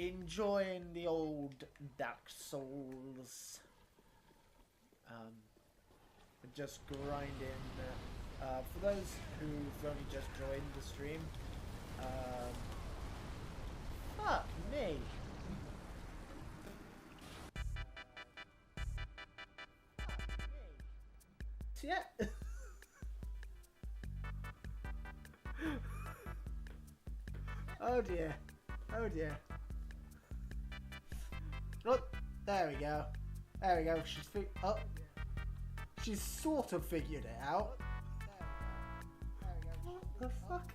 enjoying the old Dark Souls. We're just grinding. For those who've only just joined the stream, fuck me. Yeah. Oh dear. Oh dear. Oh, there we go. There we go. She's sort of figured it out. What the fuck?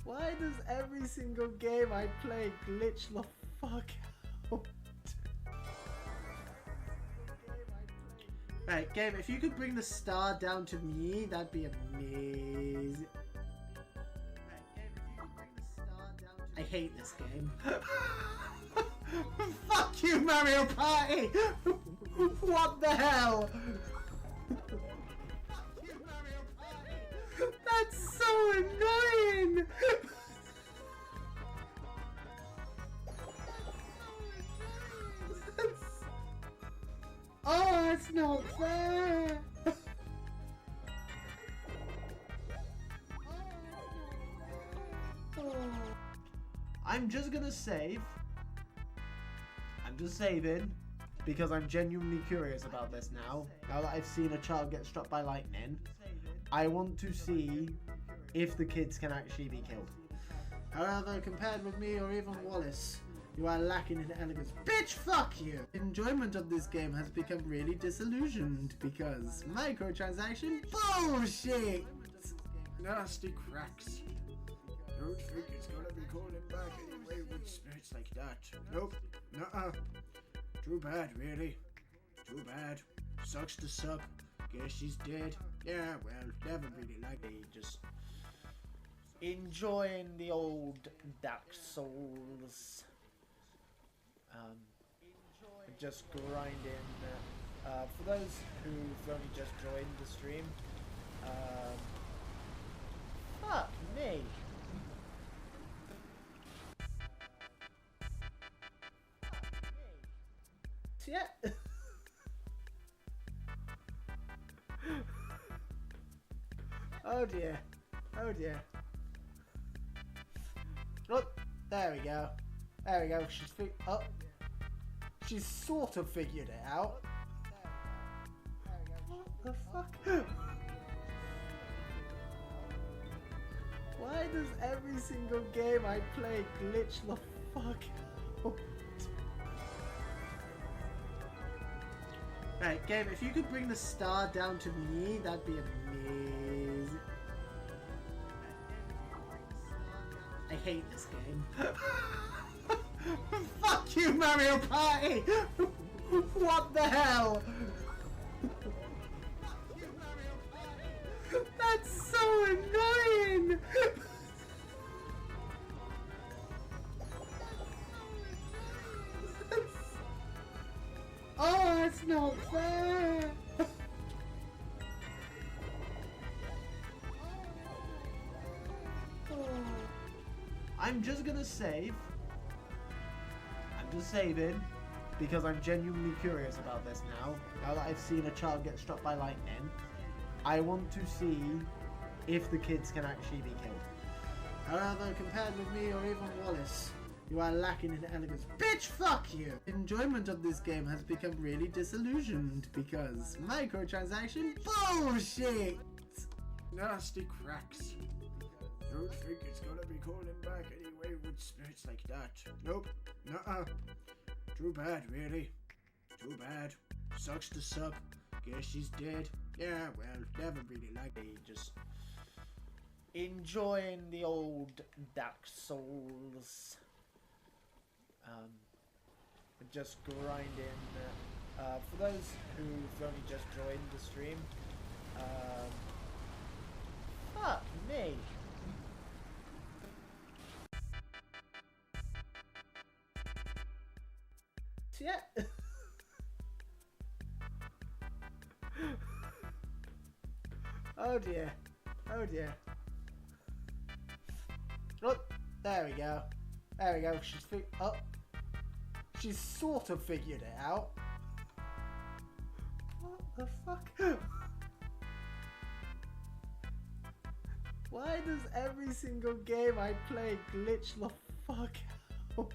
Why does every single game I play glitch the fuck out? Right, game, if you could bring the star down to me, that'd be amazing. I hate this game. Fuck you, Mario Party! What the hell? That's so annoying! Oh, that's not fair! I'm just gonna save. I'm just saving because I'm genuinely curious about this now. Now that I've seen a child get struck by lightning, I want to see if the kids can actually be killed. However, compared with me or even Wallace, you are lacking in elegance. Bitch, fuck you! Enjoyment of this game has become really disillusioned because microtransaction bullshit! Nasty cracks. Don't think it's gonna be calling back anyway with spirits like that. Nope. Nuh-uh. Too bad, really. Too bad. Sucks to suck. Guess she's dead. Yeah, well, never really liked it. Just enjoying the old Dark Souls. Just grinding. For those who've only just joined the stream, fuck me. Yeah. Oh dear. Oh dear. Oh, there we go. There we go. She's sort of figured it out. What the fuck? Why does every single game I play glitch the fuck out? Right, game, if you could bring the star down to me, that'd be amazing. I hate this game. Fuck you, Mario Party! What the hell? That's so annoying! Oh, that's not fair! I'm just gonna save. I'm just saving because I'm genuinely curious about this now. Now that I've seen a child get struck by lightning, I want to see if the kids can actually be killed. However, compared with me or even Wallace, you are lacking in elegance. Bitch, fuck you! Enjoyment of this game has become really disillusioned because microtransaction bullshit! Nasty cracks. Don't think it's gonna be calling back anyway with spirits like that. Nope. Nuh-uh. Too bad, really. Too bad. Sucks to suck. Guess she's dead. Yeah, well, never really liked it. Just enjoying the old Dark Souls. Just grinding. For those who've only just joined the stream, fuck me. Yeah. Oh dear. Oh dear. Oh, there we go. There we go. She's sort of figured it out. What the fuck? Why does every single game I play glitch the fuck out?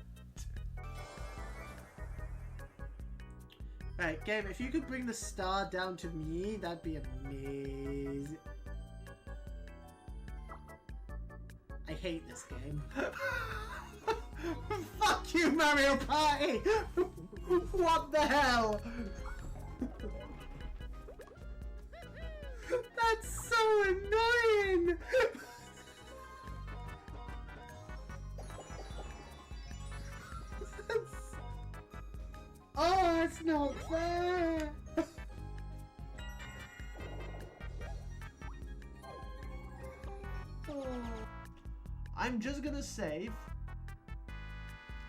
Right, game, if you could bring the star down to me, that'd be amazing. I hate this game. Fuck you, Mario Party! What the hell? That's so annoying! Oh, it's not fair! Oh. I'm just gonna save.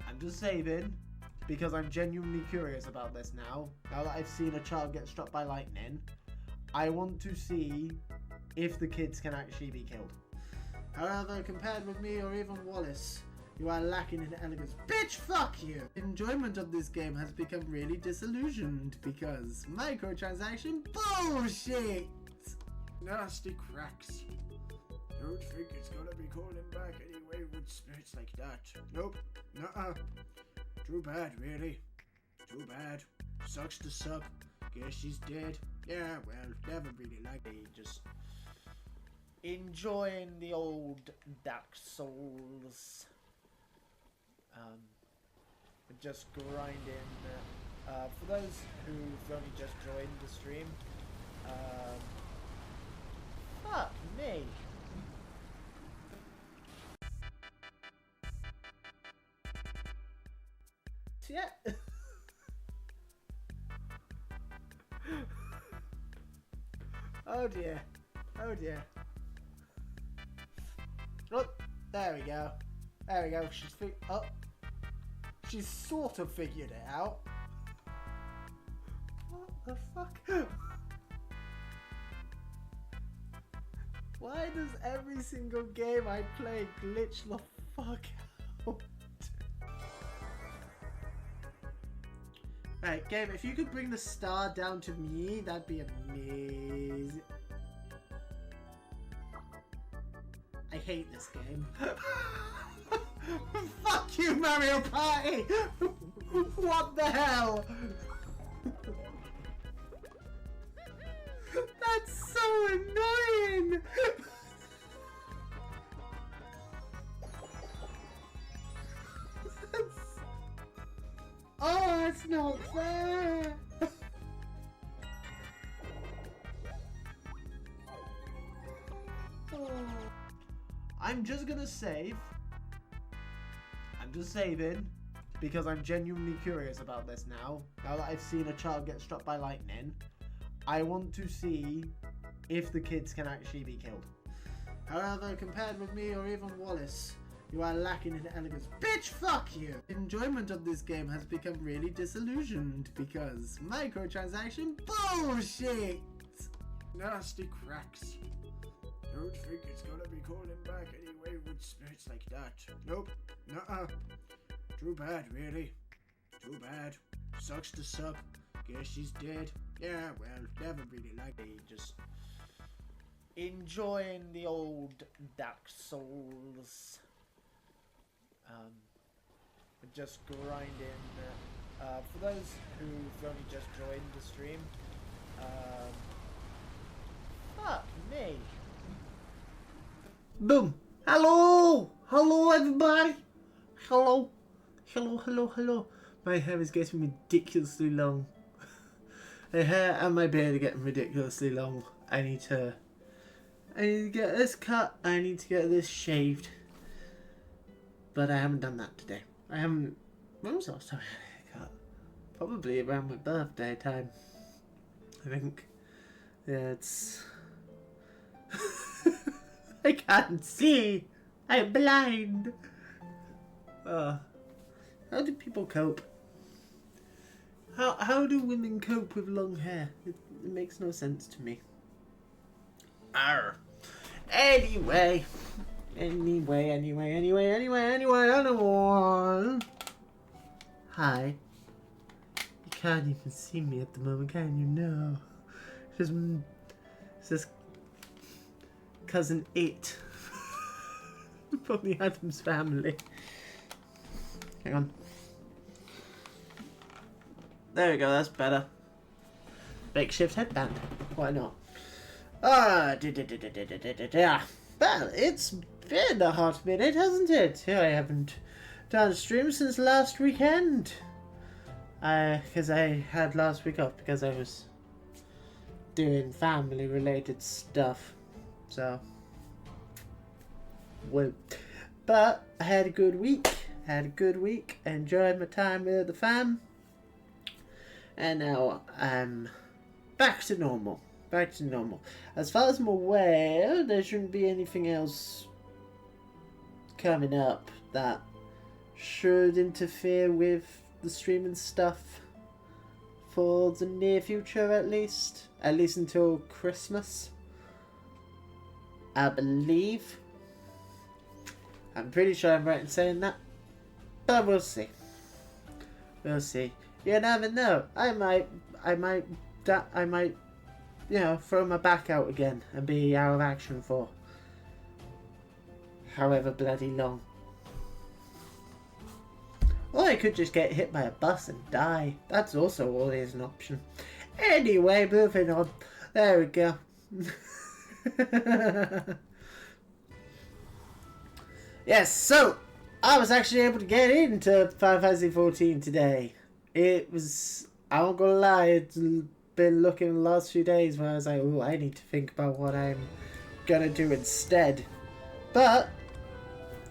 I'm just saving because I'm genuinely curious about this now. Now that I've seen a child get struck by lightning, I want to see if the kids can actually be killed. However, compared with me or even Wallace, you are lacking in elegance. Bitch, fuck you! Enjoyment of this game has become really disillusioned because microtransaction bullshit! Nasty cracks. Don't think it's gonna be calling back anyway with spirits like that. Nope. Nuh-uh. Too bad, really. Too bad. Sucks to suck. Guess she's dead. Yeah, well, never really liked it. Just enjoying the old Dark Souls. Just grinding. For those who've only just joined the stream, fuck me. Yeah. Oh dear. Oh dear. Oh, there we go. There we go. She's sort of figured it out. What the fuck? Why does every single game I play glitch the fuck out? Right, game, if you could bring the star down to me, that'd be amazing. I hate this game. Fuck you, Mario Party! What the hell? That's so annoying! Oh, it's not fair! Oh. I'm just gonna save. I'm just saving because I'm genuinely curious about this now. Now that I've seen a child get struck by lightning, I want to see if the kids can actually be killed. However, compared with me or even Wallace, you are lacking in elegance. Bitch, fuck you! Enjoyment of this game has become really disillusioned because microtransaction bullshit! Nasty cracks. Don't think it's gonna be calling back anyway with spirits like that. Nope. Nuh-uh. Too bad, really. Too bad. Sucks to suck. Guess she's dead. Yeah, well, never really liked it. Just enjoying the old Dark Souls. Just grinding. For those who've only just joined the stream, fuck me. Boom. Hello! Hello, everybody! Hello. Hello, hello, hello. My hair is getting ridiculously long. My hair and my beard are getting ridiculously long. I need to get this cut. I need to get this shaved. But I haven't done that today. I haven't. When was the last time I had a haircut? Probably around my birthday time. I think. Yeah, it's. I can't see. I'm blind. How do people cope? How do women cope with long hair? It makes no sense to me. Arr. Anyway, Anyway, anyone. Hi. You can't even see me at the moment, can you? No. It's just cousin 8 from the Addams Family. Hang on. There we go, that's better. Makeshift headband. Why not? Well, it's been a hot minute, hasn't it? I haven't done a stream since last weekend. Because I had last week off because I was doing family related stuff. So, well, but I had a good week. I enjoyed my time with the fam. And now I'm back to normal. As far as I'm aware, there shouldn't be anything else coming up that should interfere with the streaming stuff for the near future, at least until Christmas, I believe. I'm pretty sure I'm right in saying that, but we'll see. You never know. I might, you know, throw my back out again and be out of action for however bloody long. Or I could just get hit by a bus and die. That's also always an option. Anyway, moving on. There we go. Yes, so I was actually able to get into Final Fantasy XIV today. It was, I won't gonna lie, it's been looking the last few days where I was like, oh, I need to think about what I'm gonna do instead. But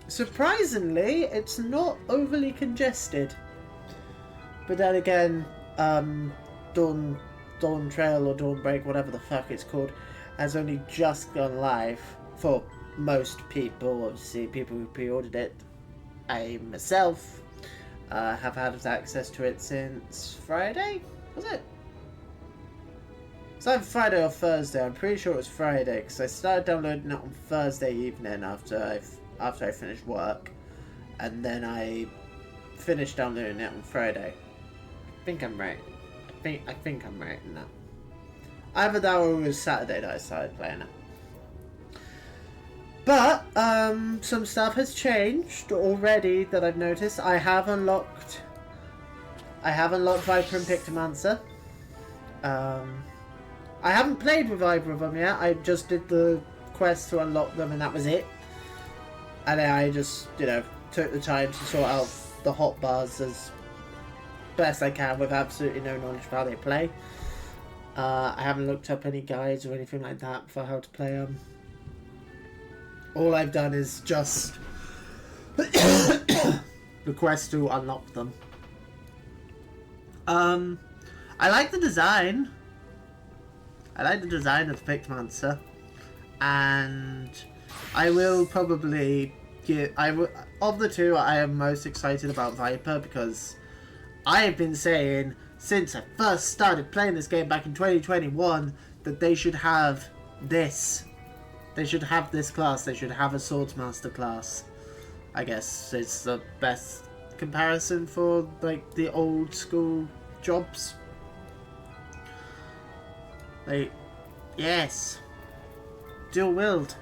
surprisingly, it's not overly congested. But then again, Dawn Trail or Dawn Break, whatever the fuck it's called, has only just gone live for most people. Obviously, people who pre-ordered it. I myself have had access to it since Friday. Was it? It's either Friday or Thursday. I'm pretty sure it was Friday because I started downloading it on Thursday evening after I finished work, and then I finished downloading it on Friday. I think I'm right. I think I'm right in that. Either that or it was Saturday that I started playing it. But some stuff has changed already that I've noticed. I have unlocked Viper and Pictomancer. I haven't played with either of them yet. I just did the quest to unlock them, and that was it. And then I just, you know, took the time to sort out the hotbars as best I can with absolutely no knowledge of how they play. I haven't looked up any guides or anything like that for how to play them. All I've done is just the quest to unlock them. I like the design. I like the design of the Pictomancer, and I will probably give. Of the two, I am most excited about Viper because I have been saying since I first started playing this game back in 2021 that they should have this. They should have this class. They should have a Swordsmaster class. I guess it's the best comparison for like the old school jobs. Like, yes, dual wield.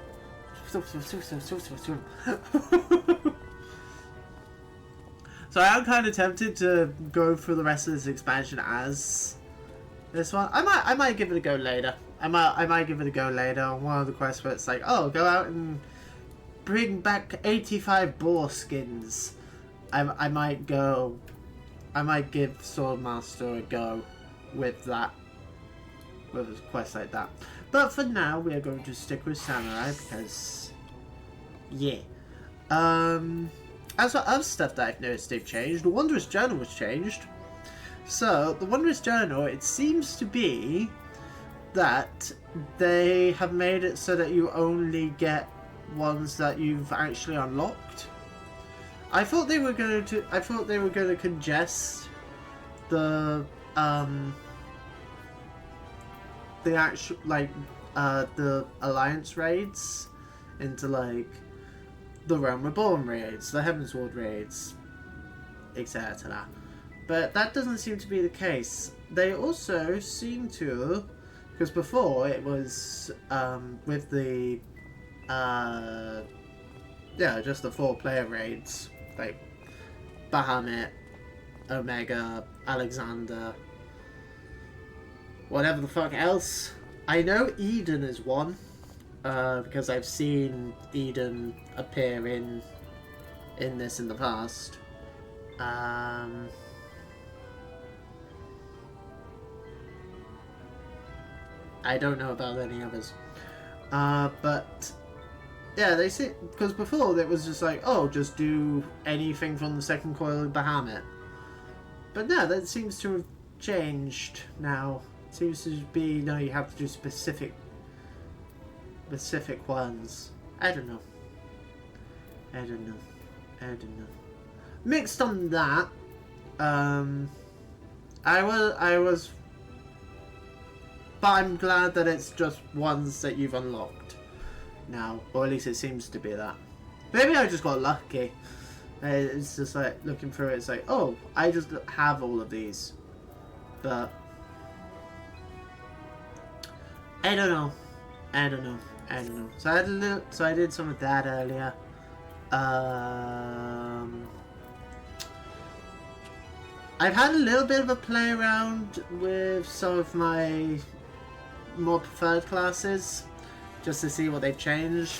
So I am kind of tempted to go through the rest of this expansion as this one. I might give it a go later. I might give it a go later on one of the quests where it's like, oh, go out and bring back 85 boar skins. I might give Swordmaster a go with that, with a quest like that. But for now, we are going to stick with Samurai because, yeah. As for other stuff that I've noticed they've changed, the Wondrous Journal was changed. So, the Wondrous Journal, it seems to be that they have made it so that you only get ones that you've actually unlocked. I thought they were going to congest the actual, like, the alliance raids into like the Realm Reborn raids, the Heavensward raids, etc. But that doesn't seem to be the case. They also seem to, because before it was with the yeah, just the 4-player raids like Bahamut, Omega, Alexander, whatever the fuck else. I know Eden is one, because I've seen Eden appear in this in the past. I don't know about any others. But yeah, they say, because before it was just like, oh, just do anything from the second coil of Bahamut. But no, that seems to have changed now. It seems to be, no, you have to do specific ones. I don't know. Mixed on that, I was, but I'm glad that it's just ones that you've unlocked now, or at least it seems to be that. Maybe I just got lucky. It's just like looking through it, it's like, oh, I just have all of these, but I don't know. So I had a little, so I did some of that earlier. I've had a little bit of a play around with some of my more preferred classes, just to see what they've changed.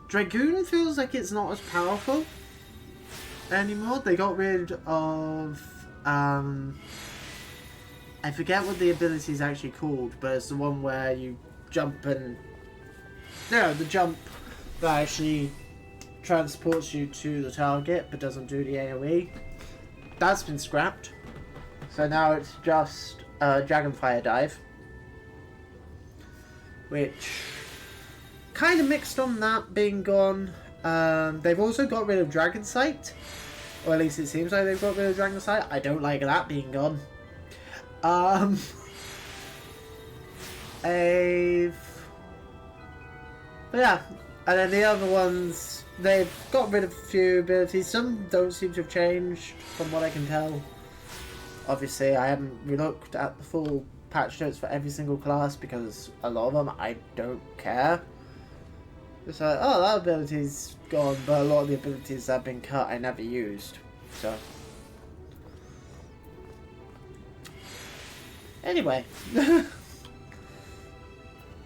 Dragoon feels like it's not as powerful anymore. They got rid of I forget what the ability is actually called, but it's the one where you jump and the jump that actually transports you to the target but doesn't do the AoE. That's been scrapped, so now it's just Dragonfire Dive, which kind of mixed on that being gone. They've also got rid of Dragon Sight, or at least it seems like they've got rid of Dragon Sight. I don't like that being gone. But yeah, and then the other ones, they've got rid of a few abilities. Some don't seem to have changed from what I can tell. Obviously, I haven't looked at the full patch notes for every single class because a lot of them I don't care. It's like, oh, that ability's gone, but a lot of the abilities that have been cut I never used. So anyway.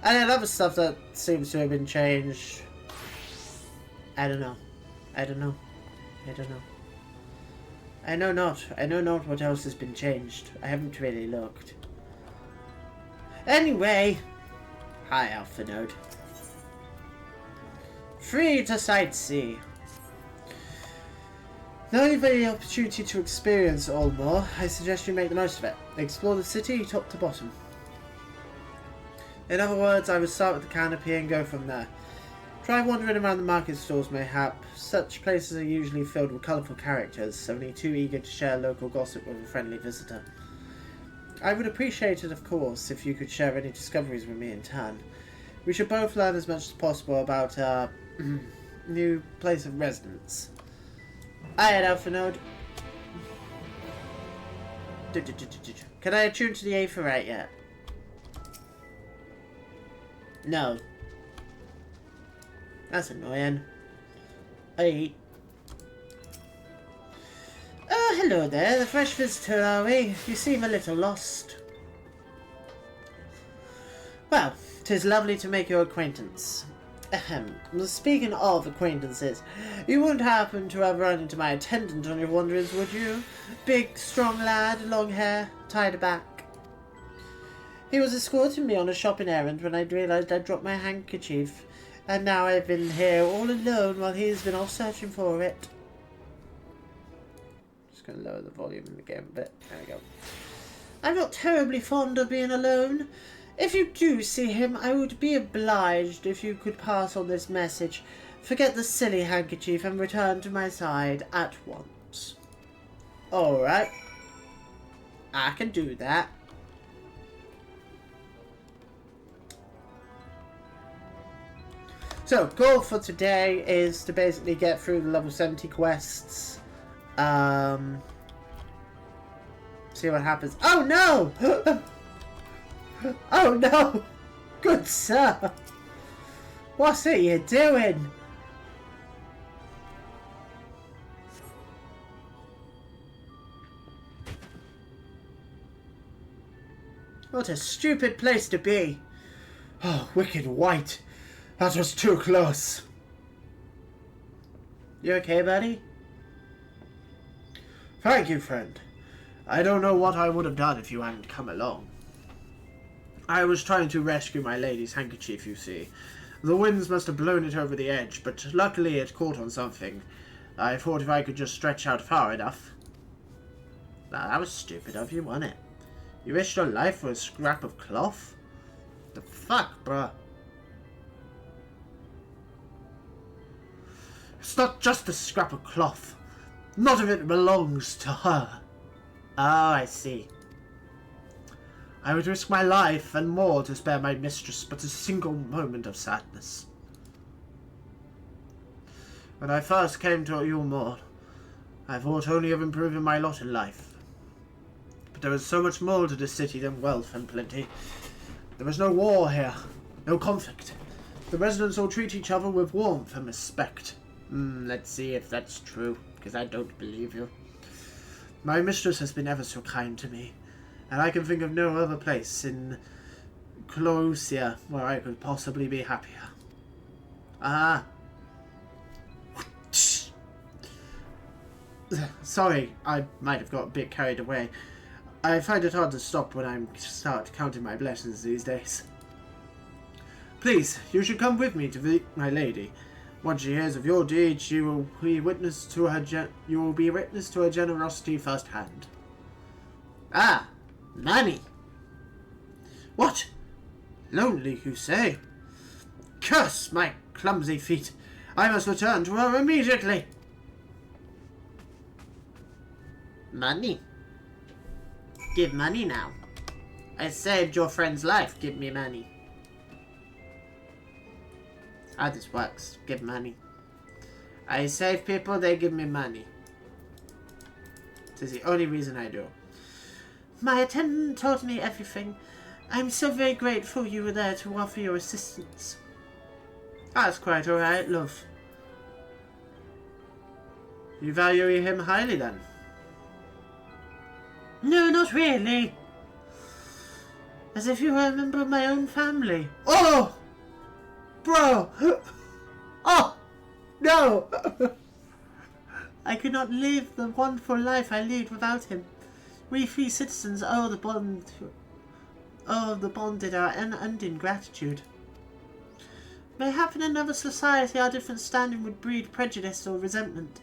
And then other stuff that seems to have been changed, I don't know. I know not what else has been changed. I haven't really looked. Anyway, hi Alpha Node. Free to sightsee. Now you've had the opportunity to experience Oldmore, I suggest you make the most of it. Explore the city top to bottom. In other words, I would start with the canopy and go from there. Try wandering around the market stalls mayhap. Such places are usually filled with colourful characters, only too eager to share local gossip with a friendly visitor. I would appreciate it, of course, if you could share any discoveries with me in turn. We should both learn as much as possible about our new place of residence. Alright, Alpha Node. Can I attune to the Aetheryte yet? No. That's annoying. Hey. Oh, hello there. The fresh visitor, are we? You seem a little lost. Well, 'tis lovely to make your acquaintance. Ahem. Speaking of acquaintances, you wouldn't happen to have run into my attendant on your wanderings, would you? Big, strong lad, long hair, tied back. He was escorting me on a shopping errand when I realised I'd dropped my handkerchief, and now I've been here all alone while he's been off searching for it. Just going to lower the volume in the game a bit. There we go. I'm not terribly fond of being alone. If you do see him, I would be obliged if you could pass on this message. Forget the silly handkerchief and return to my side at once. Alright. I can do that. So, goal for today is to basically get through the level 70 quests. See what happens. Oh no! Oh no! Good sir! What are you doing? What a stupid place to be. Oh, wicked white. That was too close. You okay, buddy? Thank you, friend. I don't know what I would have done if you hadn't come along. I was trying to rescue my lady's handkerchief, you see. The winds must have blown it over the edge, but luckily it caught on something. I thought if I could just stretch out far enough. Nah, that was stupid of you, wasn't it? You risked your life for a scrap of cloth? The fuck, bruh? It's not just a scrap of cloth. None of it belongs to her. Oh, I see. I would risk my life and more to spare my mistress but a single moment of sadness. When I first came to Yulmore, I thought only of improving my lot in life. But there was so much more to the city than wealth and plenty. There was no war here, no conflict. The residents all treat each other with warmth and respect. Let's see if that's true, because I don't believe you. My mistress has been ever so kind to me, and I can think of no other place in Closia where I could possibly be happier. Ah. Sorry, I might have got a bit carried away. I find it hard to stop when I start counting my blessings these days. Please, you should come with me to visit my lady. Once she hears of your deeds, you will be witness to her generosity firsthand. Ah, Nanny. What? Lonely, you say? Curse my clumsy feet! I must return to her immediately. Money. Give money now. I saved your friend's life. Give me money. How this works. Give money. I save people, they give me money. This is the only reason I do. My attendant told me everything. I'm so very grateful you were there to offer your assistance. That's quite alright, love. You value him highly then? No, not really. As if you were a member of my own family. Oh! Bro! Oh! No! I could not live the wonderful life I lead without him. We free citizens owe the bonded our unending gratitude. Mayhap in another society our different standing would breed prejudice or resentment,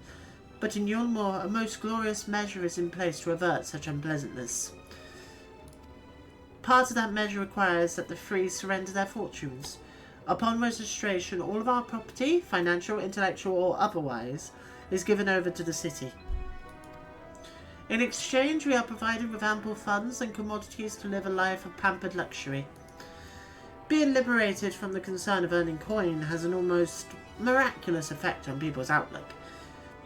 but in Yulmore a most glorious measure is in place to avert such unpleasantness. Part of that measure requires that the free surrender their fortunes. Upon registration, all of our property, financial, intellectual, or otherwise, is given over to the city. In exchange, we are provided with ample funds and commodities to live a life of pampered luxury. Being liberated from the concern of earning coin has an almost miraculous effect on people's outlook.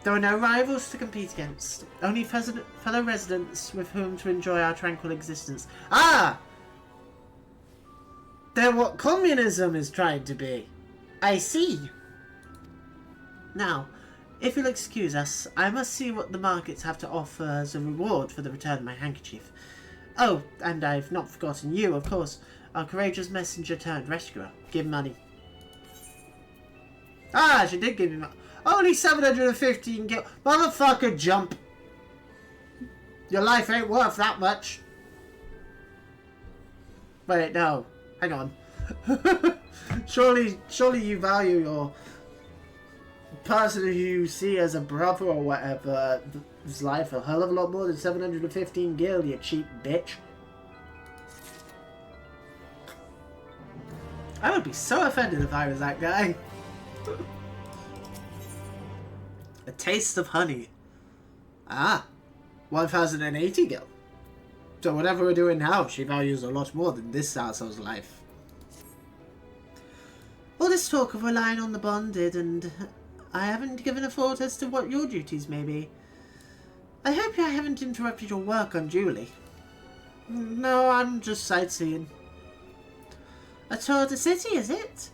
There are no rivals to compete against, only fellow residents with whom to enjoy our tranquil existence. Ah! They're what communism is trying to be. I see. Now, if you'll excuse us, I must see what the markets have to offer as a reward for the return of my handkerchief. Oh, and I've not forgotten you, of course, our courageous messenger turned rescuer. Give money. Ah, she did give me money. Only 715 gil. Motherfucker, jump. Your life ain't worth that much. Wait, no. Hang on. Surely you value your person who you see as a brother or whatever's life a hell of a lot more than 715 gil, you cheap bitch. I would be so offended if I was that guy. A taste of honey. Ah, 1080 gil. So whatever we're doing now, she values a lot more than this asshole's life. All this talk of relying on the bonded, and I haven't given a thought as to what your duties may be. I hope I haven't interrupted your work unduly. No, I'm just sightseeing. A tour of the city, is it?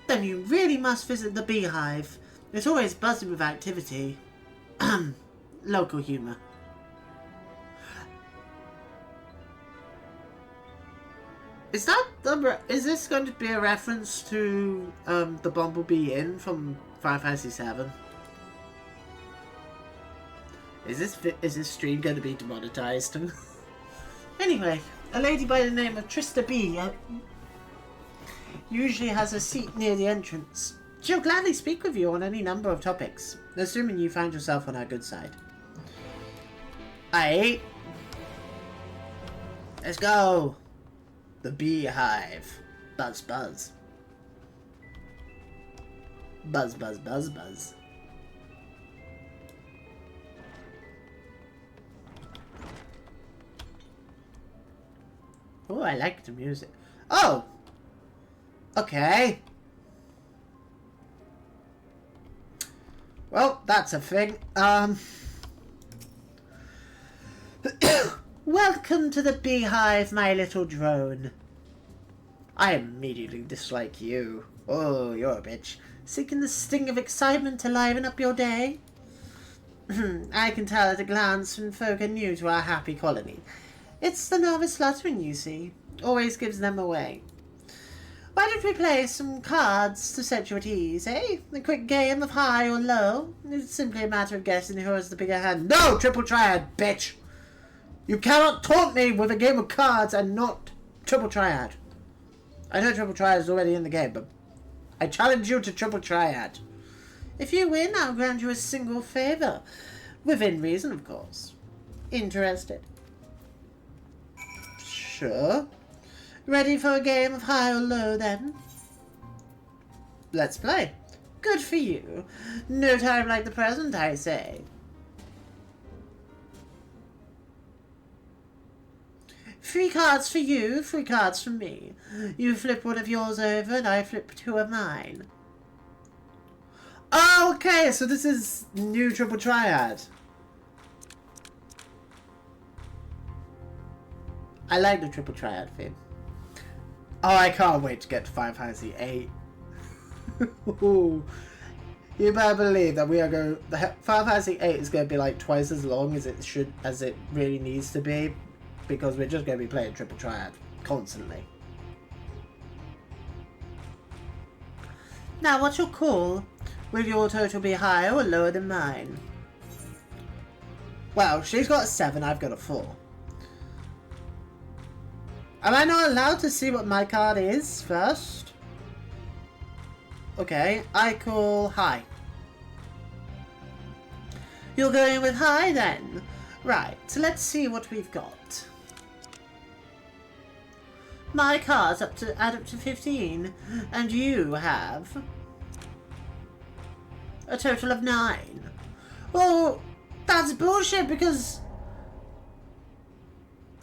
Then you really must visit the beehive. It's always buzzing with activity. Local humour. Is this going to be a reference to the Bumblebee Inn from Final Fantasy VII? Is this stream going to be demonetized? Anyway, a lady by the name of Trista B usually has a seat near the entrance. She'll gladly speak with you on any number of topics, assuming you find yourself on our good side. Aye. Let's go. The beehive. Buzz, buzz. Buzz, buzz, buzz, buzz. Oh, I like the music. Oh! Okay. Well, that's a thing. Welcome to the beehive, my little drone. I immediately dislike you. Oh, you're a bitch. Seeking the sting of excitement to liven up your day? I can tell at a glance when folk are new to our happy colony. It's the nervous fluttering, you see. Always gives them away. Why don't we play some cards to set you at ease, eh? A quick game of high or low. It's simply a matter of guessing who has the bigger hand. No, triple triad, bitch! You cannot taunt me with a game of cards and not triple triad. I know triple triad is already in the game, but I challenge you to triple triad. If you win, I'll grant you a single favour. Within reason, of course. Interested? Sure. Ready for a game of high or low, then? Let's play. Good for you. No time like the present, I say. Three cards for you, 3 cards for me. You flip one of yours over, and I flip 2 of mine. Oh, okay, so this is new triple triad. I like the triple triad theme. Oh, I can't wait to get to Final Fantasy VIII. You better believe that we are going. The Final Fantasy VIII is going to be like twice as long as it really needs to be, because we're just going to be playing triple triad constantly. Now, what's your call? Will your total be higher or lower than mine? Well, she's got a 7, I've got a 4. Am I not allowed to see what my card is first? Okay, I call high. You're going with high then? Right, so let's see what we've got. My card's add up to 15, and you have a total of 9. Well, that's bullshit because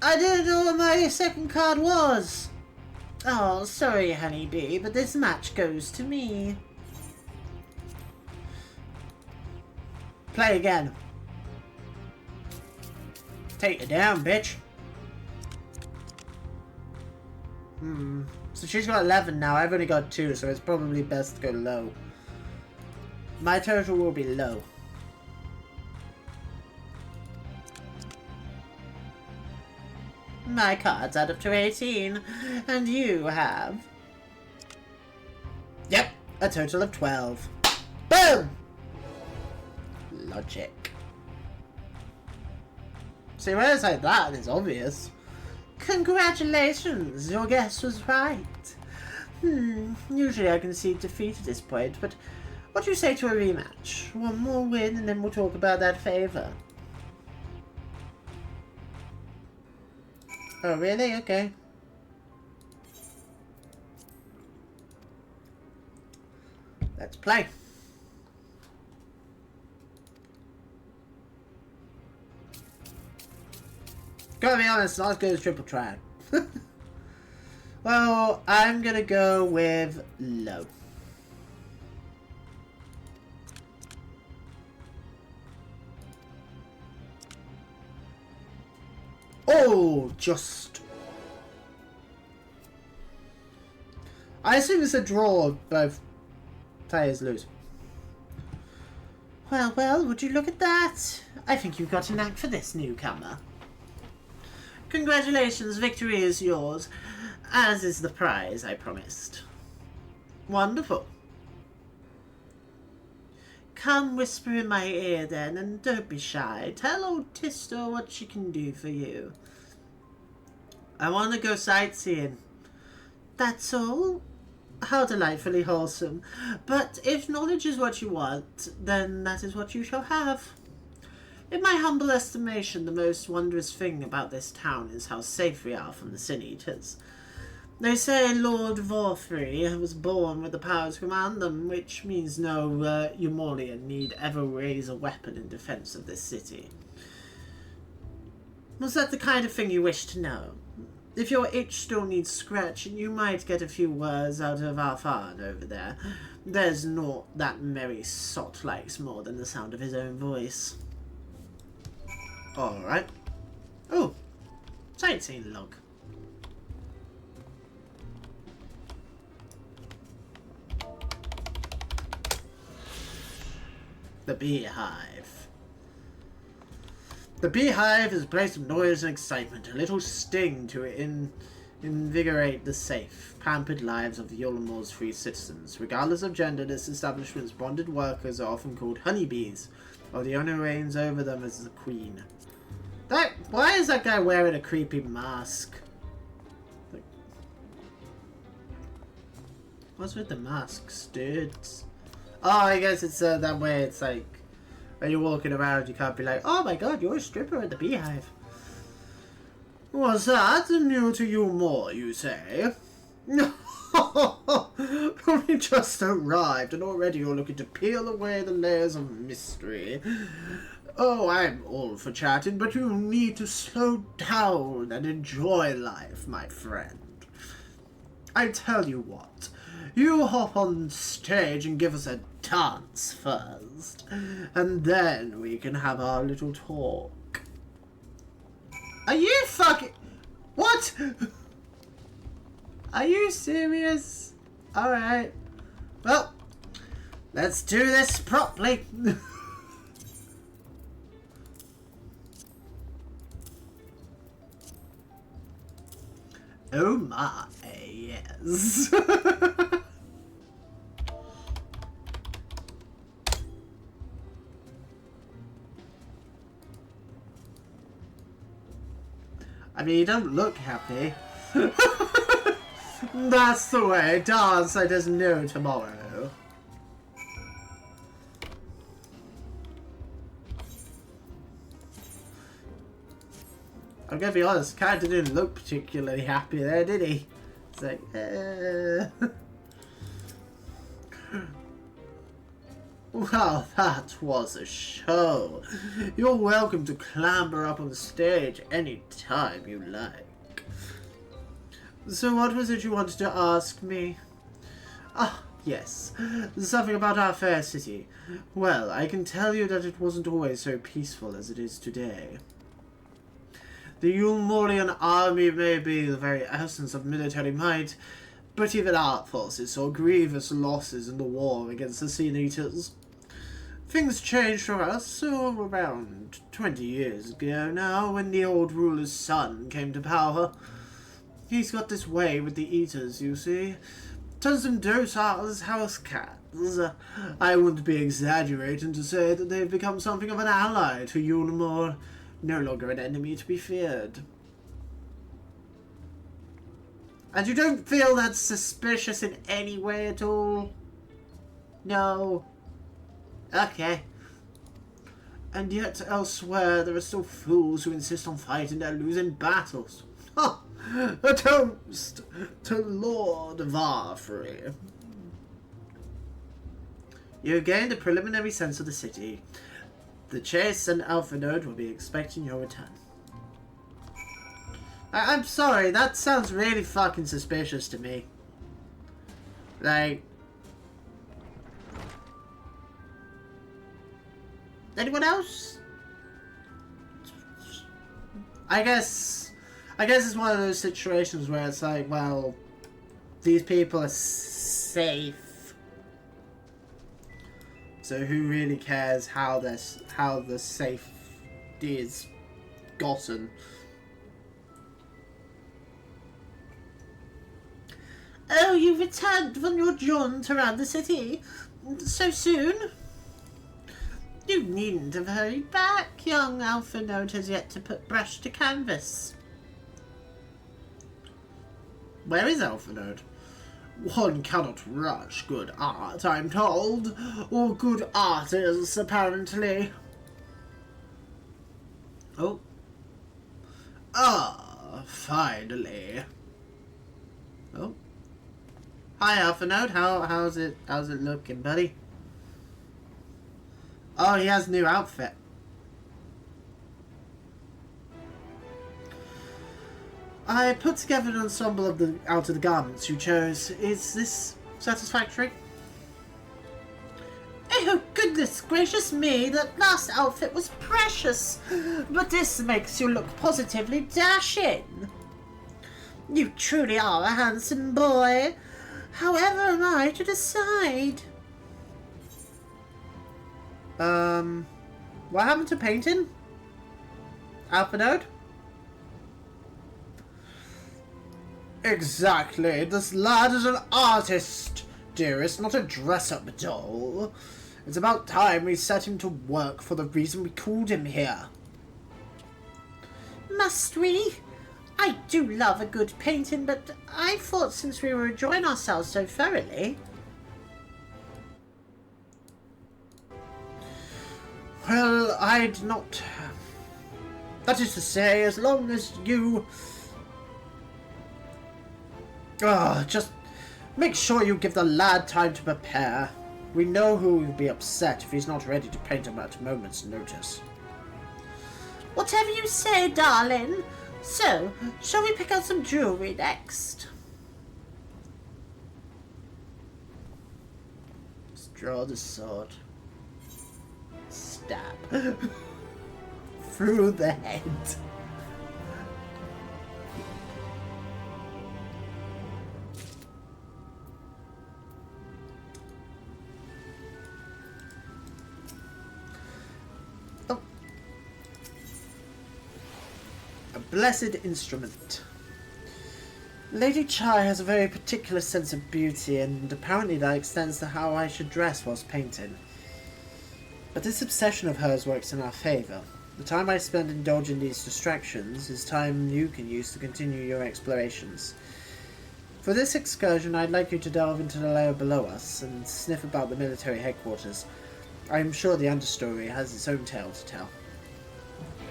I didn't know what my second card was. Oh, sorry, honeybee, but this match goes to me. Play again. Take it down, bitch. So she's got 11 now. I've only got 2, so it's probably best to go low. My total will be low. My cards add up to 18, and you have... Yep, a total of 12. Boom! Logic. See, when it's like that, it's obvious. Congratulations, your guess was right. Usually I concede defeat at this point, but what do you say to a rematch? One more win and then we'll talk about that favour. Oh, really? Okay. Let's play. Gotta be honest, not as good as triple triad. Well, I'm gonna go with low. Oh, just. I assume it's a draw. Both players lose. Well, well, would you look at that? I think you've got a knack for this, newcomer. Congratulations, victory is yours, as is the prize I promised. Wonderful. Come whisper in my ear then, and don't be shy. Tell old Tisto what she can do for you. I want to go sightseeing. That's all? How delightfully wholesome. But if knowledge is what you want, then that is what you shall have. In my humble estimation, the most wondrous thing about this town is how safe we are from the Sin Eaters. They say Lord Vorfrey was born with the power to command them, which means no Eumolian need ever raise a weapon in defense of this city. Was that the kind of thing you wish to know? If your itch still needs scratching, you might get a few words out of our Farn over there. There's naught that merry sot likes more than the sound of his own voice. Alright. Oh, sightseeing log. The Beehive. The Beehive is a place of noise and excitement, a little sting to invigorate the safe, pampered lives of Yulmor's free citizens. Regardless of gender, this establishment's bonded workers are often called honeybees, while the owner reigns over them as the queen. Why is that guy wearing a creepy mask? What's with the masks, dudes? Oh, I guess it's that way. It's like when you're walking around, you can't be like, "Oh my God, you're a stripper at the Beehive." Was that new to you more, you say? We just arrived, and already you're looking to peel away the layers of mystery. Oh, I'm all for chatting, but you need to slow down and enjoy life, my friend. I tell you what, you hop on stage and give us a dance first, and then we can have our little talk. Are you fucking... What? Are you serious? Alright. Well, let's do this properly. Oh my, yes. I mean, you don't look happy. That's the way. Dance like there's no tomorrow. I'm gonna be honest, character didn't look particularly happy there, did he? It's like, Well, that was a show. You're welcome to clamber up on the stage any time you like. So what was it you wanted to ask me? Ah, yes. Something about our fair city. Well, I can tell you that it wasn't always so peaceful as it is today. The Eulmorian army may be the very essence of military might, but even our forces saw grievous losses in the war against the Sin Eaters. Things changed for us, so around 20 years ago now, when the old ruler's son came to power. He's got this way with the Eaters, you see. Turns them docile as house cats. I wouldn't be exaggerating to say that they've become something of an ally to Eulmor. No longer an enemy to be feared. And you don't feel that suspicious in any way at all? No. Okay. And yet elsewhere there are still fools who insist on fighting their losing battles. Ha! A toast to Lord Varfrey. You gained a preliminary sense of the city. The Chase and Alphanode will be expecting your return. I'm sorry, that sounds really fucking suspicious to me. Like... Anyone else? I guess it's one of those situations where it's like, well, these people are safe, so who really cares how the safety is gotten? Oh, you returned from your jaunt around the city so soon? You needn't have hurried back. Young Alphinaud has yet to put brush to canvas. Where is Alphinaud? One cannot rush good art, I'm told. Or good artists, apparently. Oh. Ah, finally. Oh. Hi, Alphinaud. How's it looking, buddy? Oh, he has a new outfit. I put together an ensemble out of the garments you chose. Is this satisfactory? Oh, goodness gracious me, that last outfit was precious. But this makes you look positively dashing. You truly are a handsome boy. However am I to decide? What happened to painting? Alphinaud? Exactly. This lad is an artist, dearest, not a dress-up doll. It's about time we set him to work for the reason we called him here. Must we? I do love a good painting, but I thought since we were enjoying ourselves so thoroughly... Well, I'd not... That is to say, as long as you... just make sure you give the lad time to prepare. We know who will be upset if he's not ready to paint him at a moment's notice. Whatever you say, darling. So, shall we pick out some jewellery next? Let's draw the sword. Stab. Through the head. Oh. A blessed instrument. Lady Chai has a very particular sense of beauty, and apparently that extends to how I should dress whilst painting. But this obsession of hers works in our favour. The time I spend indulging these distractions is time you can use to continue your explorations. For this excursion, I'd like you to delve into the layer below us and sniff about the military headquarters. I am sure the understory has its own tale to tell.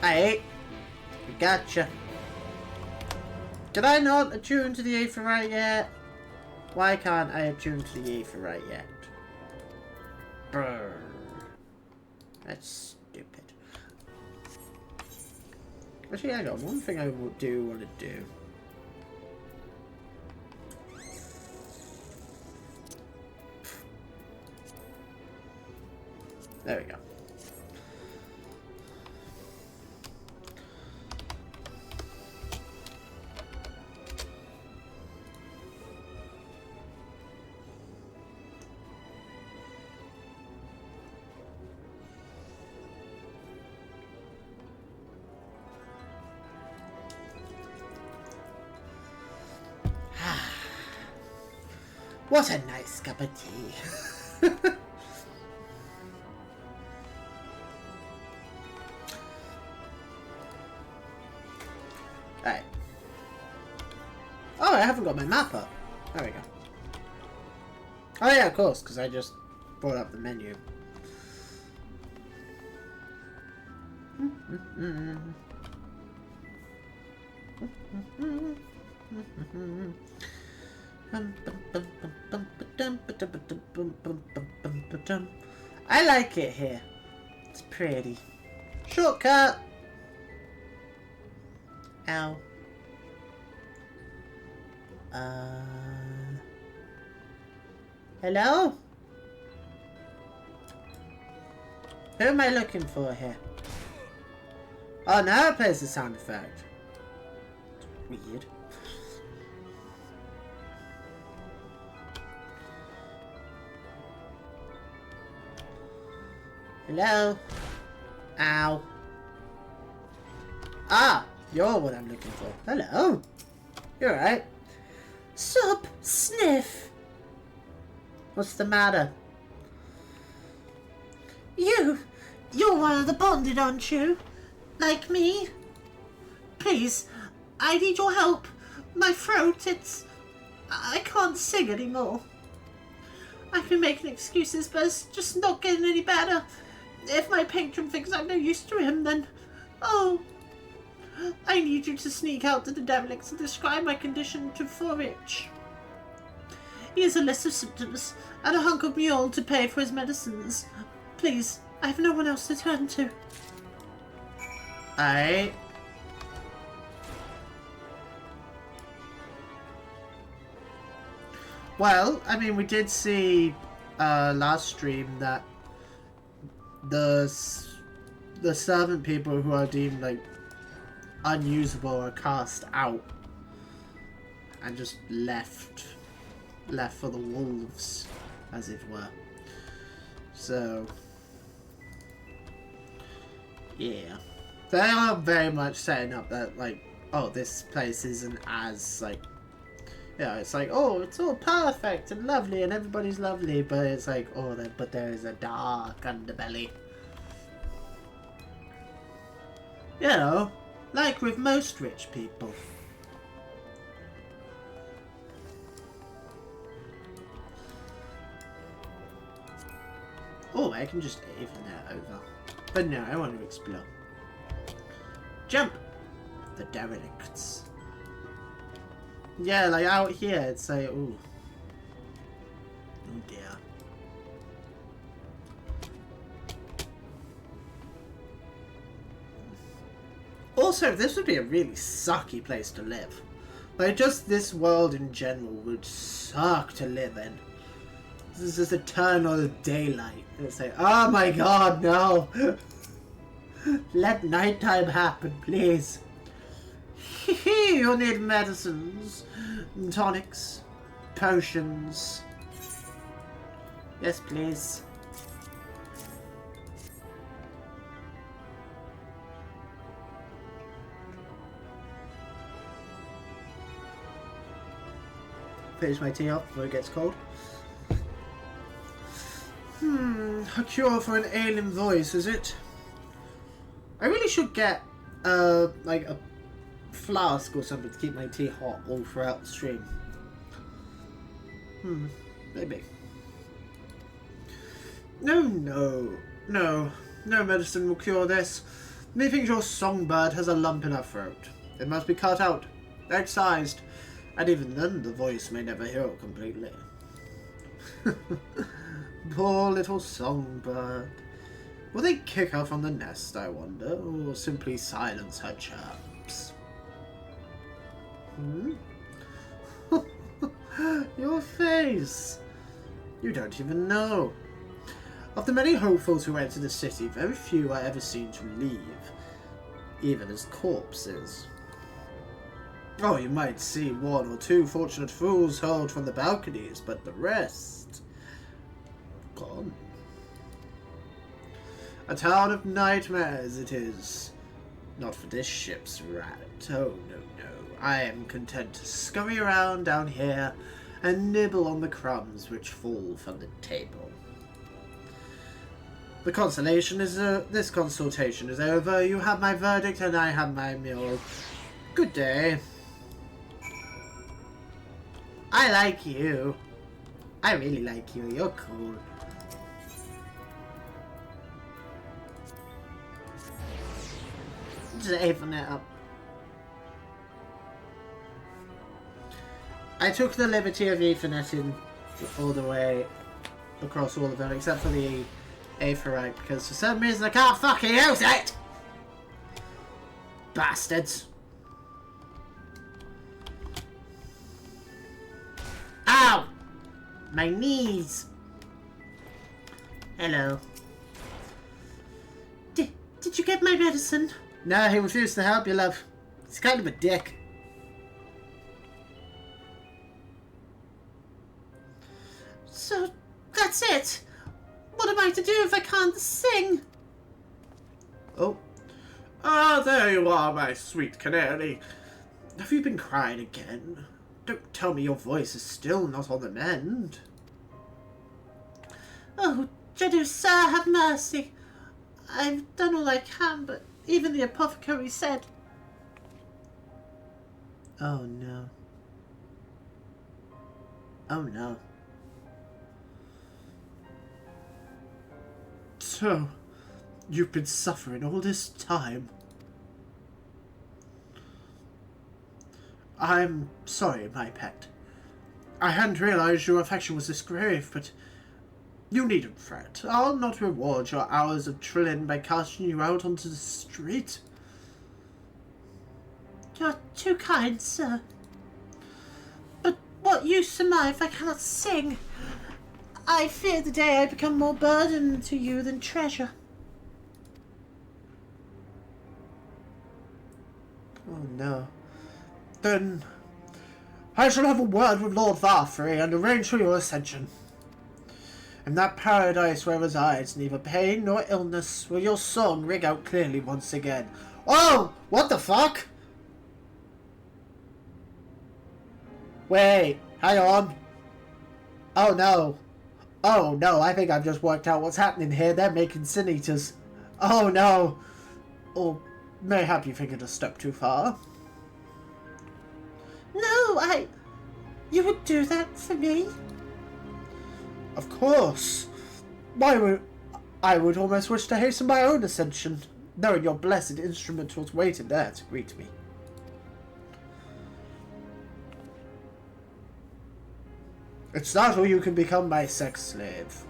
Hey, we gotcha. Did I not attune to the Aether right yet? Why can't I attune to the Aether right yet? Brrr. That's stupid. Actually, hang on. One thing I do want to do. There we go. What a nice cup of tea. Alright. Oh, I haven't got my map up. There we go. Oh yeah, of course, because I just brought up the menu. I like it here. It's pretty. Shortcut! Ow. Hello? Who am I looking for here? Oh, now it plays the sound effect. Weird. Hello? Ow. Ah! You're what I'm looking for. Hello? You're right. Sup, Sniff? What's the matter? You're one of the bonded, aren't you? Like me? Please, I need your help. My throat, I can't sing anymore. I've been making excuses, but it's just not getting any better. If my patron thinks I'm no use to him, then... Oh... I need you to sneak out to the derelicts and describe my condition to Forage. He has a list of symptoms and a hunk of mule to pay for his medicines. Please, I have no one else to turn to. Alright. Well, I mean, we did see last stream that the servant people who are deemed like unusable are cast out and just left for the wolves, as it were. So yeah, they are very much setting up that like, oh, this place isn't as like, yeah, it's like, oh, it's all perfect and lovely and everybody's lovely, but it's like, oh, but there is a dark underbelly. You know, like with most rich people. Oh, I can just even that over. But no, I want to explore. Jump! The derelicts. Yeah, like out here, it's like, ooh. Oh dear. Also, this would be a really sucky place to live. Like, just this world in general would suck to live in. This is just eternal daylight. It's like, oh my god, no! Let nighttime happen, please. You need medicines, tonics, potions. Yes, please. Finish my tea up before it gets cold. A cure for an ailing voice, is it? I really should get, like a flask or something to keep my tea hot all throughout the stream. Maybe. No medicine will cure this. Methinks your songbird has a lump in her throat. It must be cut out, excised, and even then the voice may never heal completely. Poor little songbird. Will they kick her from the nest, I wonder, or simply silence her chirps? Your face! You don't even know. Of the many hopefuls who enter the city, very few are ever seen to leave, even as corpses. Oh, you might see one or two fortunate fools hurled from the balconies, but the rest... gone. A town of nightmares it is. Not for this ship's rat. Oh, no. I am content to scurry around down here and nibble on the crumbs which fall from the table. The consolation is this consultation is over. You have my verdict and I have my meal. Good day. I like you. I really like you. You're cool. Just even it up. I took the liberty of etherneting all the way across all of them, except for the Aetheryte, because for some reason I can't fucking use it! Bastards! Ow! My knees! Hello. Did you get my medicine? No, he refused to help you, love. He's kind of a dick. So, that's it? What am I to do if I can't sing? Oh. Ah, there you are, my sweet canary. Have you been crying again? Don't tell me your voice is still not on the mend. Oh, generous sir, have mercy. I've done all I can, but even the apothecary said... Oh no. Oh no. So, you've been suffering all this time. I'm sorry, my pet. I hadn't realized your affection was this grave, but you needn't fret. I'll not reward your hours of trilling by casting you out onto the street. You're too kind, sir. But what use am I if I cannot sing? I fear the day I become more burden to you than treasure. Oh no. Then I shall have a word with Lord Varfrey and arrange for your ascension. In that paradise where resides neither pain nor illness will your song ring out clearly once again. Oh! What the fuck? Wait, hang on. Oh no. Oh no, I think I've just worked out what's happening here. They're making sin eaters. Oh no. Or mayhap you think it a step too far. No, You would do that for me? Of course. I would almost wish to hasten my own ascension, knowing your blessed instrument was waiting there to greet me. It's that or you can become my sex slave.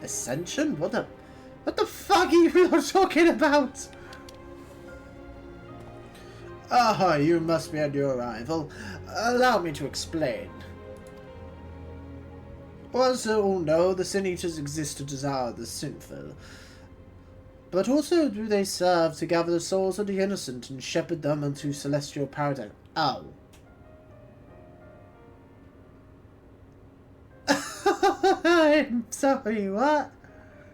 Ascension? What the fuck are you talking about? Ah, you must be a new arrival. Allow me to explain. As you all know, the Sin Eaters exist to devour the sinful. But also do they serve to gather the souls of the innocent and shepherd them unto celestial paradise. Oh. I'm sorry, what?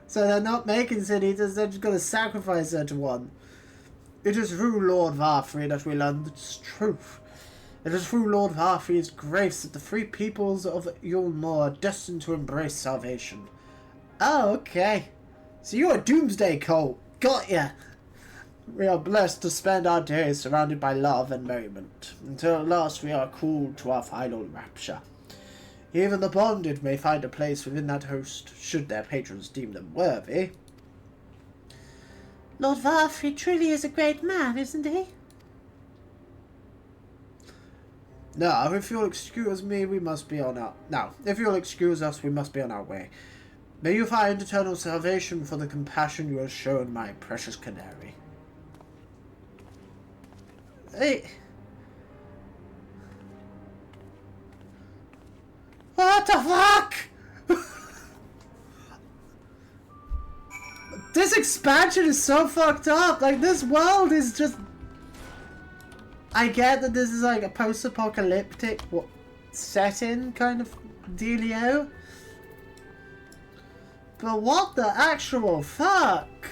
So they're not making Sin Eaters, they're just going to sacrifice her to one. It is through Lord Varfrey that we learn this truth. It is through Lord Varfrey's grace that the free peoples of Yulmore are destined to embrace salvation. Oh, okay. So you're a doomsday cult. Got ya. We are blessed to spend our days surrounded by love and merriment, until at last we are called to our final rapture. Even the bonded may find a place within that host, should their patrons deem them worthy. Lord Varfrey truly is a great man, isn't he? Now, if you'll excuse me, we must be on our... Now, if you'll excuse us, we must be on our way. May you find eternal salvation for the compassion you have shown my precious canary. Hey... What the fuck? This expansion is so fucked up. Like, this world is just... I get that this is like a post-apocalyptic setting kind of dealio. But what the actual fuck?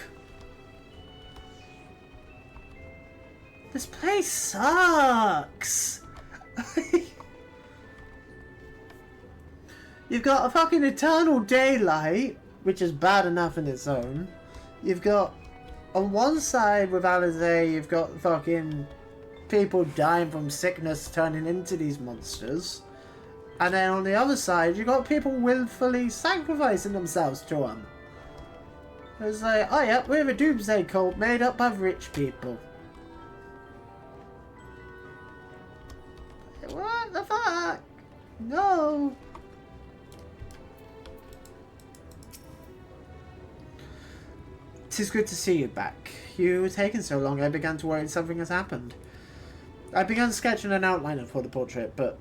This place sucks. You've got a fucking eternal daylight, which is bad enough in its own. You've got, on one side with Alizé, you've got fucking people dying from sickness turning into these monsters. And then on the other side, you've got people willfully sacrificing themselves to them. It's like, oh yeah, we're a doomsday cult made up by rich people. What the fuck? No. It's good to see you back. You were taking so long, I began to worry something has happened. I began sketching an outline for the portrait, but...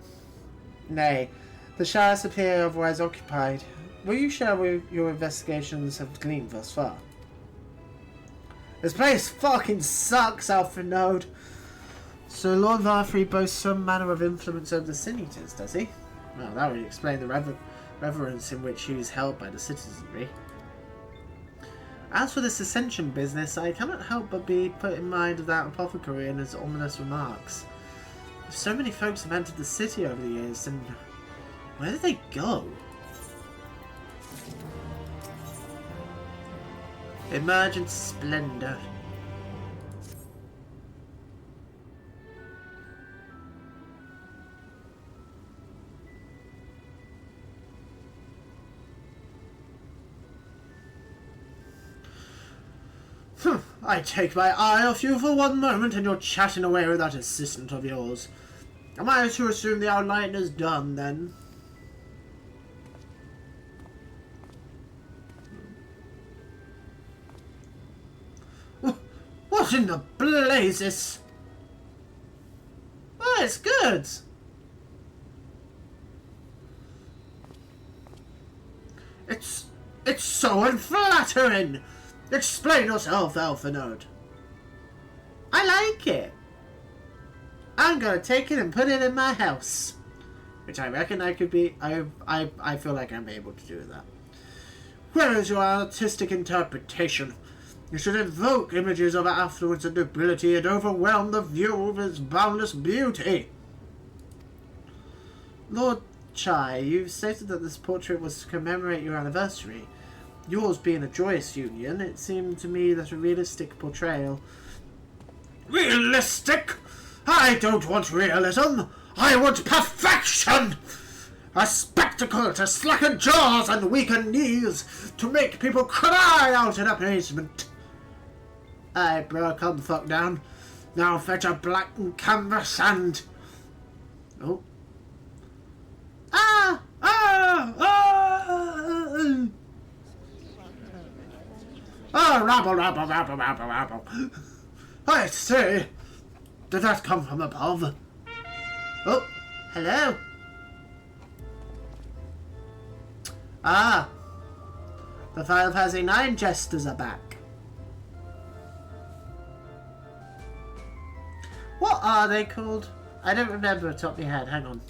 Nay, the shadows appear otherwise occupied. Will you share what your investigations have gleaned thus far? This place fucking sucks, Alpha Node. So Lord Varfrey boasts some manner of influence over the Sin Eaters, does he? Well, that would explain the reverence in which he is held by the citizenry. As for this ascension business, I cannot help but be put in mind of that apothecary and his ominous remarks. So many folks have entered the city over the years, and where did they go? Emergent splendor. I take my eye off you for one moment and you're chatting away with that assistant of yours. Am I to assume the outline is done then? What in the blazes? Oh, it's good. It's so unflattering. Explain yourself, Alpha Node. I like it. I'm gonna take it and put it in my house. Which I reckon I could be... I feel like I'm able to do that. Where is your artistic interpretation? You should evoke images of affluence and nobility and overwhelm the view of its boundless beauty. Lord Chai, you've stated that this portrait was to commemorate your anniversary. Yours being a joyous union, it seemed to me that a realistic portrayal... Realistic? I don't want realism! I want perfection! A spectacle to slacken jaws and weaken knees, to make people cry out in amazement. Aye, bro, calm the fuck down. Now fetch a black canvas and... Oh. Ah! Ah! Ah! Oh, rabble, rabble, rabble, rabble, rabble. I say, did that come from above? Oh, hello. Ah, the Final Fantasy 9 jesters are back. What are they called? I don't remember off the top of my head. Hang on.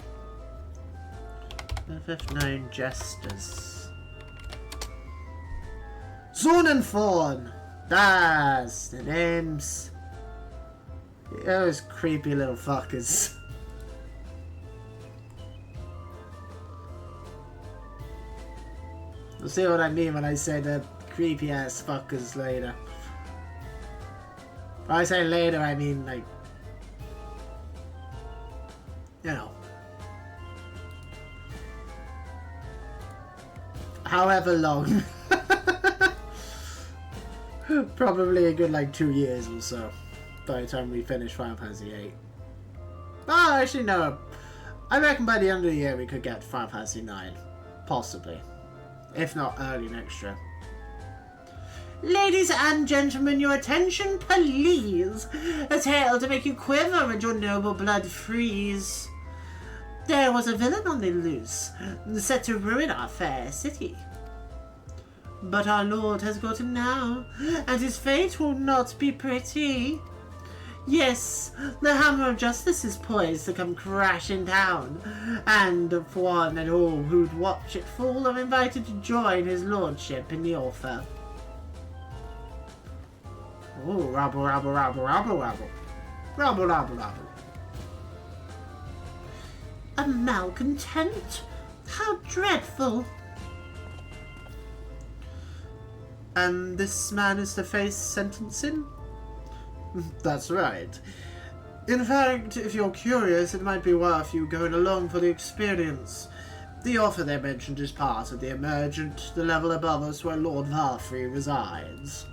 FF9 jesters. Zornenthorn! That's the names. Those creepy little fuckers. You'll see what I mean when I say the creepy ass fuckers later. When I say later, I mean like... You know. However long. Probably a good like 2 years or so by the time we finish Final Fantasy 8. Oh, actually no. I reckon by the end of the year we could get Final Fantasy 9. Possibly. If not early next year. Ladies and gentlemen, your attention please. A tale to make you quiver and your noble blood freeze. There was a villain on the loose, set to ruin our fair city. But our Lord has got him now, and his fate will not be pretty. Yes, the hammer of justice is poised to come crashing down, and for one and all who'd watch it fall are invited to join his lordship in the offer. Oh, rabble, rabble, rabble, rabble, rabble. Rabble, rabble, rabble. A malcontent? How dreadful! And this man is to face sentencing? That's right. In fact, if you're curious, it might be worth you going along for the experience. The offer they mentioned is part of the Emergent, the level above us where Lord Varfrey resides.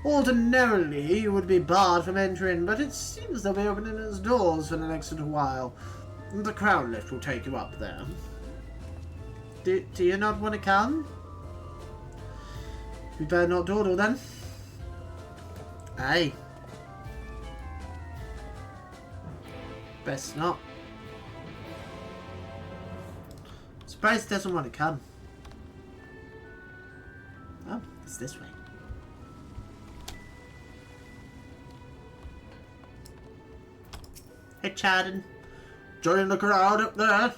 Ordinarily, you would be barred from entering, but it seems they'll be opening its doors for the next little while. The crown lift will take you up there. Do you not want to come? We better not dawdle then. Aye. Best not. Surprised he doesn't want to come. Oh, it's this way. Hey, Chadden. Join the crowd up there.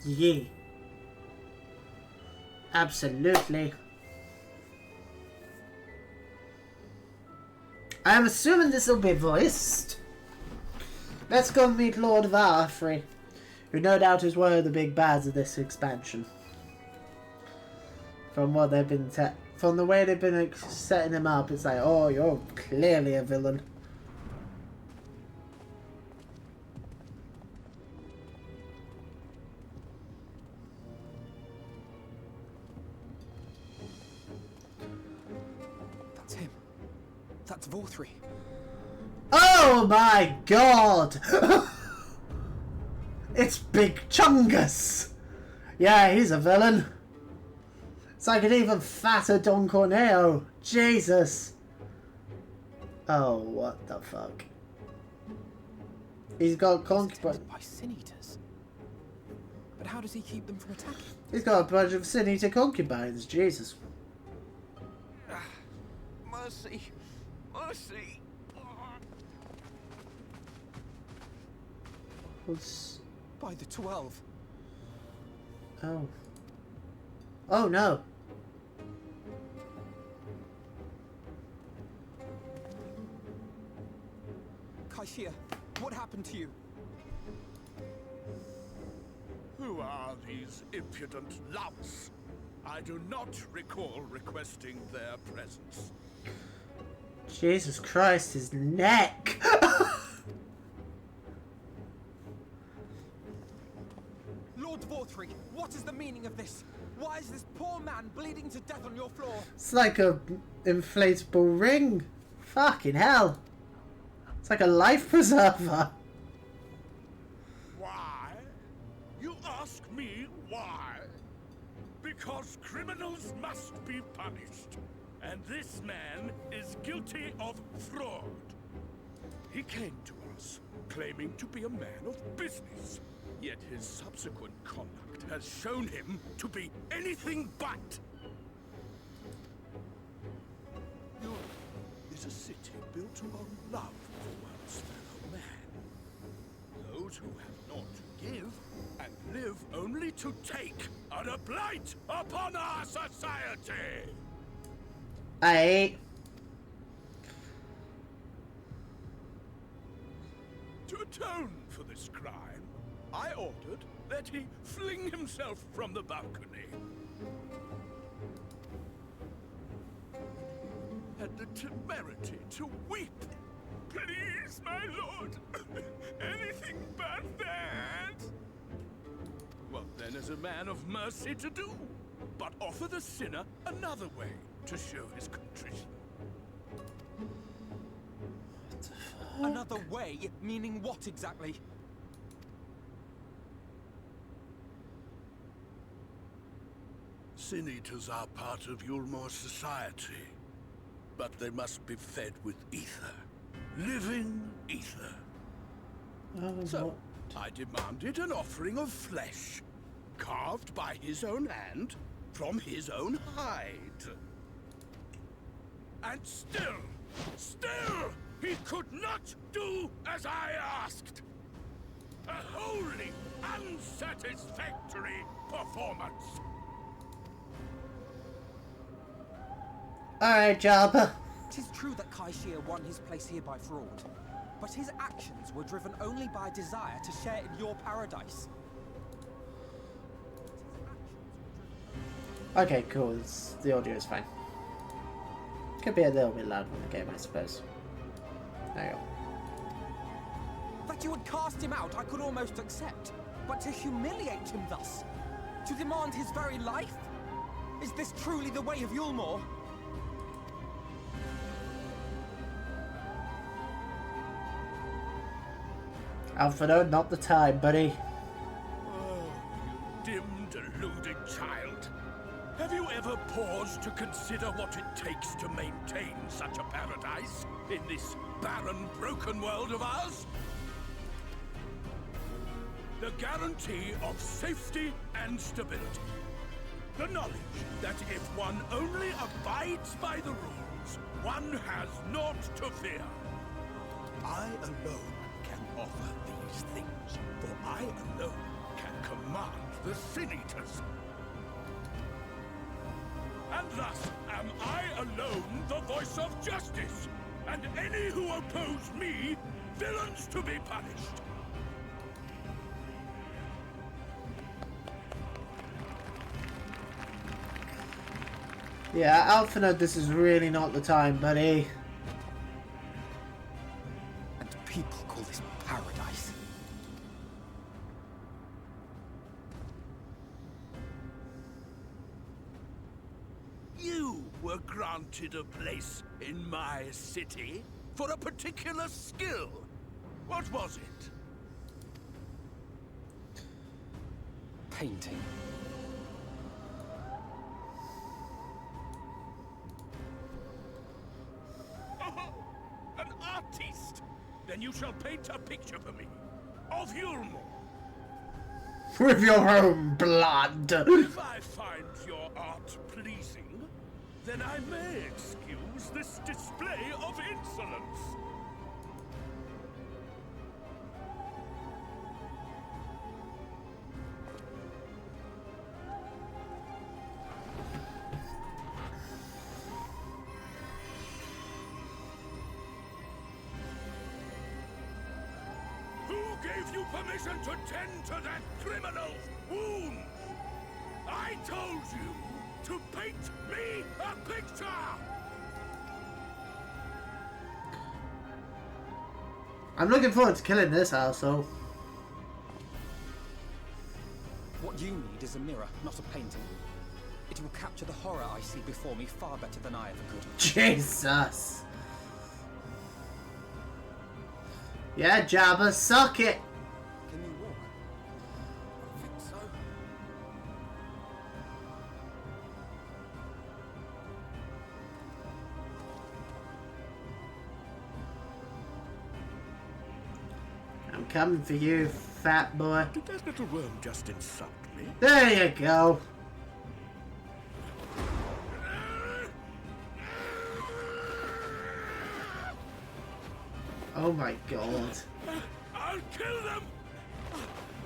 Yeah. Absolutely. I'm assuming this will be voiced. Let's go meet Lord Varfrey, who no doubt is one of the big bads of this expansion. From what they've been from the way they've been like, setting him up, it's like, oh, you're clearly a villain. That's him. That's Vorthry. Oh my god! It's Big Chungus! Yeah, he's a villain. It's like an even fatter Don Corneo. Jesus. Oh, what the fuck? He's got concubines. By sin eaters. But how does he keep them from attacking? He's got a bunch of sin eater concubines. Jesus. Mercy. Mercy. What's... By the 12. Oh. Oh no. Kaishia, what happened to you? Who are these impudent louts? I do not recall requesting their presence. Jesus Christ, his neck! Lord Vorthry, what is the meaning of this? Why is this poor man bleeding to death on your floor? It's like a inflatable ring. Fucking hell. It's like a life preserver. Why? You ask me why? Because criminals must be punished. And this man is guilty of fraud. He came to us, claiming to be a man of business. Yet his subsequent conduct has shown him to be anything but. Europe is a city built on love for one's fellow man. Those who have naught to give and live only to take are a blight upon our society. Aye. To atone for this crime, I ordered that he fling himself from the balcony. Had the temerity to weep. Please, my lord, anything but that. What then is a man of mercy to do? But offer the sinner another way to show his contrition. Another way? Meaning what exactly? Sin eaters are part of Yulmore society, but they must be fed with ether. Living ether. So, I demanded an offering of flesh, carved by his own hand, from his own hide. And still, he could not do as I asked. A wholly unsatisfactory performance. Alright, Jabba. It is true that Kaishia won his place here by fraud, but his actions were driven only by a desire to share in your paradise. Okay, cool. The audio is fine. Could be a little bit loud in the game, I suppose. There you go. That you would cast him out, I could almost accept. But to humiliate him thus, to demand his very life? Is this truly the way of Yulmore? Alfredo, not the time, buddy. Oh, you dim, deluded child. Have you ever paused to consider what it takes to maintain such a paradise in this barren, broken world of ours? The guarantee of safety and stability. The knowledge that if one only abides by the rules, one has naught to fear. I alone can offer these things, for I alone can command the Sin Eaters. And thus am I alone the voice of justice, and any who oppose me, villains to be punished. Yeah, Alphinaud, this is really not the time, buddy. And people call this paradise. You were granted a place in my city for a particular skill. What was it? Painting. An artiste! Then you shall paint a picture for me of Yulmore. With your own blood. If I find your art pleasing, then I may excuse this display of insolence. Who gave you permission to tend to that criminal's wounds? I told you to paint me a picture! I'm looking forward to killing this asshole. What you need is a mirror, not a painting. It will capture the horror I see before me far better than I ever could. Jesus. Yeah, Jabba, suck it. Can you walk? I think so. I'm coming for you, fat boy. Did that little worm just insult me? There you go. Oh my god. I'll kill them!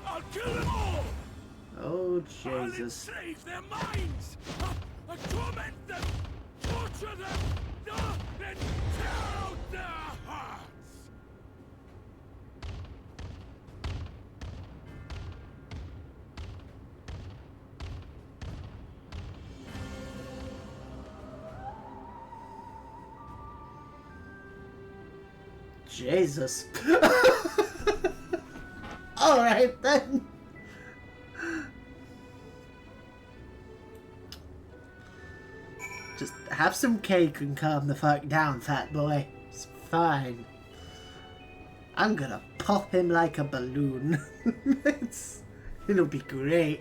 I'll kill them all! Oh I'll Jesus. enslave their minds! I'll torment them! Torture them! Then tear out their hearts! Jesus. Alright then. Just have some cake and calm the fuck down, fat boy. It's fine. I'm gonna pop him like a balloon. It'll be great.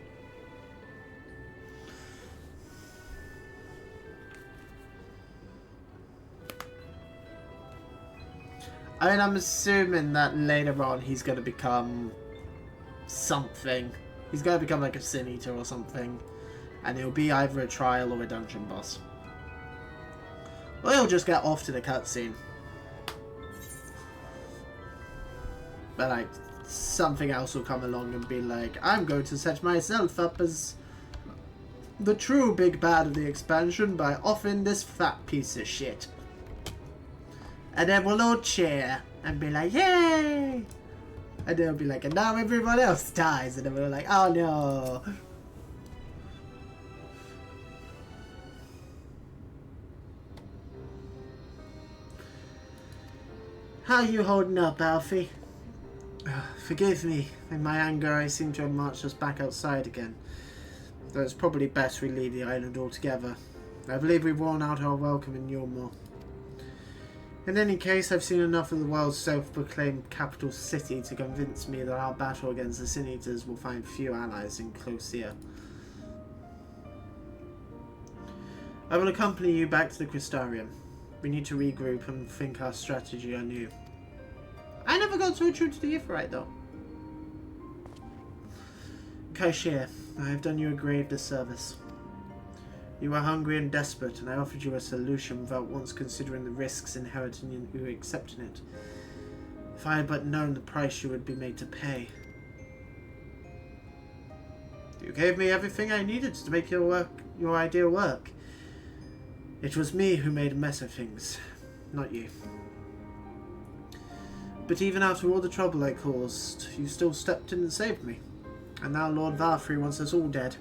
I mean, I'm assuming that later on he's going to become something. He's going to become like a Sin Eater or something. And he'll be either a trial or a dungeon boss. Or he'll just get off to the cutscene. But like, something else will come along and be like, I'm going to set myself up as the true big bad of the expansion by offing this fat piece of shit. And then we'll all cheer and be like, yay! And they'll be like, and now everyone else dies. And then we're like, oh no. How you holding up, Alfie? Forgive me. In my anger, I seem to have marched us back outside again. Though it's probably best we leave the island altogether. I believe we've worn out our welcome in Yulmore. In any case, I've seen enough of the world's self-proclaimed capital city to convince me that our battle against the Sin Eaters will find few allies in close here. I will accompany you back to the Crystarium. We need to regroup and think our strategy anew. I never got so true to the Ifrit though. Kaishir, I have done you a grave disservice. You were hungry and desperate, and I offered you a solution without once considering the risks inherent in you accepting it. If I had but known the price you would be made to pay. You gave me everything I needed to make your idea work. It was me who made a mess of things, not you. But even after all the trouble I caused, you still stepped in and saved me. And now Lord Varfrey wants us all dead.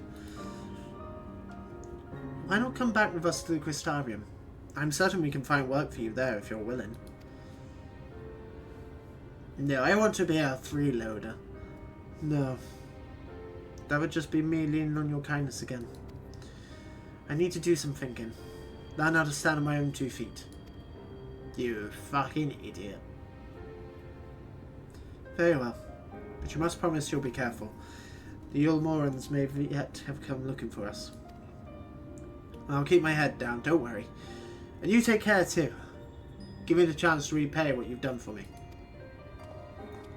Why not come back with us to the Crystarium? I'm certain we can find work for you there if you're willing. No, I want to be a freeloader. No. That would just be me leaning on your kindness again. I need to do some thinking. Learn how to stand on my own 2 feet. You fucking idiot. Very well. But you must promise you'll be careful. The Yulmorans may yet have come looking for us. I'll keep my head down, don't worry. And you take care too. Give me the chance to repay what you've done for me.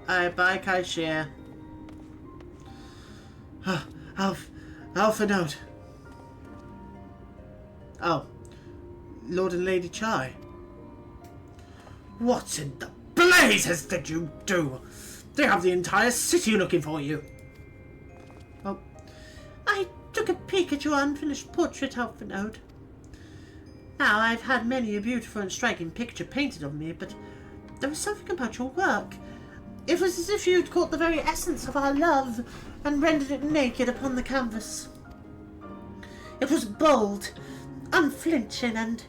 Bye, Kaishir. Alpha note. Oh. Lord and Lady Chai. What in the blazes did you do? They have the entire city looking for you. Oh. I took a peek at your unfinished portrait, Alpha note. Now, I've had many a beautiful and striking picture painted of me, but there was something about your work. It was as if you'd caught the very essence of our love and rendered it naked upon the canvas. It was bold, unflinching, and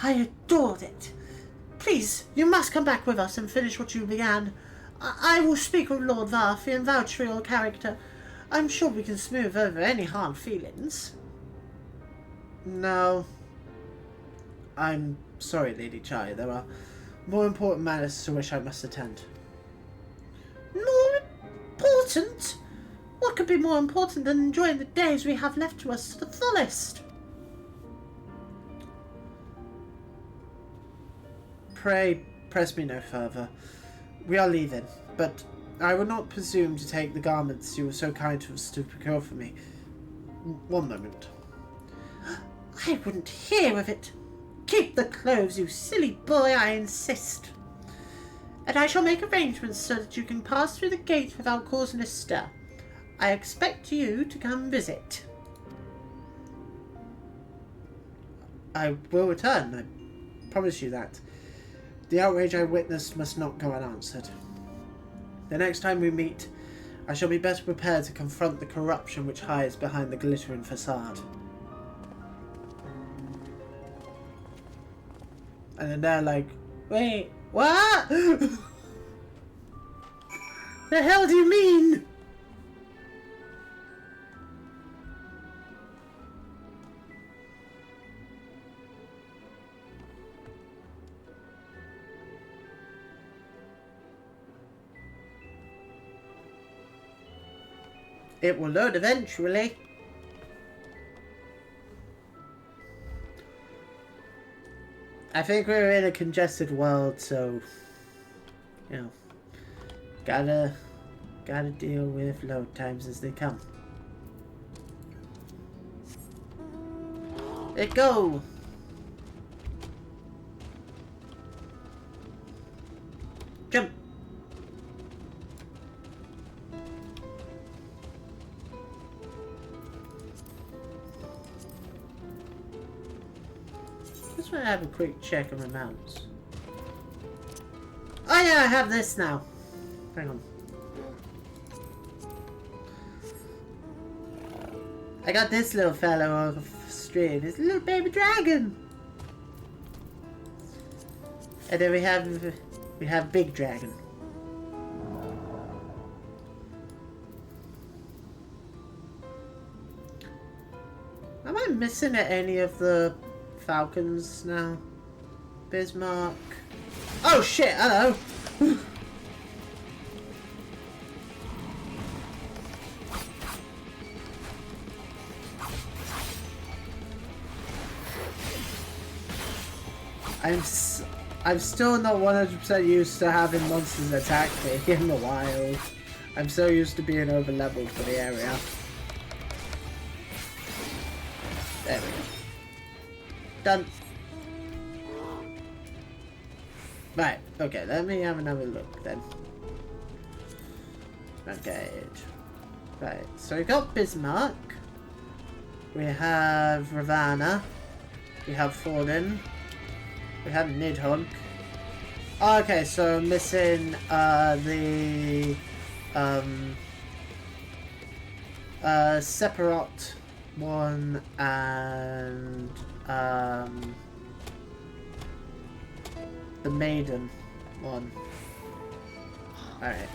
I adored it. Please, you must come back with us and finish what you began. I will speak with Lord Varfrey and vouch for your character. I'm sure we can smooth over any hard feelings. No. I'm sorry, Lady Chai. There are more important matters to which I must attend. More important? What could be more important than enjoying the days we have left to us to the fullest? Pray, press me no further. We are leaving, but I would not presume to take the garments you were so kind as to procure for me. One moment. I wouldn't hear of it. Keep the clothes, you silly boy, I insist. And I shall make arrangements so that you can pass through the gate without causing a stir. I expect you to come visit. I will return, I promise you that. The outrage I witnessed must not go unanswered. The next time we meet, I shall be better prepared to confront the corruption which hides behind the glittering facade. And then they're like, wait, what? The hell do you mean? It will load eventually. I think we're in a congested world, so you know, gotta deal with load times as they come. Let go. Jump. Just want to have a quick check on my mounts. Oh yeah, I have this now. Hang on. I got this little fellow off the street. It's a little baby dragon. And then we have big dragon. Am I missing any of the falcons now? Bismarck. Oh shit, hello. I'm still not 100% used to having monsters attack me in the wild. I'm so used to being over leveled for the area. There we go. Done. Right, okay, let me have another look then. Okay. Right, so we got Bismarck. We have Ravana. We have Forden. We have Nidhogg. Oh, okay, so missing the Sephiroth one and the Maiden one. Alright.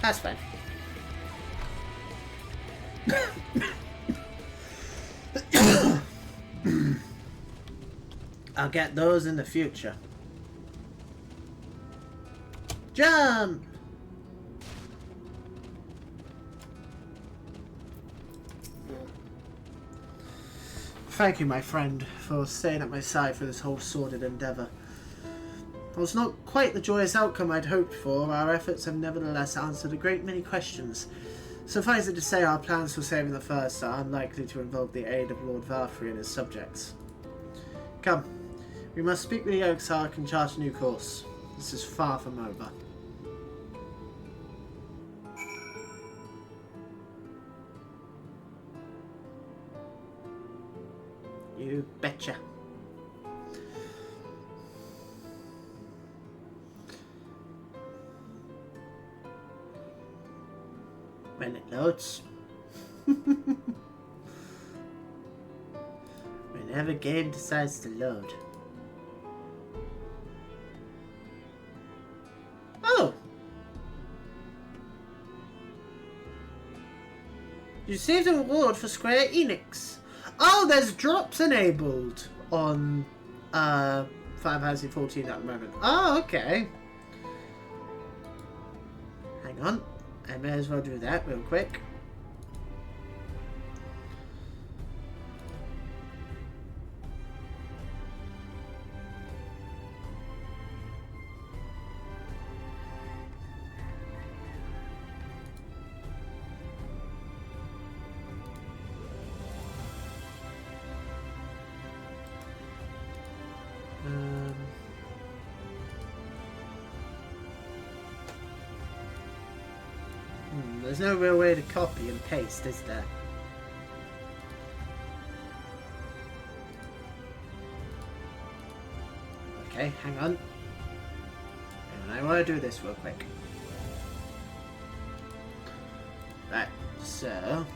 That's fine. I'll get those in the future. Jump! Thank you, my friend, for staying at my side for this whole sordid endeavour. It was not quite the joyous outcome I'd hoped for. Our efforts have nevertheless answered a great many questions. Suffice it to say, our plans for saving the First are unlikely to involve the aid of Lord Varfrey and his subjects. Come, we must speak with the Exarch and chart a new course. This is far from over. You betcha. When it loads. Whenever game decides to load. Oh! You received a reward for Square Enix. Oh, there's drops enabled on Final Fantasy 14 at the moment. Oh, okay. Hang on. I may as well do that real quick. There's no real way to copy and paste, is there? Okay, hang on. I want to do this real quick. Right, so...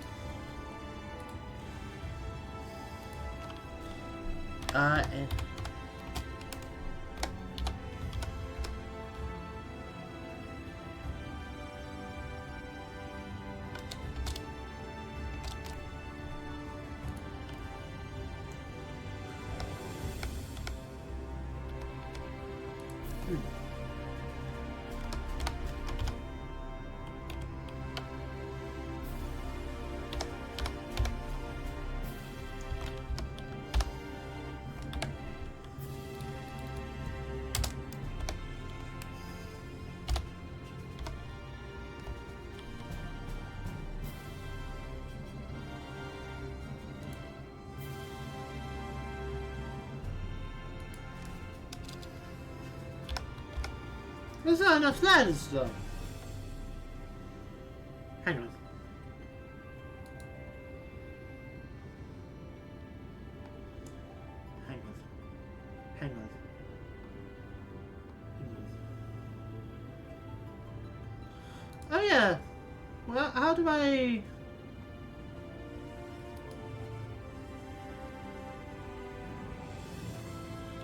There's not enough letters though. Hang on. Hang on. Hang on. Oh yeah. Well, how do I...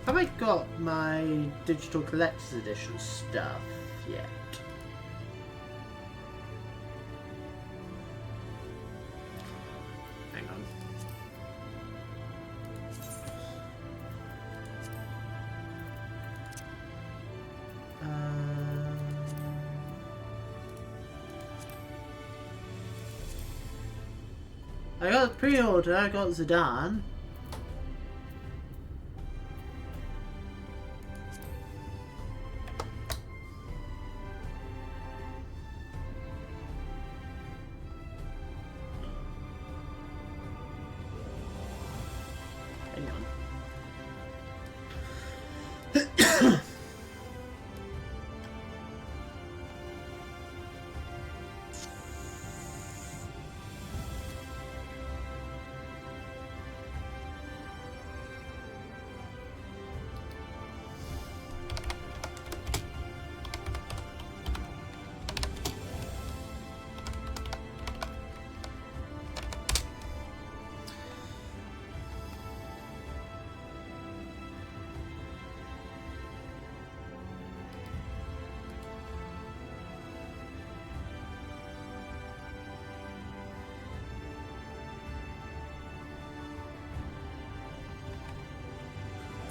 Have I got my digital collector's edition stuff yet? Hang on. I got pre-order, I got Zidane.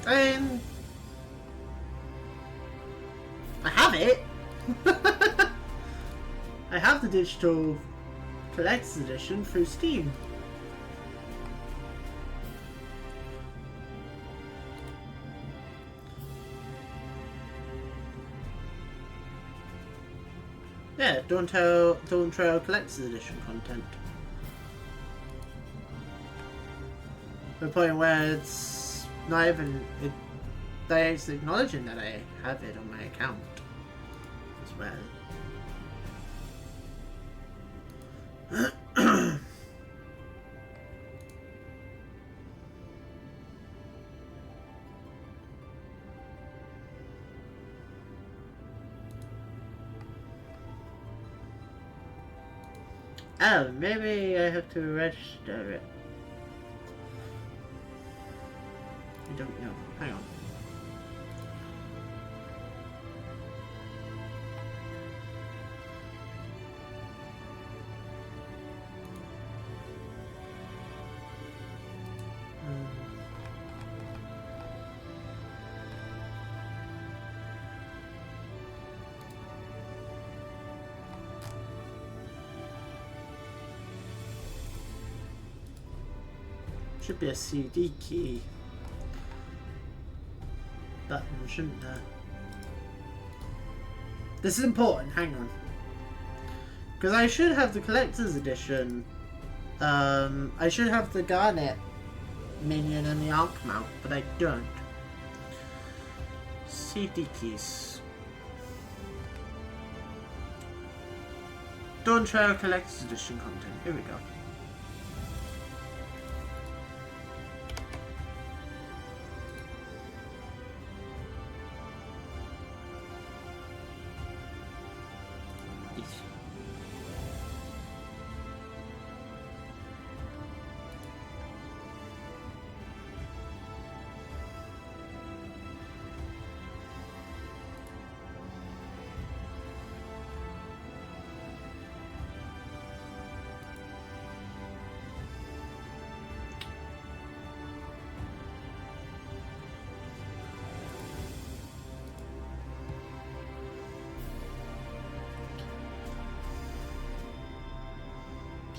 I mean, I have it. I have the digital collector's edition through Steam. Yeah, Dawn Trail collector's edition content. The point where it's not even it's acknowledging that I have it on my account as well. Oh, maybe I have to register it. I don't know. Hang on. Should be a CD key button, shouldn't there? This is important, hang on. Because I should have the collector's edition. I should have the Garnet minion and the Arc mount, but I don't. CD keys. Dawn Trail collector's edition content, here we go.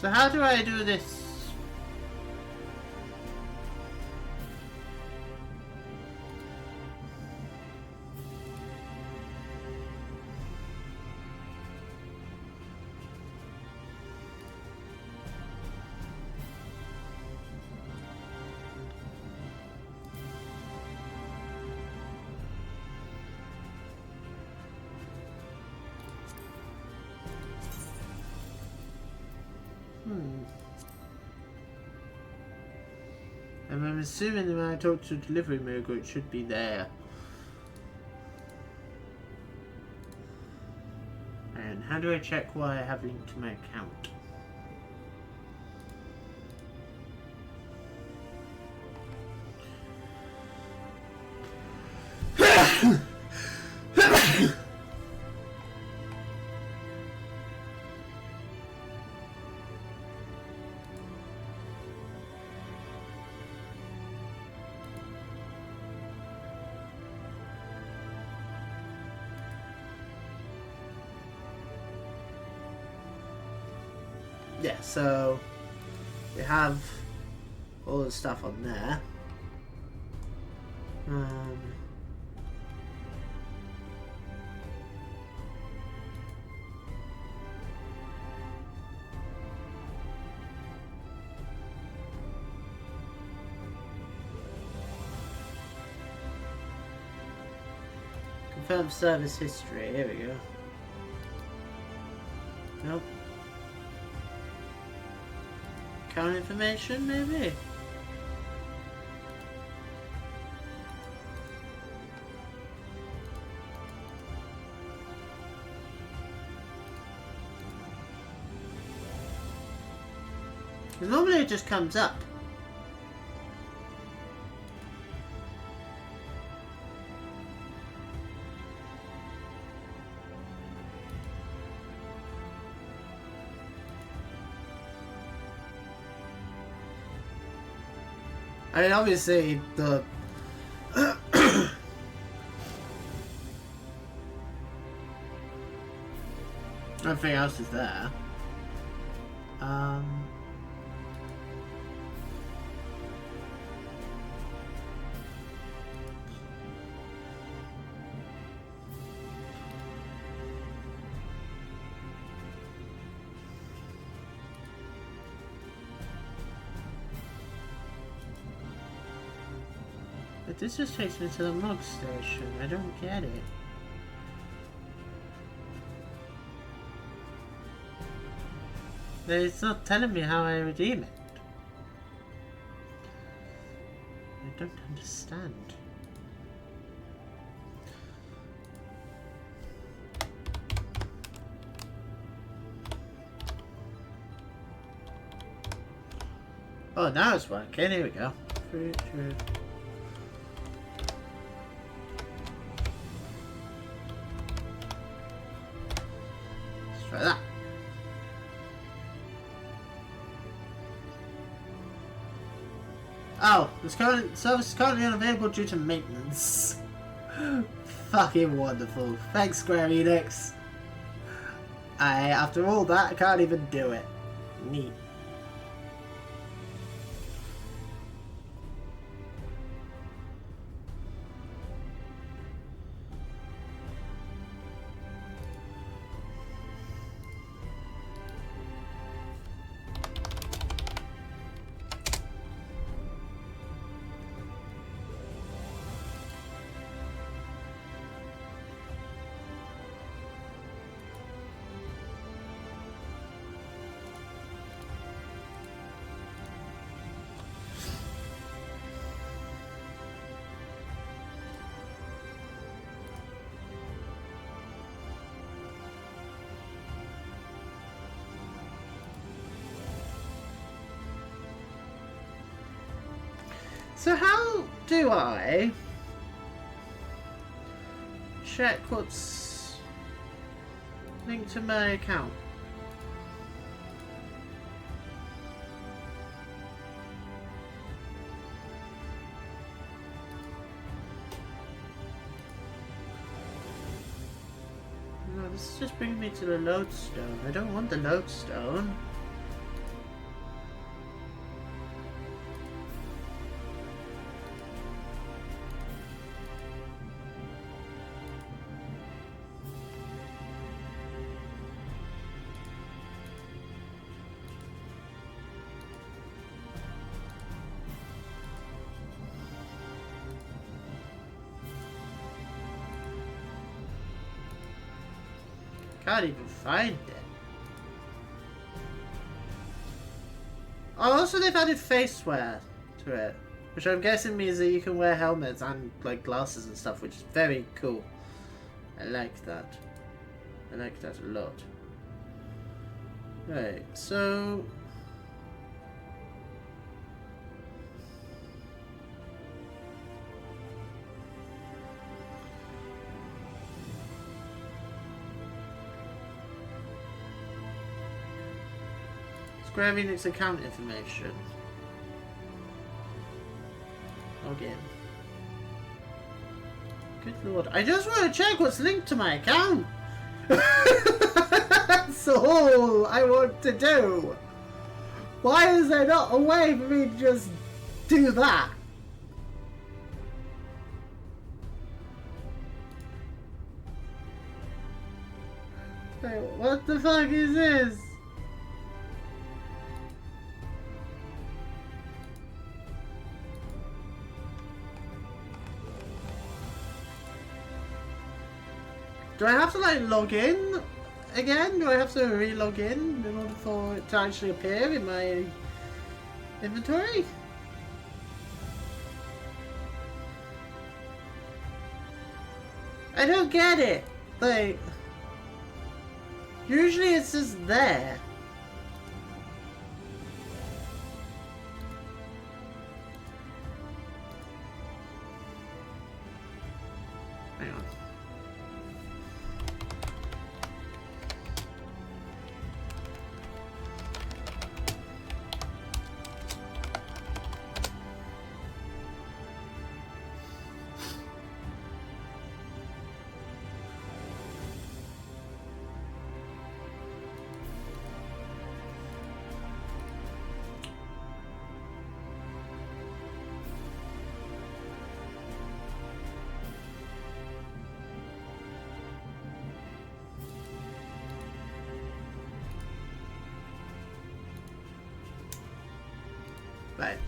So how do I do this? And I'm assuming that when I talk to delivery mogul, it should be there. And how do I check what I have linked to my account? Yeah, so we have all the stuff on there. Confirm service history, here we go. Nope. Account information, maybe? Normally it just comes up. I mean, obviously, the Nothing else is there. But this just takes me to the mug station. I don't get it. It's not telling me how I redeem it. I don't understand. Oh, now it's working. Here we go. Let's try that. Oh, this service is currently unavailable due to maintenance. Fucking wonderful. Thanks, Square Enix. After all that, I can't even do it. Neat. So how do I check what's linked to my account? No, this is just bringing me to the lodestone. I don't want the lodestone. Can't even find it. Oh, also they've added face wear to it, which I'm guessing means that you can wear helmets and like glasses and stuff, which is very cool. I like that. I like that a lot. Right, so Square Enix account information. Login. Good lord. I just want to check what's linked to my account! That's all I want to do! Why is there not a way for me to just do that? Wait, what the fuck is this? Do I have to like log in again? Do I have to re-log in order for it to actually appear in my inventory? I don't get it. Like, usually it's just there. Hang on. Right.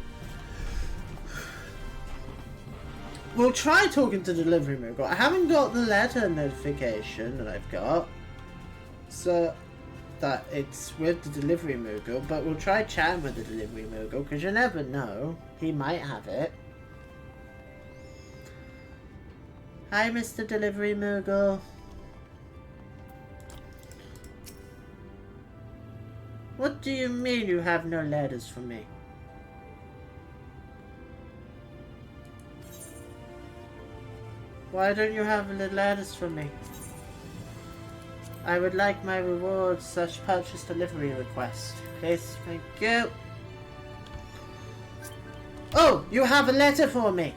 We'll try talking to Delivery Moogle. I haven't got the letter notification that I've got. So that it's with the Delivery Moogle, but we'll try chatting with the Delivery Moogle because you never know. He might have it. Hi, Mr. Delivery Moogle. What do you mean you have no letters for me? Why don't you have the letters for me? I would like my reward / purchase delivery request. Please, thank you. Oh, you have a letter for me.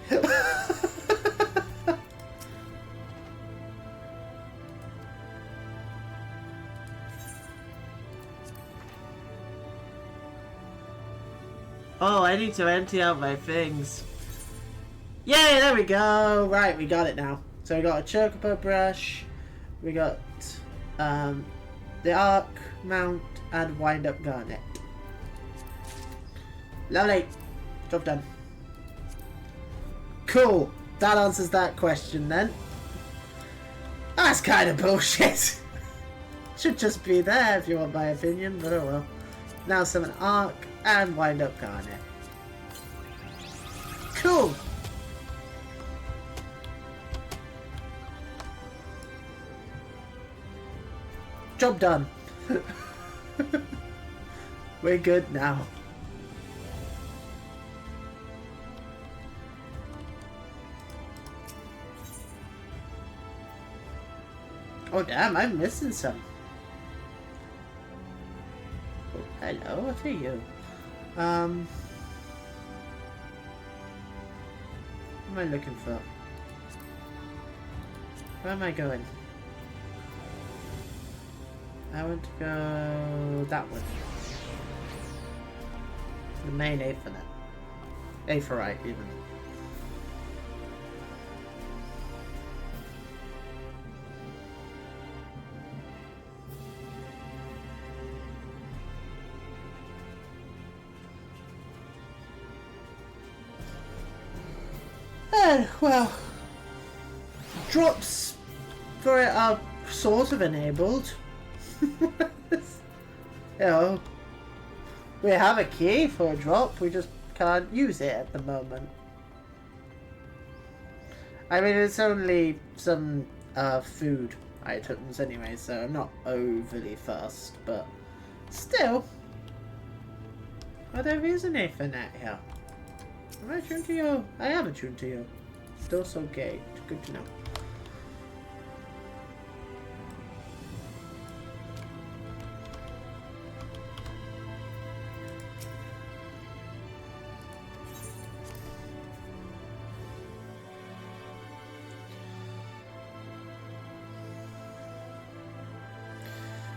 Oh, I need to empty out my things. Yay, there we go. Right, we got it now. So we got a chocobo brush. We got the arc mount and wind up garnet. Lovely. Job done. Cool. That answers that question then. That's kind of bullshit. Should just be there if you want my opinion, but oh well. Now summon arc and wind up garnet. Cool. Job done. We're good now. Oh damn, I'm missing some. Oh, hello, what are you? What am I looking for? Where am I going? I want to go that one. The main Aethernet. Aetherite, even. Well, drops for it are sort of enabled. You know, we have a key for a drop, we just can't use it at the moment. I mean, it's only some food items anyway, so I'm not overly fussed, but still. Oh, there is an Ethernet here. Am I tuned to you? I am attuned to you. Still so gay. Good to know.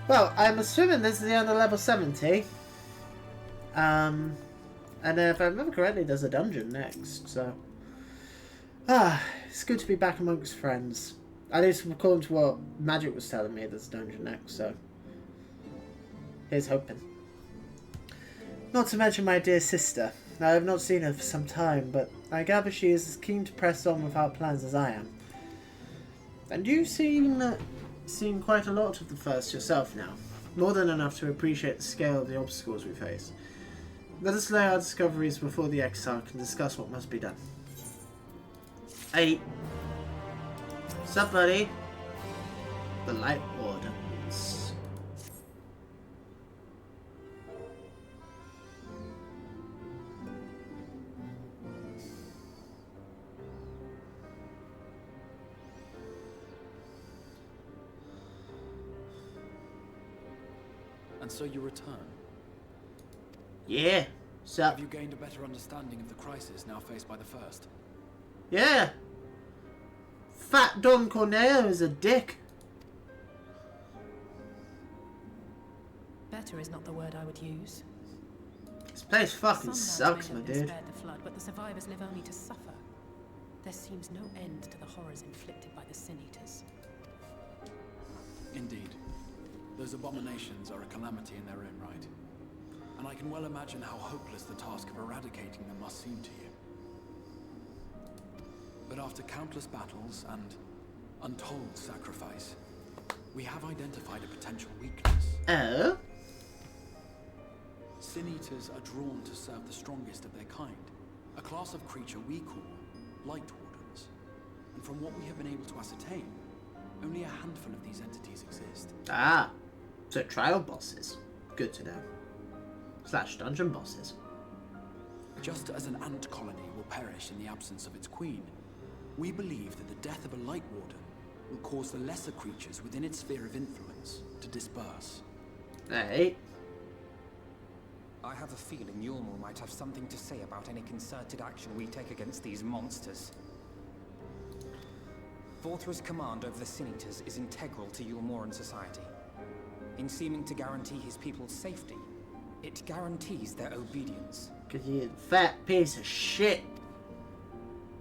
Well, I'm assuming this is the end of level 70. And if I remember correctly, there's a dungeon next, so... it's good to be back amongst friends. At least according to what Magic was telling me, there's a dungeon next, so... Here's hoping. Not to mention my dear sister. I have not seen her for some time, but I gather she is as keen to press on with our plans as I am. And you've seen quite a lot of the first yourself now. More than enough to appreciate the scale of the obstacles we face. Let us lay our discoveries before the Exarch and discuss what must be done. Hey. What's up, buddy? The Light Wardens. And so you return. Yeah. So. Have you gained a better understanding of the crisis now faced by the First? Yeah. Fat Don Corneo is a dick. Better is not the word I would use. This place fucking Some sucks, men my may have dude. spared the flood, but the survivors live only to suffer. There seems no end to the horrors inflicted by the Sin Eaters. Indeed. Those abominations are a calamity in their own right. and I can well imagine how hopeless the task of eradicating them must seem to you. But after countless battles and untold sacrifice, we have identified a potential weakness. Oh? Sin Eaters are drawn to serve the strongest of their kind, a class of creature we call Light Wardens. And from what we have been able to ascertain, only a handful of these entities exist. Ah, so trial bosses. Good to know. / dungeon bosses. Just as an ant colony will perish in the absence of its queen, we believe that the death of a Light Warden will cause the lesser creatures within its sphere of influence to disperse. Hey. I have a feeling Yulmor might have something to say about any concerted action we take against these monsters. Vorthra's command over the Sin Eaters is integral to Yulmoran society. In seeming to guarantee his people's safety, it guarantees their obedience. Cause you fat piece of shit.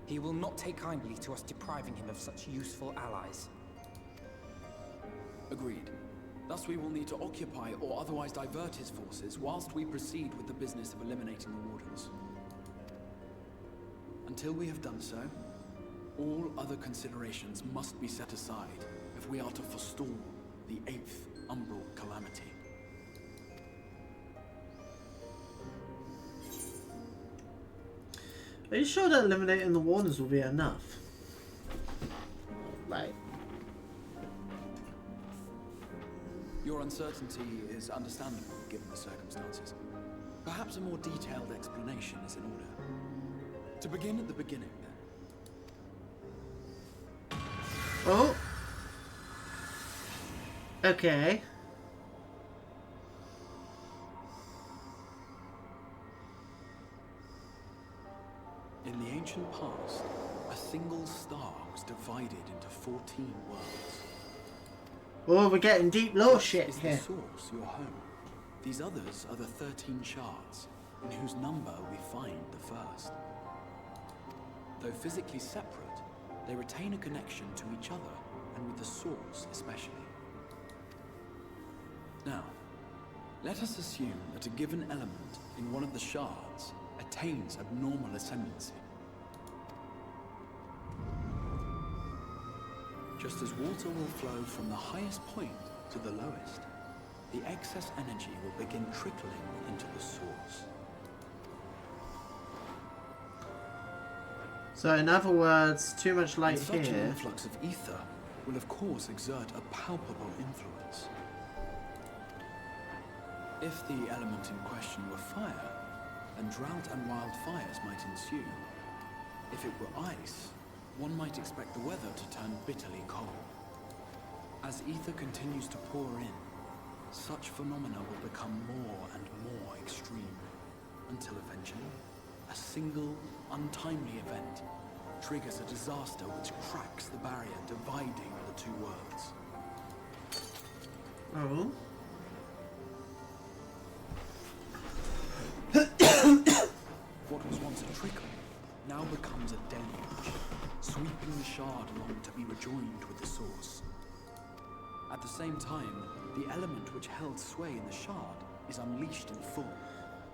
He will not take kindly to us depriving him of such useful allies. Agreed. Thus we will need to occupy or otherwise divert his forces whilst we proceed with the business of eliminating the Wardens. Until we have done so, all other considerations must be set aside if we are to forestall the 8th Umbral Calamity. Are you sure that eliminating the Wardens will be enough? Like, Your uncertainty is understandable given the circumstances. Perhaps a more detailed explanation is in order. To begin at the beginning, then. oh. Okay. In the ancient past, a single star was divided into 14 worlds. Oh, we're getting deep lore shit Is here. the source your home? These others are the 13 shards, in whose number we find the first. Though physically separate, they retain a connection to each other, and with the source especially. Now, let us assume that a given element in one of the shards attains abnormal ascendancy. Just as water will flow from the highest point to the lowest, the excess energy will begin trickling into the source. So in other words, too much light And such an here. influx of ether will of course exert a palpable influence. If the element in question were fire, then drought and wildfires might ensue. If it were ice, one might expect the weather to turn bitterly cold. As ether continues to pour in, such phenomena will become more and more extreme, until eventually, a single, untimely event triggers a disaster which cracks the barrier dividing the two worlds. Oh. What was once a trickle now becomes a deluge, sweeping the shard along to be rejoined with the source. At the same time, the element which held sway in the shard is unleashed in full,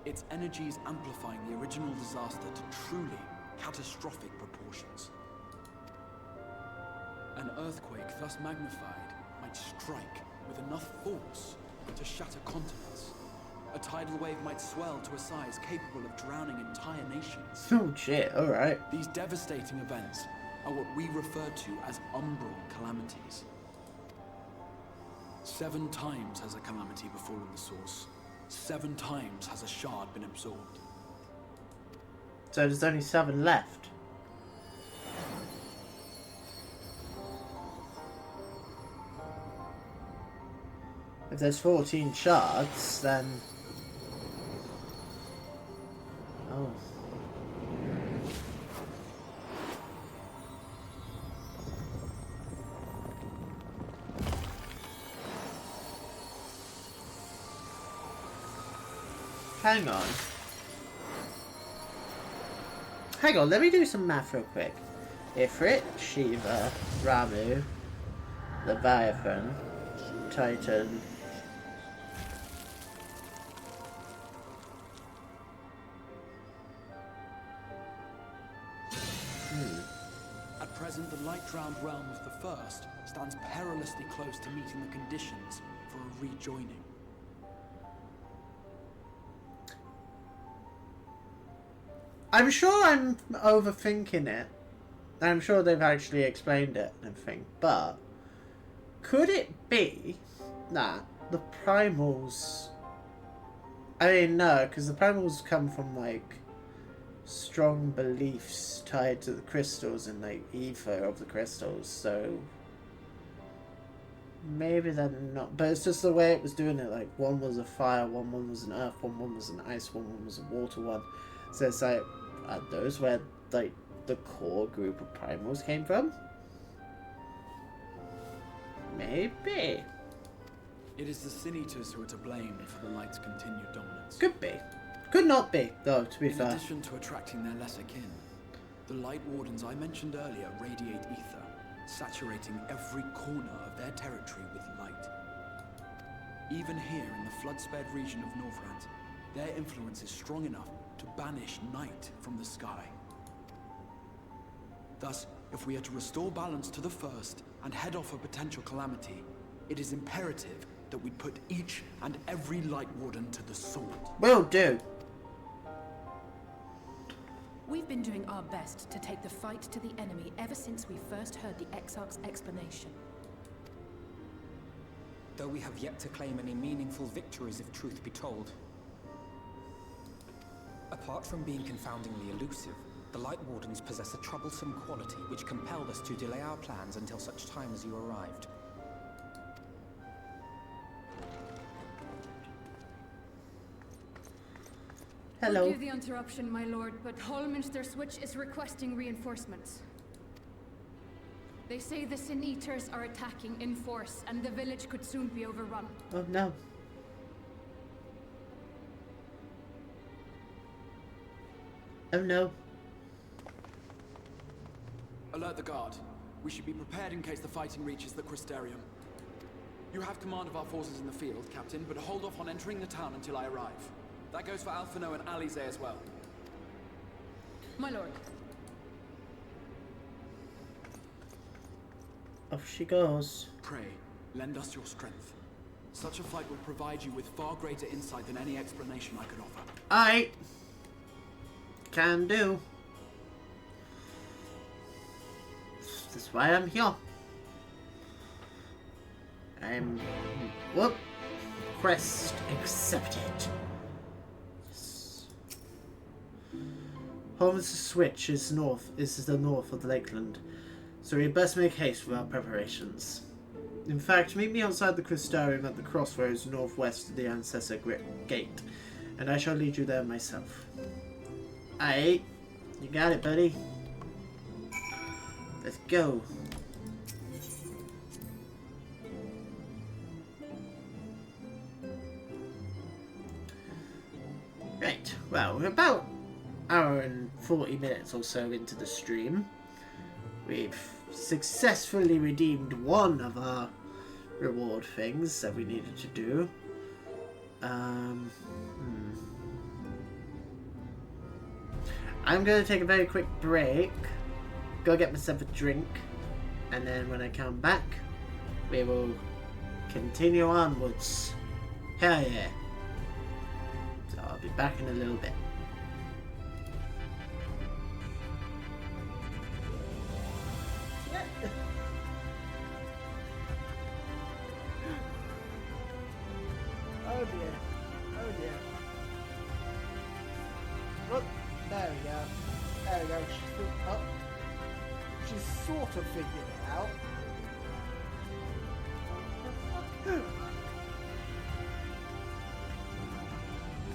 its energies amplifying the original disaster to truly catastrophic proportions. An earthquake thus magnified might strike with enough force to shatter continents. A tidal wave might swell to a size capable of drowning entire nations. Oh shit, alright. These devastating events are what we refer to as umbral calamities. 7 times has a calamity befallen the source. 7 times has a shard been absorbed. So there's only 7 left. If there's 14 shards, then... Oh. Hang on. Hang on, let me do some math real quick. Ifrit, Shiva, Ramu, Leviathan, Titan, present, the light-drowned realm of the First stands perilously close to meeting the conditions for a rejoining. I'm sure I'm overthinking it. I'm sure they've actually explained it and everything, but could it be that the primals... I mean, no, because the primals come from, like, strong beliefs tied to the crystals and, like, ether of the crystals, so... maybe they're not... But it's just the way it was doing it, like, one was a fire, one was an earth, one was an ice, one was a water one. So it's like, are those where, like, the core group of primals came from? Maybe. It is the Sin Eaters who are to blame for the light's continued dominance. Could be. Could not be, though, to be fair. In addition to attracting their lesser kin, the Light Wardens I mentioned earlier radiate ether, saturating every corner of their territory with light. Even here in the flood-spared region of Northrend, their influence is strong enough to banish night from the sky. Thus, if we are to restore balance to the First and head off a potential calamity, it is imperative that we put each and every Light Warden to the sword. Will do. We've been doing our best to take the fight to the enemy ever since we first heard the Exarch's explanation. Though we have yet to claim any meaningful victories if truth be told. Apart from being confoundingly elusive, the Light Wardens possess a troublesome quality which compelled us to delay our plans until such time as you arrived. Hello. Forgive the interruption, my lord, but Hallminster Switch is requesting reinforcements. They say the Sin Eaters are attacking in force, and the village could soon be overrun. Oh no. Oh no. Alert the guard. We should be prepared in case the fighting reaches the Crystarium. You have command of our forces in the field, Captain, but hold off on entering the town until I arrive. That goes for Alphino and Alize as well. My lord. Off she goes. Pray, lend us your strength. Such a fight will provide you with far greater insight than any explanation I could offer. Alright. Can do. That's why I'm here. Whoop. Quest accepted. Yes. Hallminster Switch is the north of the Lakeland, so we best make haste with our preparations. In fact, meet me outside the Crystarium at the crossroads northwest of the Ancestor Gate, and I shall lead you there myself. Aye, you got it, buddy. Let's go. Right, well, we're about an hour and 40 minutes or so into the stream. We've successfully redeemed one of our reward things that we needed to do. I'm going to take a very quick break, go get myself a drink, and then when I come back, we will continue onwards. Hell yeah. So I'll be back in a little bit. Oh dear. Oh dear. Look, there we go. There we go. She's sort of figured it out.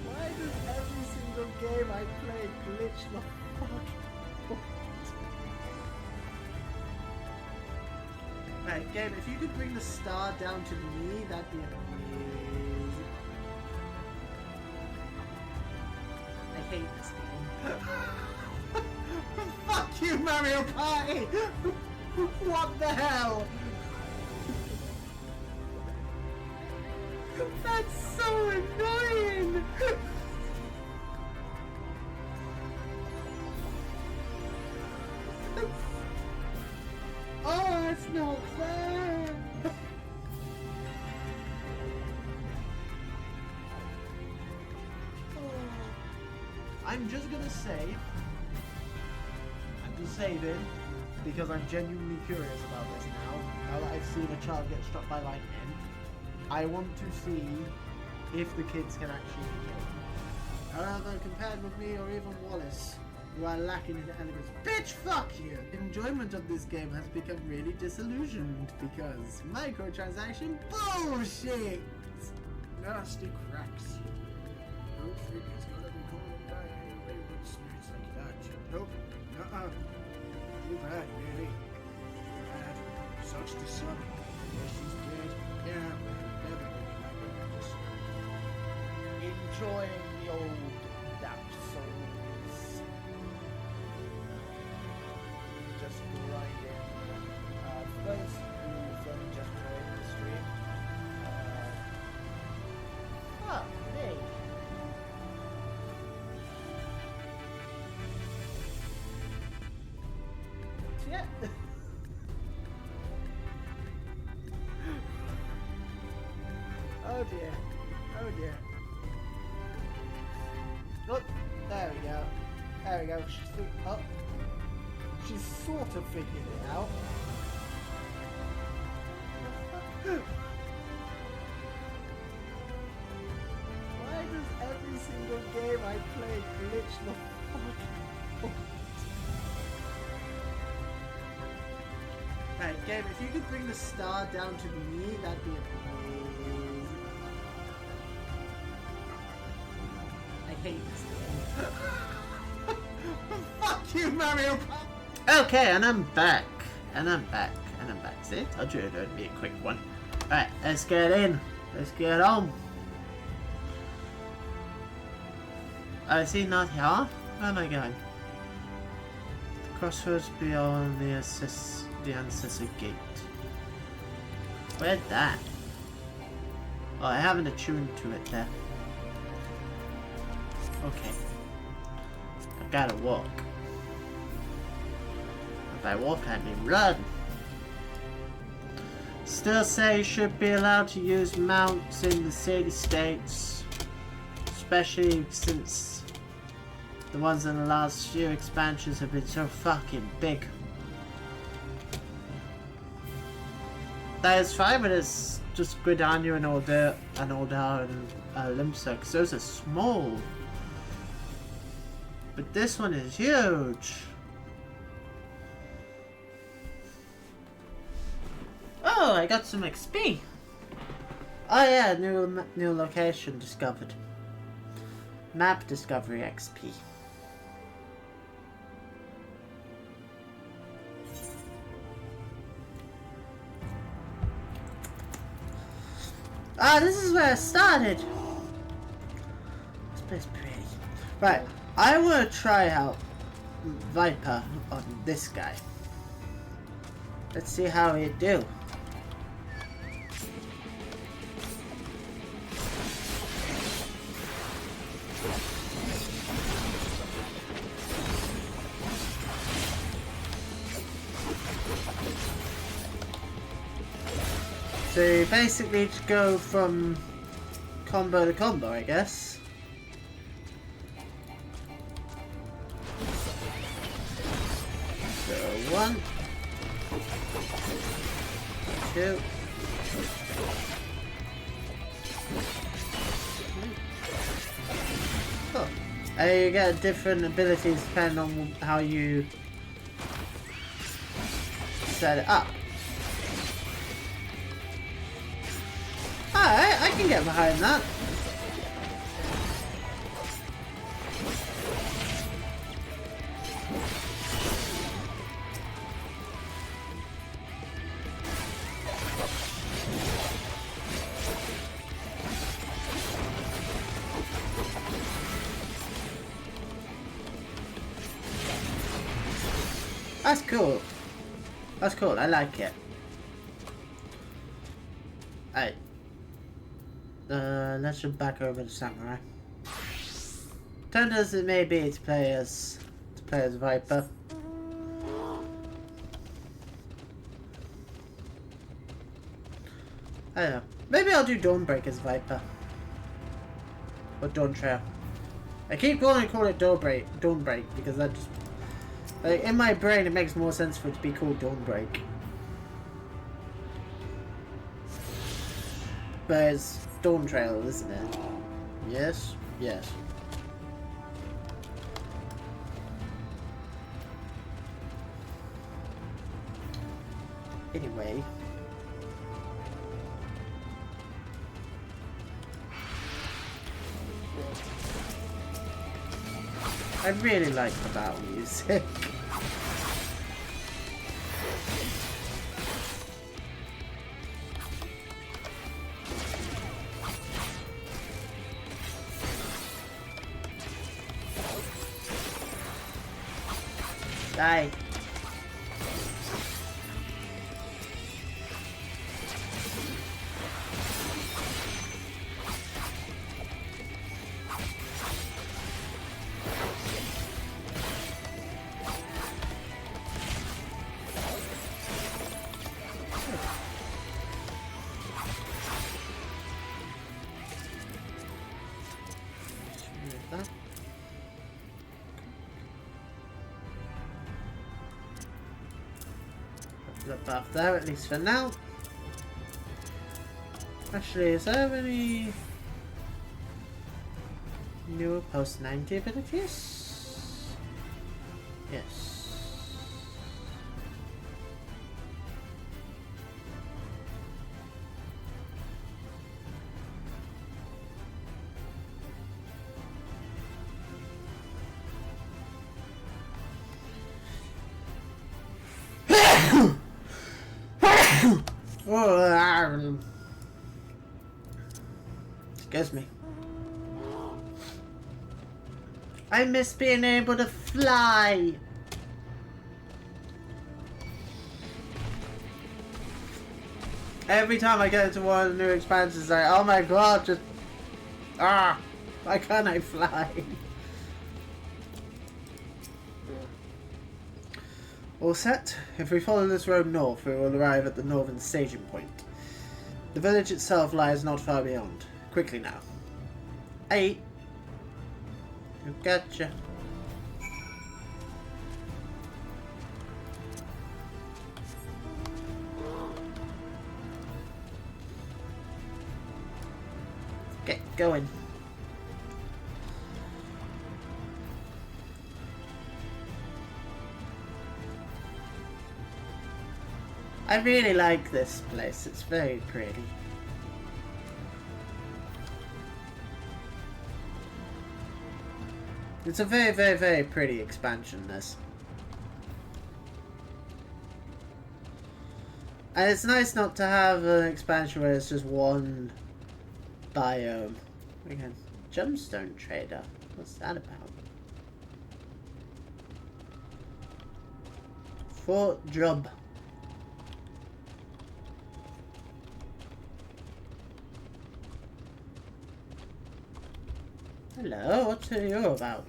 Why does every single game I play glitch the fuck? Right, game, if you could bring the star down to me, that'd be amazing. I hate this game. Fuck you, Mario Party! What the hell? That's so annoying! not fair. I'm just gonna save. I'm just saving because I'm genuinely curious about this now. Now that I've seen a child get struck by lightning, I want to see if the kids can actually be killed. However, compared with me or even Wallace, who are lacking in elements, bitch, fuck you! Enjoyment of this game has become really disillusioned because microtransaction bullshit! Nasty cracks. Don't think it's gonna be cool and die anyway with spirits like that. Nope. Too bad, really. Too bad. Such the sun. Yes, she's dead. Yeah, well, never really like this. Enjoying the old Dark Souls. Just grinding. For those who've only just joined the stream, me. Yeah. Oh dear. Oh dear. Look, there we go. There we go. She's sort of figured it out. Why does every single game I play glitch the fuck out? Right, game, if you could bring the star down to me, that'd be amazing. I hate this game. Fuck you, Mario! Okay, and I'm back. See, told you it'd be a quick one. Alright, let's get in. Let's get on. I see not here. Where am I going? The crossroads beyond the ancestor gate. Where's that? Oh, I haven't attuned to it there. Okay. I gotta walk. If I walk, I mean run. Still say you should be allowed to use mounts in the city-states, especially since the ones in the last few expansions have been so fucking big. That is fine, but it's just Gridania and Aldar and Limsa, because those are small. But this one is huge. Oh, I got some XP. Oh yeah, new location discovered. Map discovery XP. Ah, this is where I started. This place is pretty. Right, I want to try out Viper on this guy. Let's see how he do. So you basically just go from combo to combo, I guess. So 1, 2. Cool. And you get different abilities depending on how you set it up. Alright, I can get behind that. That's cool. That's cool, I like it. Alright. Let's jump back over to Samurai. Turned as it may be to play as Viper. I don't know. Maybe I'll do Dawnbreak as Viper. Or Dawn Trail. I keep wanting to call it Dawnbreak because that just... Like, in my brain it makes more sense for it to be called Dawnbreak. But it's Dawn Trail, isn't it? Yes? Yes. Anyway. I really like the battle music. Die. The buff there, at least for now. Actually, is there any newer post 90 abilities? Yes. Excuse me. I miss being able to fly. Every time I get into one of the new expansions, it's like, oh my god, just why can't I fly? All set. If we follow this road north, we will arrive at the northern staging point. The village itself lies not far beyond. Quickly now. Hey. Gotcha. Get going. I really like this place. It's very pretty. It's a very, very, very pretty expansion, this. And it's nice not to have an expansion where it's just one biome. Again, Gemstone Trader. What's that about? Fort Job. Hello, what's you about?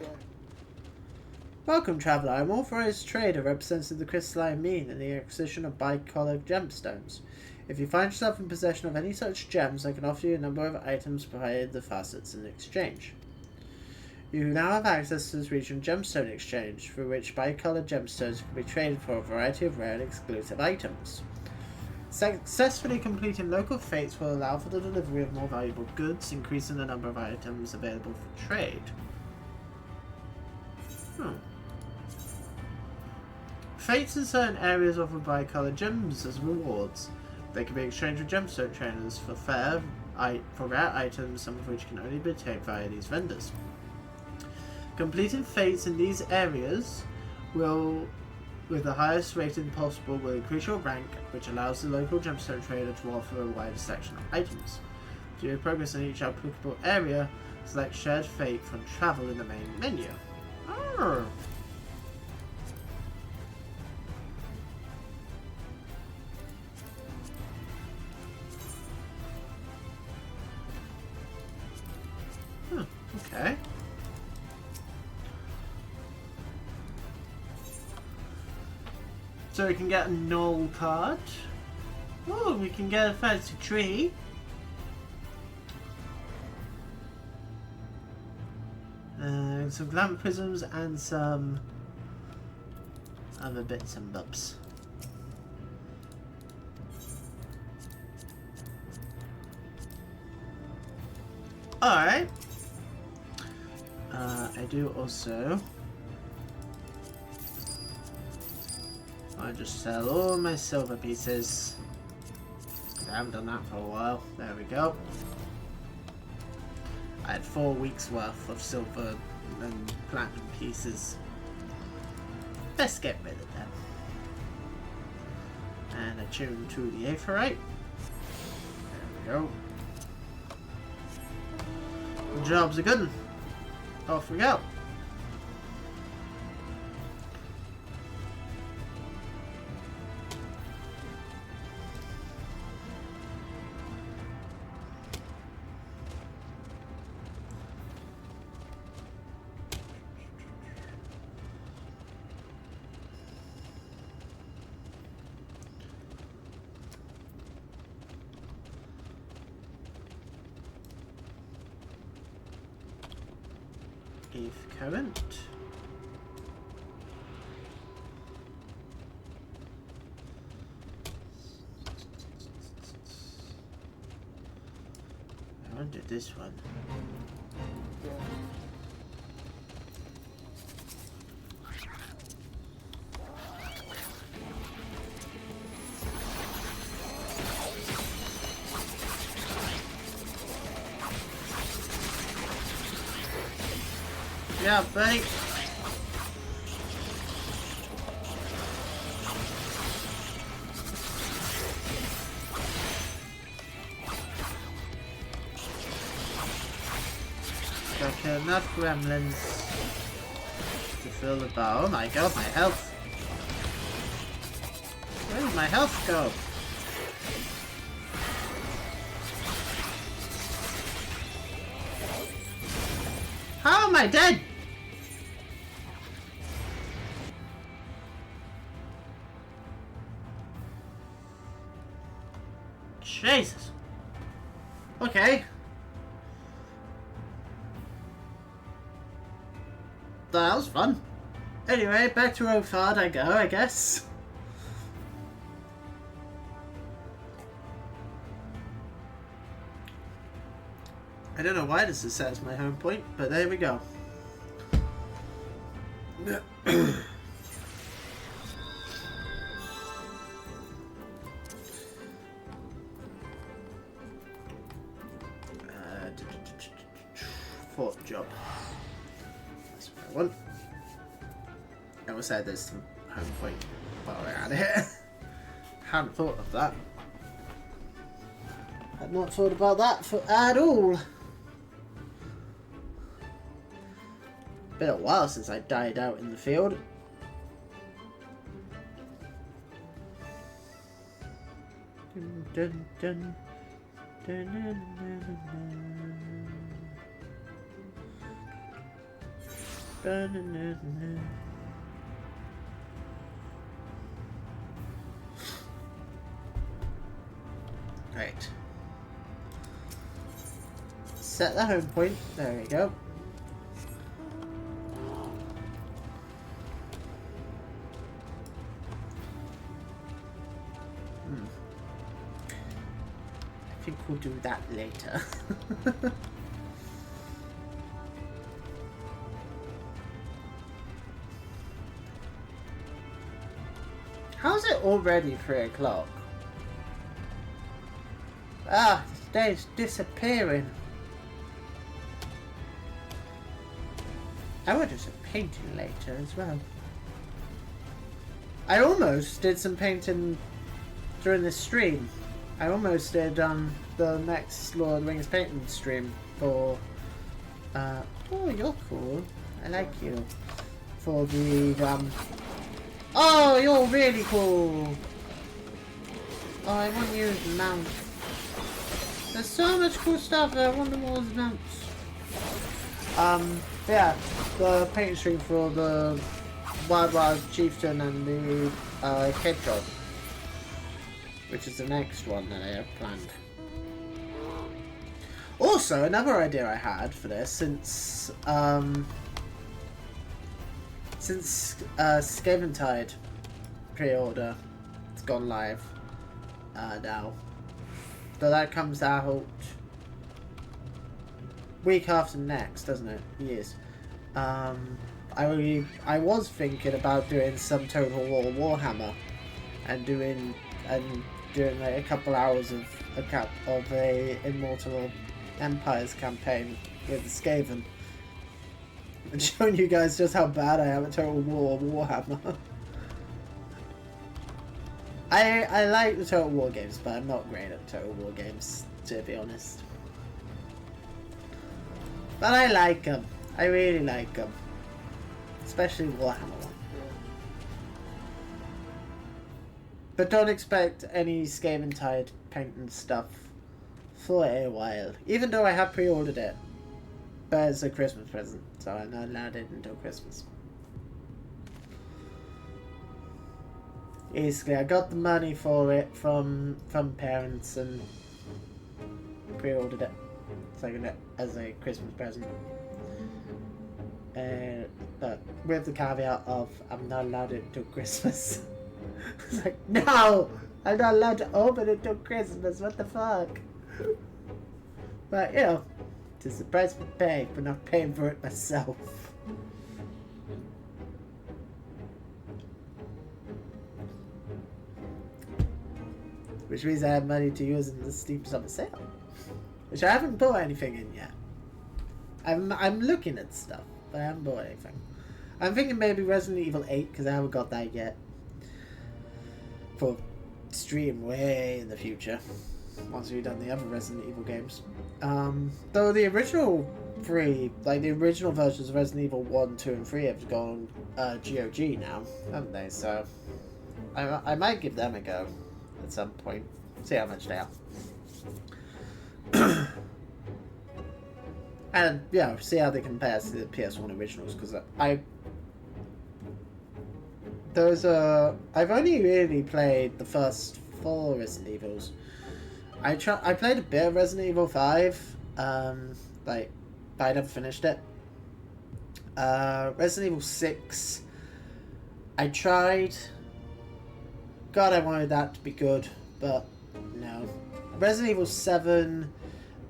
Welcome, traveller. I'm authorized trader representing the crystalline mean in the acquisition of bicolored gemstones. If you find yourself in possession of any such gems, I can offer you a number of items provided the facets in exchange. You now have access to this region gemstone exchange, through which bicolored gemstones can be traded for a variety of rare and exclusive items. Successfully completing local fates will allow for the delivery of more valuable goods, increasing the number of items available for trade. Fates in certain areas offer bicolored gems as rewards. They can be exchanged with gemstone trainers for rare items, some of which can only be obtained via these vendors. Completing fates in these areas with the highest rating possible will increase your rank, which allows the local gemstone trader to offer a wider selection of items. To do progress in each applicable area, select Shared Fate from Travel in the main menu. Oh. Okay. So we can get a null card. Oh, we can get a fancy tree. Some glamour prisms and some other bits and bobs. Alright. I do also... I just sell all my silver pieces. I haven't done that for a while. There we go. I had 4 weeks worth of silver and platinum pieces. Let's get rid of them. And attune to the aetheryte. There we go. Job's a good one. Off we go. Current. I wanted this one. Yeah, buddy. Got enough gremlins to fill the bar. Oh my god, my health. Where did my health go? How am I dead? Jesus. Okay. That was fun. Anyway, back to Ophard I go, I guess. I don't know why this is set as my home point, but there we go. Fourth job. That's what I want. I almost said there's some home point while we're at it. Hadn't thought of that. Had not thought about that at all. Been a while since I died out in the field. Dun, dun, dun. Dun, dun, dun, dun, dun. Dun, dun, dun, dun. Right. Set the home point. There we go. I think we'll do that later. How's it already 3 o'clock? Ah, this day's disappearing. I will do some painting later as well. I almost did some painting during this stream. I almost did the next Lord of the Rings painting stream for oh, you're cool. I like you. For the oh, you're really cool. Oh, I want you as a mount. There's so much cool stuff that I want them all as mounts. Yeah, the painting stream for the Wild Chieftain and the Kid Job. which is the next one that I have planned. Also, another idea I had for this, since Skaventide pre-order, it's gone live now. So that comes out week after next, doesn't it? Yes. I was thinking about doing some Total War Warhammer, and doing like a couple hours of a Immortal Empires campaign with the Skaven, and showing you guys just how bad I am at Total War Warhammer. I like the Total War games, but I'm not great at Total War games, to be honest. But I like them. I really like them. Especially Warhammer one. But don't expect any Skaventide painting stuff for a while. Even though I have pre-ordered it. But it's a Christmas present, so I'm not allowed it until Christmas. Basically, I got the money for it from parents and pre-ordered it. So I got it as a Christmas present. But with the caveat of I'm not allowed it until Christmas. It's like, no! I'm not allowed to open it until Christmas, what the fuck? But, you know, it's the price we pay for not paying for it myself. Which means I have money to use in the Steam Summer Sale. Which I haven't bought anything in yet. I'm looking at stuff, but I haven't bought anything. I'm thinking maybe Resident Evil 8, because I haven't got that yet. For stream way in the future. Once we've done the other Resident Evil games. Though the original 3, like the original versions of Resident Evil 1, 2 and 3 have gone GOG now, haven't they? So I might give them a go at some point. See how much they are. And yeah, see how they compare to the PS1 originals, because I've only really played the first 4 Resident Evils. I played a bit of Resident Evil 5, but I never finished it. Resident Evil 6, I tried. God, I wanted that to be good, but no. Resident Evil 7,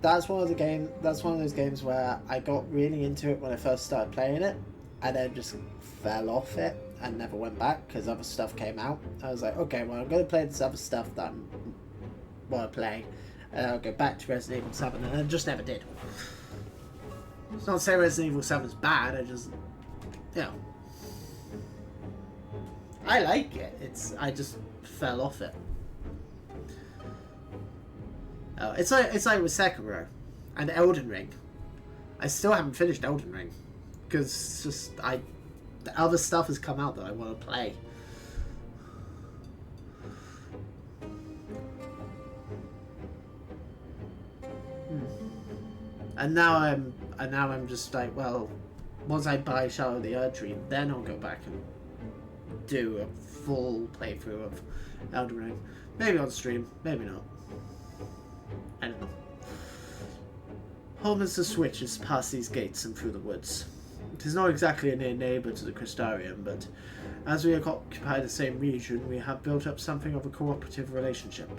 that's one of those games where I got really into it when I first started playing it, and then just fell off it and never went back because other stuff came out. I was like, okay, well, I'm going to play this other stuff that I want to play, and I'll go back to Resident Evil 7, and I just never did. It's not to say Resident Evil 7 is bad, I just, you know, I like it. I just fell off it. Oh, it's like with Sekiro and Elden Ring. I still haven't finished Elden Ring because just the other stuff has come out that I want to play. And now I'm just like, well, once I buy Shadow of the Erdtree, then I'll go back and do a full playthrough of Elden Ring. Maybe on stream, maybe not. I don't know. Home as the switch is past these gates and through the woods. It is not exactly a near neighbour to the Crystarium, but as we occupy the same region, we have built up something of a cooperative relationship.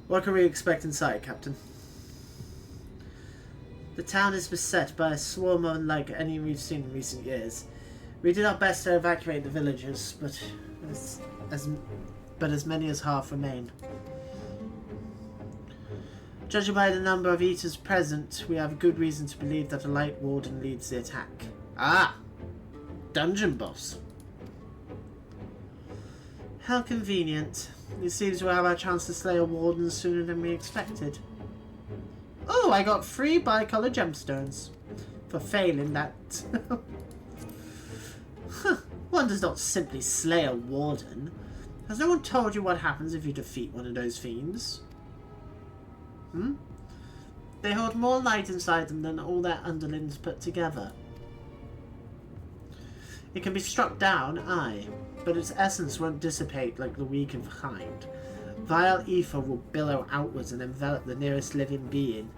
What can we expect inside, Captain? The town is beset by a swarm unlike any we've seen in recent years. We did our best to evacuate the villagers, but as many as half remain. Judging by the number of eaters present, we have good reason to believe that a light warden leads the attack. Ah! Dungeon boss. How convenient. It seems we'll have our chance to slay a warden sooner than we expected. Oh, I got 3 bicolor gemstones. For failing that. One does not simply slay a warden. Has no one told you what happens if you defeat one of those fiends? They hold more light inside them than all their underlings put together. It can be struck down, aye, but its essence won't dissipate like the weak and kind. Vile ether will billow outwards and envelop the nearest living being,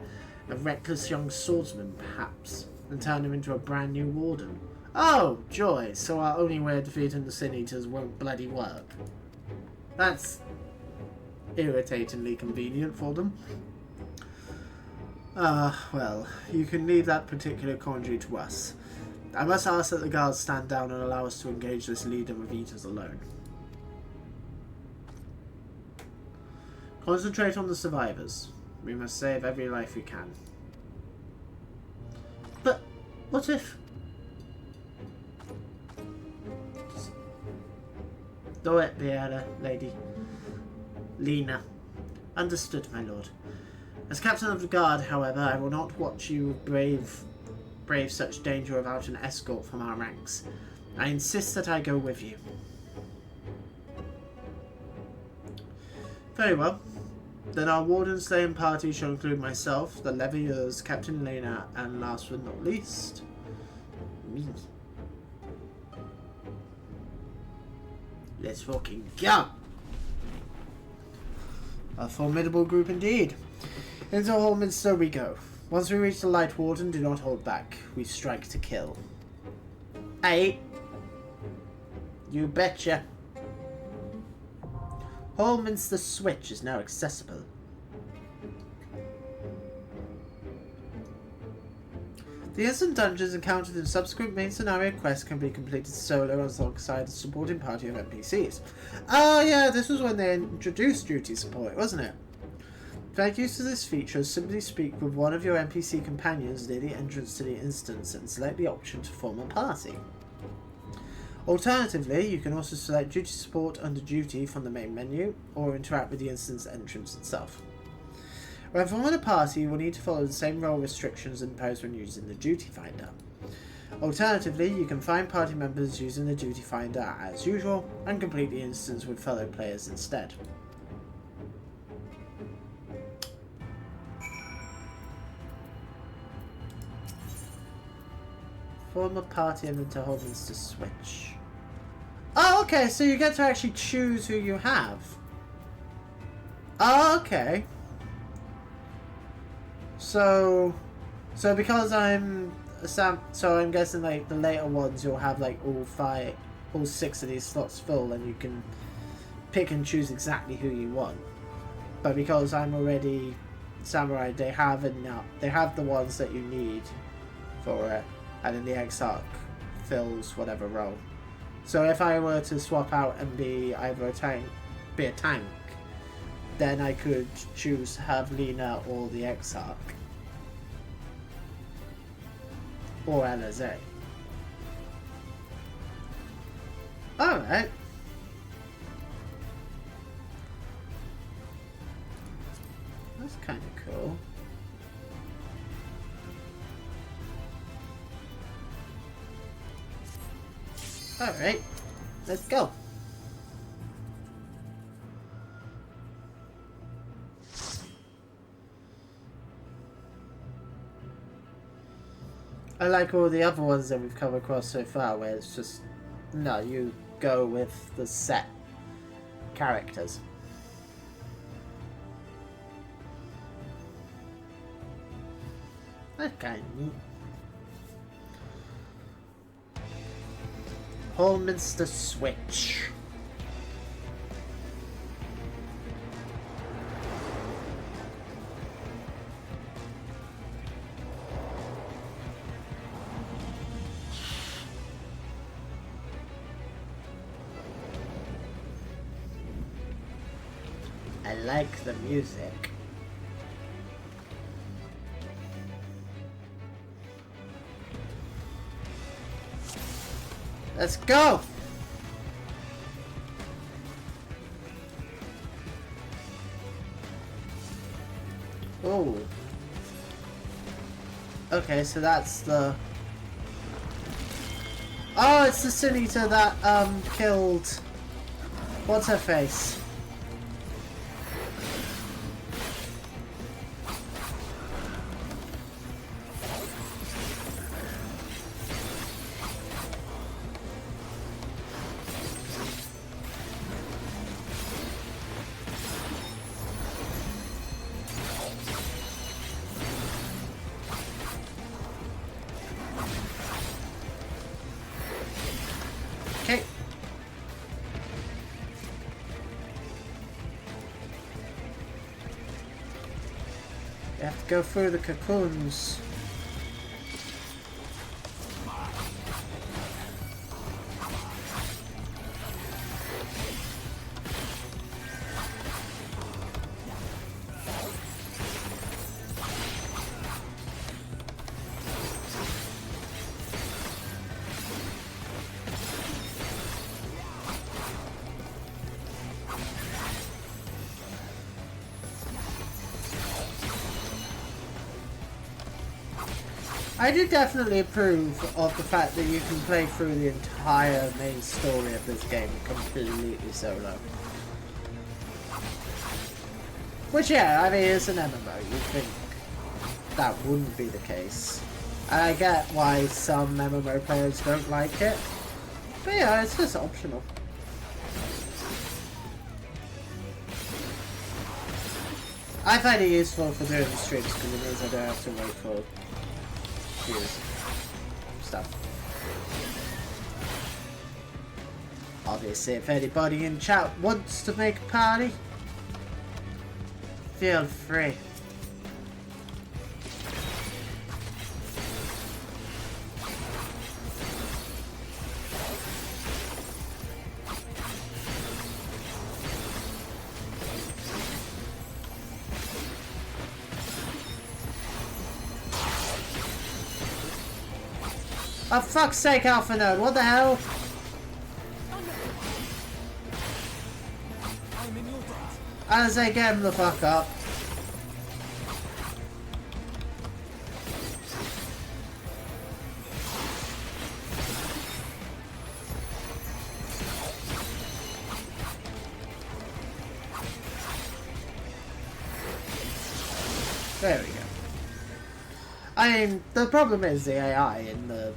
a reckless young swordsman perhaps, and turn him into a brand new warden. Oh, joy, so our only way of defeating the Sin Eaters won't bloody work. That's irritatingly convenient for them. Well, you can leave that particular quandary to us. I must ask that the guards stand down and allow us to engage this leader of Eaters alone. Concentrate on the survivors. We must save every life we can. But, what if... Do it, Beata, lady. Lena. Understood, my lord. As captain of the guard, however, I will not watch you brave such danger without an escort from our ranks. I insist that I go with you. Very well. Then our warden slaying party shall include myself, the Leviers, Captain Lena, and last but not least, me. Let's fucking go! A formidable group indeed. Into Hallminster we go. Once we reach the Light Warden, do not hold back. We strike to kill. Aye. You betcha. Hallminster Switch is now accessible. The instant dungeons encountered in subsequent main scenario quests can be completed solo alongside a supporting party of NPCs. Oh yeah, this was when they introduced duty support, wasn't it? To make use of this feature, simply speak with one of your NPC companions near the entrance to the instance and select the option to form a party. Alternatively, you can also select duty support under duty from the main menu, or interact with the instance entrance itself. When forming a party, you will need to follow the same role restrictions imposed when using the duty finder. Alternatively, you can find party members using the duty finder as usual, and complete the instance with fellow players instead. Form a party and into Hallminster Switch. Oh, okay, so you get to actually choose who you have. Oh, okay. So because I'm guessing like the later ones you'll have like all 6 of these slots full, and you can pick and choose exactly who you want. But because I'm already Samurai, they have the ones that you need for it. And then the Exarch fills whatever role. So if I were to swap out and be either a tank, then I could choose to have Lena or the Exarch. Or LSA. Alright. That's kind of cool. Alright, let's go. I like all the other ones that we've come across so far, where it's just, no, you go with the set characters. That's kind of neat. Hallminster Switch. I like the music. Let's go! Oh. Okay, so that's the... Oh, it's the Sin Eater that, killed... What's her face? Okay. You have to go through the cocoons. I do definitely approve of the fact that you can play through the entire main story of this game completely solo. Which, yeah, I mean, it's an MMO. You'd think that wouldn't be the case. And I get why some MMO players don't like it. But yeah, it's just optional. I find it useful for doing streams because it means I don't have to wait for views stuff. Obviously, if anybody in chat wants to make a party, feel free. Oh, fuck's sake, Alpha Node, what the hell? As I get him the fuck up. There we go. I mean, the problem is the AI in the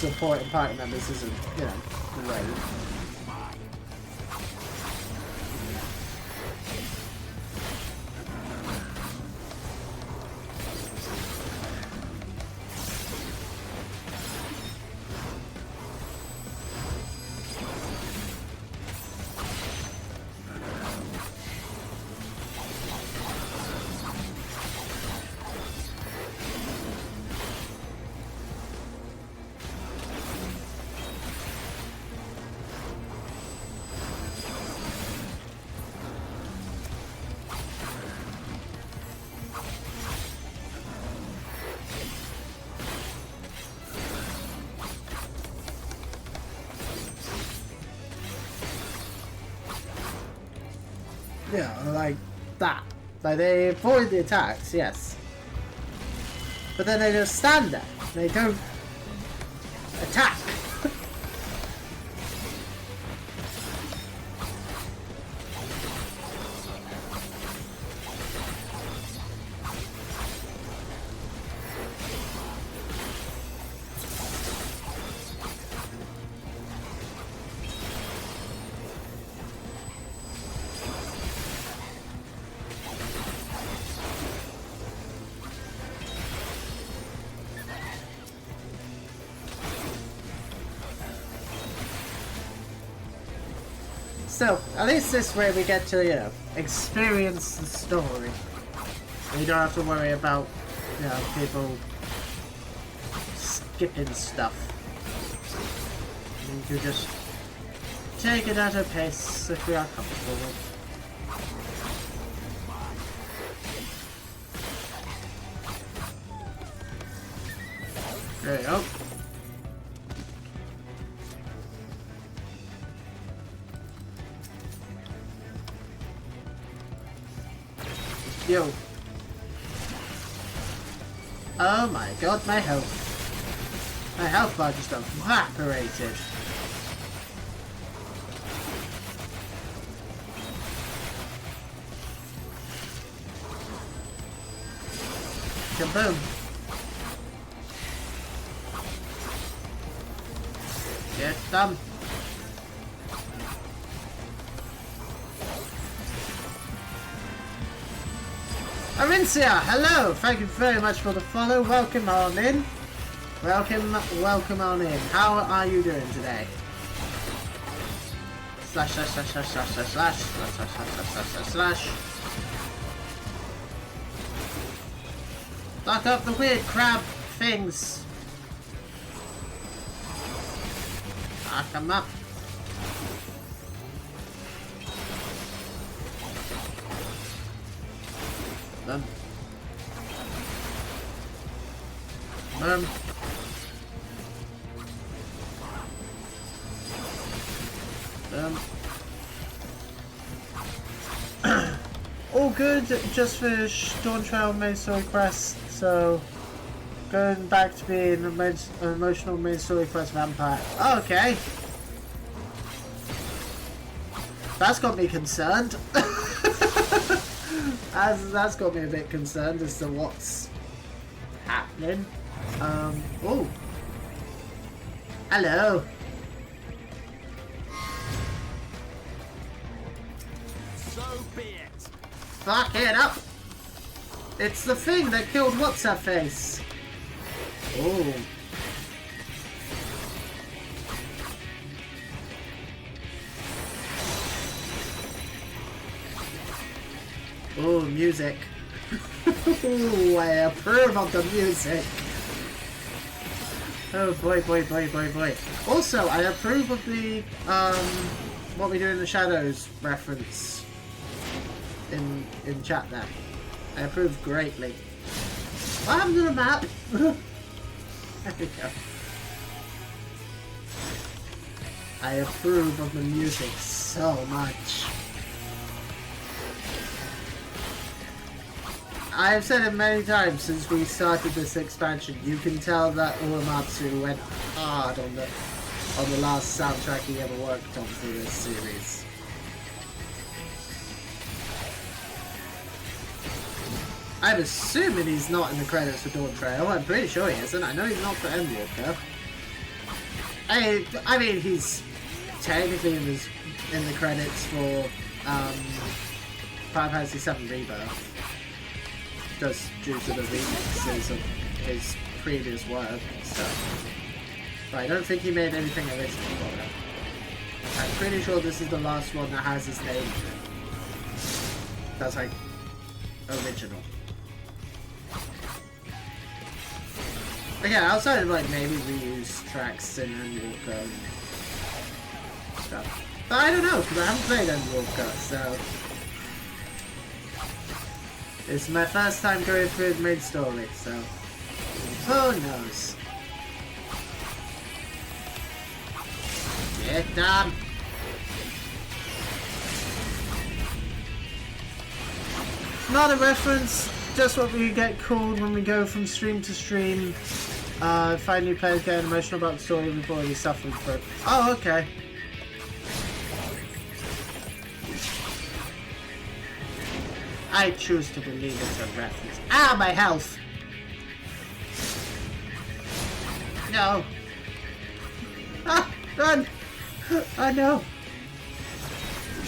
support and party members isn't, you know, great. Yeah, like that. Like, they avoid the attacks, yes. But then they just stand there. They don't attack. So, at least this way we get to, you know, experience the story. You don't have to worry about, you know, people skipping stuff. You can just take it at a pace if we are comfortable with. There you go. Yo. Oh my god, my health. My health bar just evaporated. Kaboom. Get them. Arincia, hello! Thank you very much for the follow. Welcome on in. Welcome on in. How are you doing today? Slash slash slash slash slash slash slash slash slash slash slash slash slash. Lock up the weird crab things. Lock them up. Done. Done. All good, just finished Dawn Trail main story quest, so going back to being an emotional main story quest vampire. Okay. That's got me concerned. That's got me a bit concerned as to what's happening. Oh. Hello. So be it. Fuck it up! It's the thing that killed What's-Her-Face! Oh. Oh, music. Ooh, I approve of the music! Oh boy, boy, boy, boy, boy. Also, I approve of the, what we do in the shadows reference in chat there. I approve greatly. What happened to the map? There we go. I approve of the music so much. I have said it many times since we started this expansion. You can tell that Uematsu went hard on the last soundtrack he ever worked on for this series. I'm assuming he's not in the credits for Dawn Trail. I'm pretty sure he isn't. I know he's not for Endwalker. I mean, he's technically in the credits for Final Fantasy VII Rebirth. Just due to the remixes of his previous work, so. But I don't think he made anything original for it. I'm pretty sure this is the last one that has his name in it. That's like original. Again, outside of like maybe reuse tracks in Endwalker and stuff. But I don't know, because I haven't played Endwalker, so. It's my first time going through the main story, so who knows? Get done! Not a reference, just what we get called when we go from stream to stream. Find new players getting emotional about the story we've already suffered through. Oh, okay. I choose to believe it's a reference. Ah, my health! No. Ah, run! Oh no!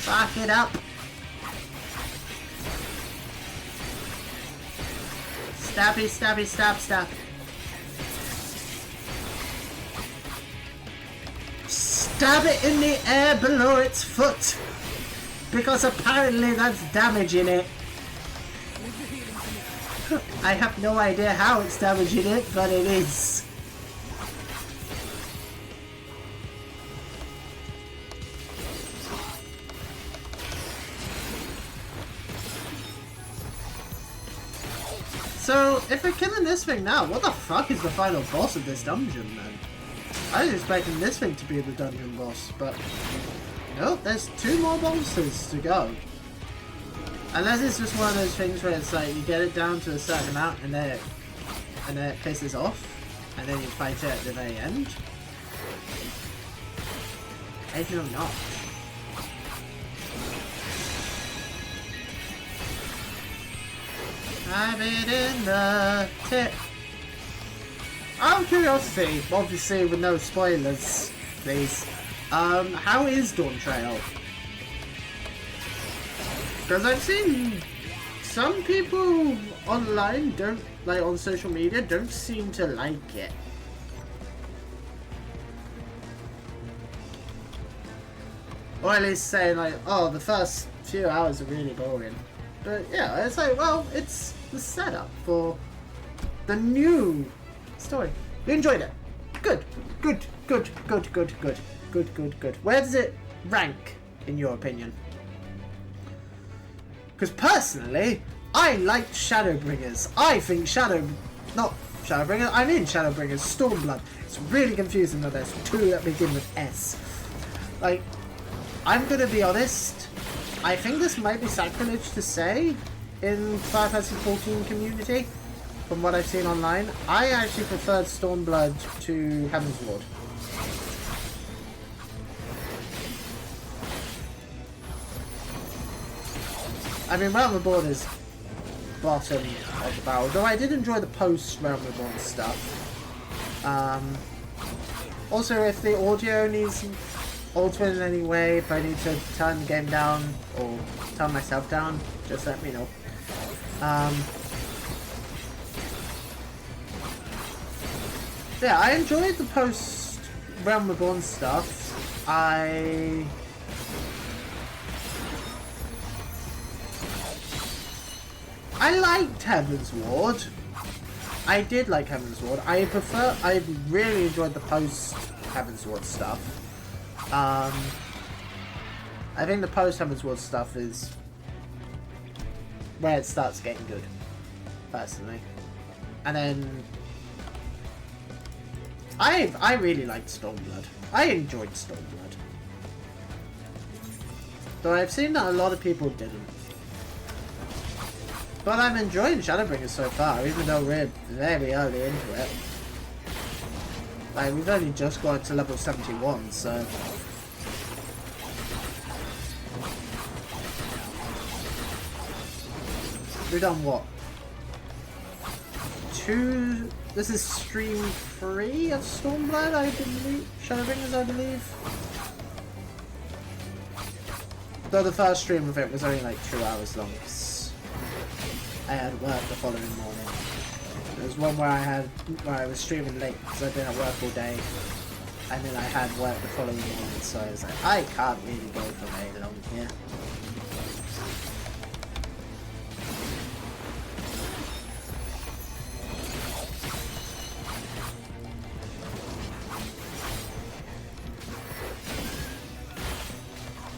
Back it up! Stabby, stabby, stab, stab. Stab it in the air below its foot! Because apparently that's damaging it. I have no idea how it's damaging it, but it is. So, if we're killing this thing now, what the fuck is the final boss of this dungeon then? I was expecting this thing to be the dungeon boss, but nope, there's 2 more monsters to go. Unless it's just one of those things where it's like you get it down to a certain amount and then it pisses off, and then you fight it at the very end. I do not. Have it in the tip. Out of curiosity, obviously with no spoilers, please. How is Dawn Trail? Because I've seen some people online on social media don't seem to like it. Or at least saying like, oh, the first few hours are really boring. But yeah, it's like, well, it's the setup for the new story. You enjoyed it. Good. Good. Good. Good. Good. Good. Good. Good. Good. Where does it rank, in your opinion? Because personally, I liked Shadowbringers. I think not Shadowbringers, I mean Shadowbringers, Stormblood. It's really confusing that there's two that begin with S. Like, I'm gonna be honest, I think this might be sacrilege to say in Final Fantasy 14 community. From what I've seen online, I actually preferred Stormblood to Heaven's Ward. I mean, Realm Reborn is bottom of the barrel, though I did enjoy the post-Realm Reborn stuff. Also, if the audio needs altering in any way, if I need to turn the game down or turn myself down, just let me know. Yeah, I enjoyed the post-Realm Reborn stuff. I liked Heaven's Ward. I did like Heaven's Ward. I really enjoyed the post-Heaven's Ward stuff. I think the post-Heaven's Ward stuff is where it starts getting good, personally. And then I really liked Stormblood. I enjoyed Stormblood. Though I've seen that a lot of people didn't. But I'm enjoying Shadowbringers so far, even though we're very early into it. Like, we've only just gone to level 71, so... We've done what? This is stream 3 of Stormblood, I believe? Shadowbringers, I believe? Though the first stream of it was only like 2 hours long. I had work the following morning. There was one where I was streaming late because I'd been at work all day, and then I had work the following morning, so I was like, I can't really go for very long here.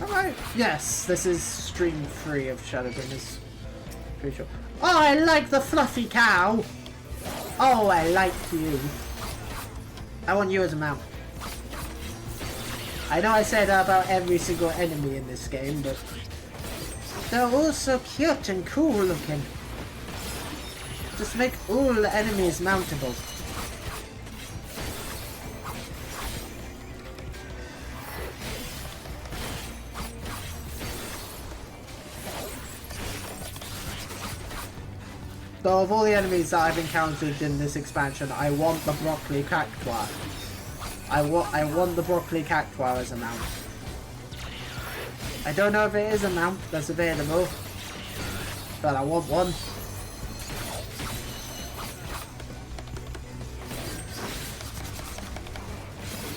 Alright, yes, this is stream 3 of Shadowbringers. Pretty sure. Oh, I like the fluffy cow! Oh, I like you. I want you as a mount. I know I say that about every single enemy in this game, but they're all so cute and cool looking. Just make all the enemies mountable. So of all the enemies that I've encountered in this expansion, I want the broccoli cactuar. I want the broccoli cactuar as a mount. I don't know if it is a mount that's available, but I want one.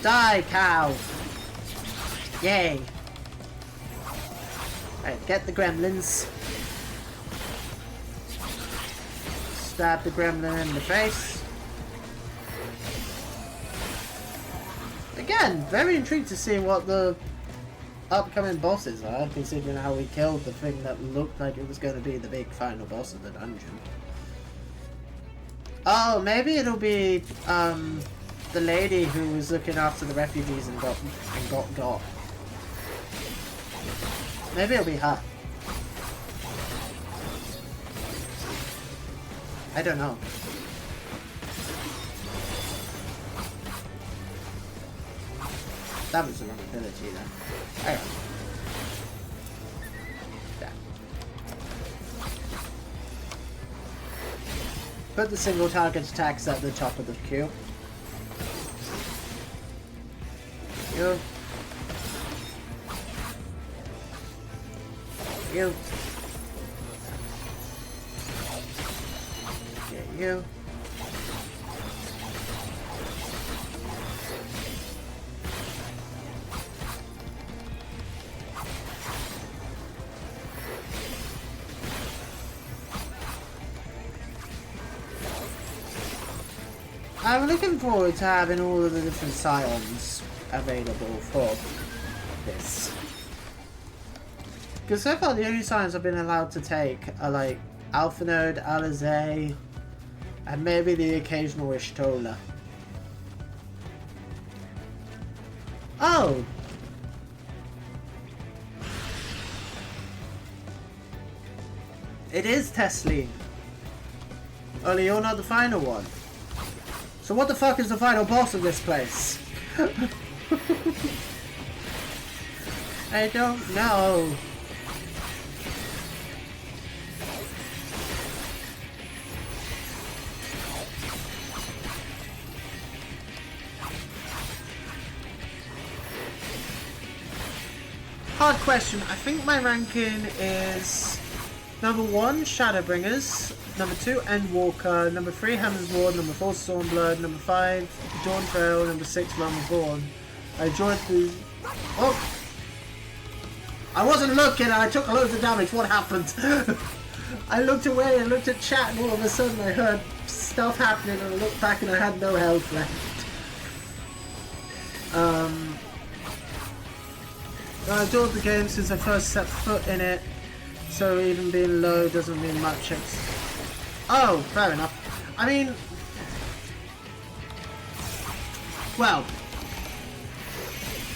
Die, cow! Yay! Right, get the gremlins. Stab the gremlin in the face. Again, very intrigued to see what the upcoming bosses are, considering how we killed the thing that looked like it was going to be the big final boss of the dungeon. Oh, maybe it'll be the lady who was looking after the refugees and got. Maybe it'll be her. I don't know. That was the wrong ability then. Hang on. Yeah. Put the single target attacks at the top of the queue. You. You. You. I'm looking forward to having all of the different scions available for this. Because so far the only scions I've been allowed to take are like Alphanode, Alizé, and maybe the occasional Ishtola. Oh! It is Tesleen. Only you're not the final one. So what the fuck is the final boss of this place? I don't know. Hard question. I think my ranking is number 1, Shadowbringers. Number 2, Endwalker. Number 3, Hammer's Ward. Number 4, Stormblood. Number 5, Dawn Trail. Number 6, Realm Reborn. I enjoyed the... Oh! I wasn't looking and I took loads of damage. What happened? I looked away and looked at chat and all of a sudden I heard stuff happening and I looked back and I had no health left. I enjoyed the game since I first set foot in it, so even being low doesn't mean much. Oh, fair enough. I mean, well,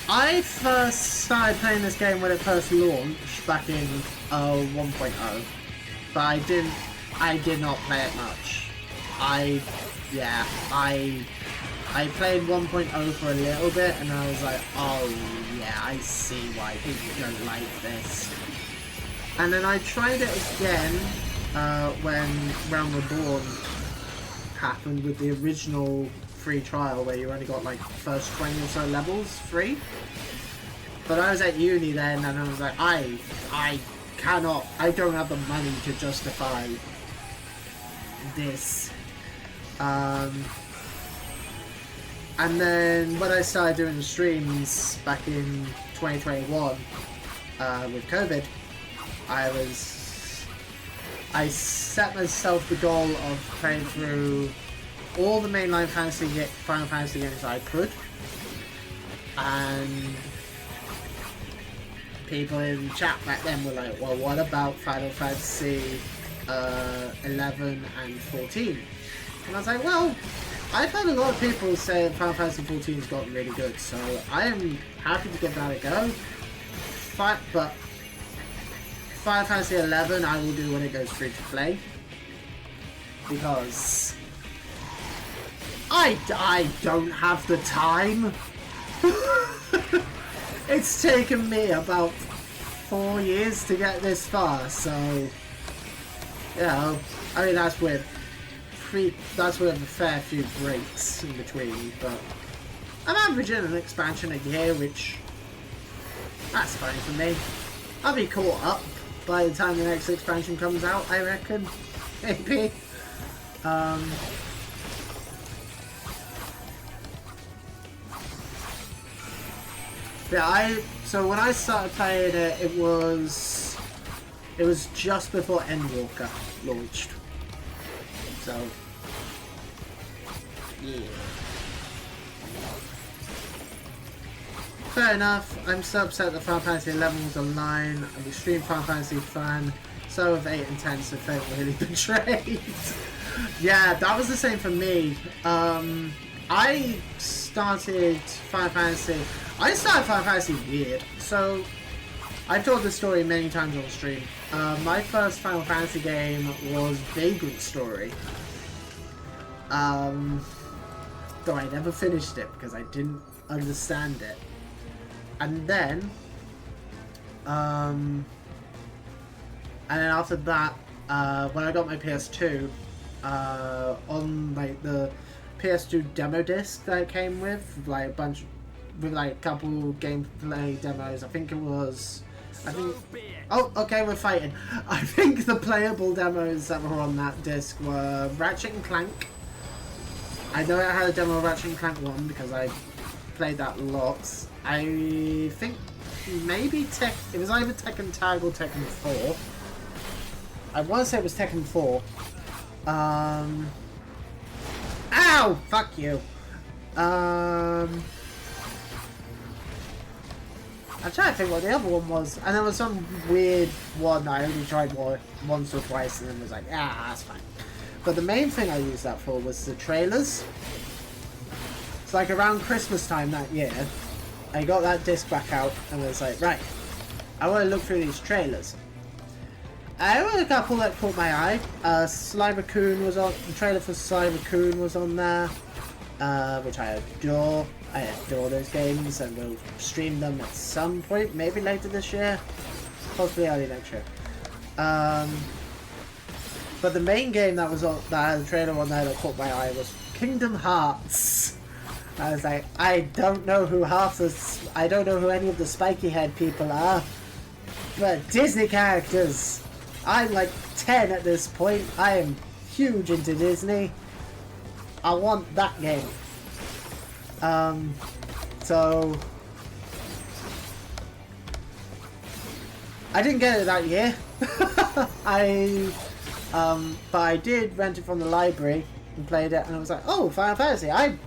I first started playing this game when it first launched back in 1.0, but I did not play it much. I played 1.0 for a little bit and I was like, oh yeah, I see why people don't like this. And then I tried it again when Realm Reborn happened with the original free trial where you only got like first 20 or so levels free. But I was at uni then and I was like, I don't have the money to justify this. And then when I started doing the streams back in 2021 with COVID, I set myself the goal of playing through all the mainline Final Fantasy games I could, and people in chat back then were like, well, what about Final Fantasy 11 and 14? And I was like, well, I've heard a lot of people say that Final Fantasy 14's gotten really good, so I am happy to give that a go. But Final Fantasy 11 I will do when it goes free to play, because I don't have the time. It's taken me about 4 years to get this far, so you know, I mean that's with a fair few breaks in between, but I'm averaging an expansion a year, which that's fine for me. I'll be caught up by the time the next expansion comes out, I reckon. Maybe. Yeah, so when I started playing it, it was just before Endwalker launched. So yeah. Fair enough. I'm so upset that Final Fantasy 11 was online. I'm an extreme Final Fantasy fan. So of 8 and 10, so felt really betrayed. Yeah, that was the same for me. I started Final Fantasy weird. So I've told this story many times on stream. My first Final Fantasy game was Vagrant Story. Though I never finished it because I didn't understand it. And then after that, when I got my PS2, on like the PS2 demo disc that it came with like a couple gameplay demos. I think. Oh, okay, we're fighting. I think the playable demos that were on that disc were Ratchet and Clank. I know I had a demo of Ratchet and Clank 1 because I played that lots. I think maybe it was either Tekken Tag or Tekken 4. I want to say it was Tekken 4. Ow! Fuck you. I'm trying to think what the other one was, and there was some weird one I only tried once or twice and then was like, ah, that's fine. But the main thing I used that for was the trailers. It's like around Christmas time that year, I got that disc back out and was like, right, I want to look through these trailers. I had a couple that caught my eye. Sly Raccoon was on, the trailer for Sly Raccoon was on there, which I adore. I adore those games, and we'll stream them at some point, maybe later this year, possibly early next year. But the main game that was on, that had a trailer on there that caught my eye was Kingdom Hearts. I was like, I don't know who I don't know who any of the spiky head people are, but Disney characters. I'm like 10 at this point. I am huge into Disney. I want that game. So I didn't get it that year. But I did rent it from the library and played it, and I was like, oh, Final Fantasy. I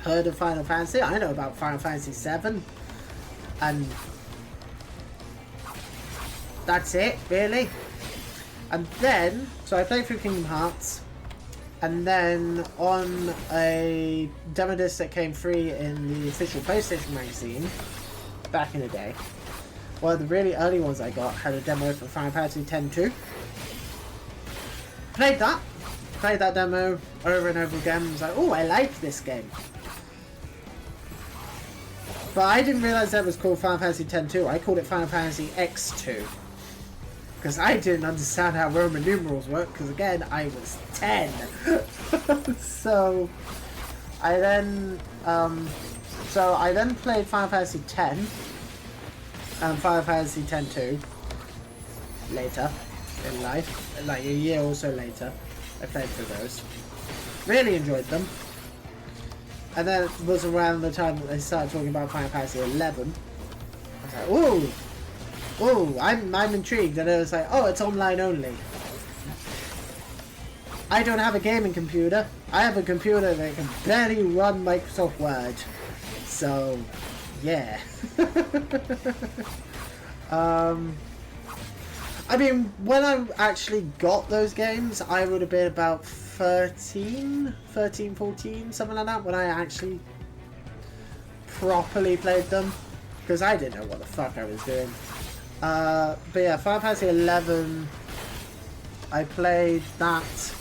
heard of Final Fantasy. I know about Final Fantasy 7, and that's it, really. And then, so I played through Kingdom Hearts. And then on a demo disc that came free in the official PlayStation magazine back in the day, one of the really early ones I got had a demo for Final Fantasy X-2. Played that demo over and over again. I was like, oh, I like this game. But I didn't realize that was called Final Fantasy X-2. I called it Final Fantasy X2. Because I didn't understand how Roman numerals work, because again, I was 10. So I then played Final Fantasy X and Final Fantasy X-2 later in life, like a year or so later. I played through those. Really enjoyed them. And then it was around the time that they started talking about Final Fantasy XI. I was like, ooh! Oh, I'm intrigued, and I was like, oh, it's online only. I don't have a gaming computer. I have a computer that can barely run Microsoft Word. So, yeah. I mean, when I actually got those games, I would have been about 13, 14, something like that, when I actually properly played them. Because I didn't know what the fuck I was doing. But yeah, Final Fantasy 11, I played that,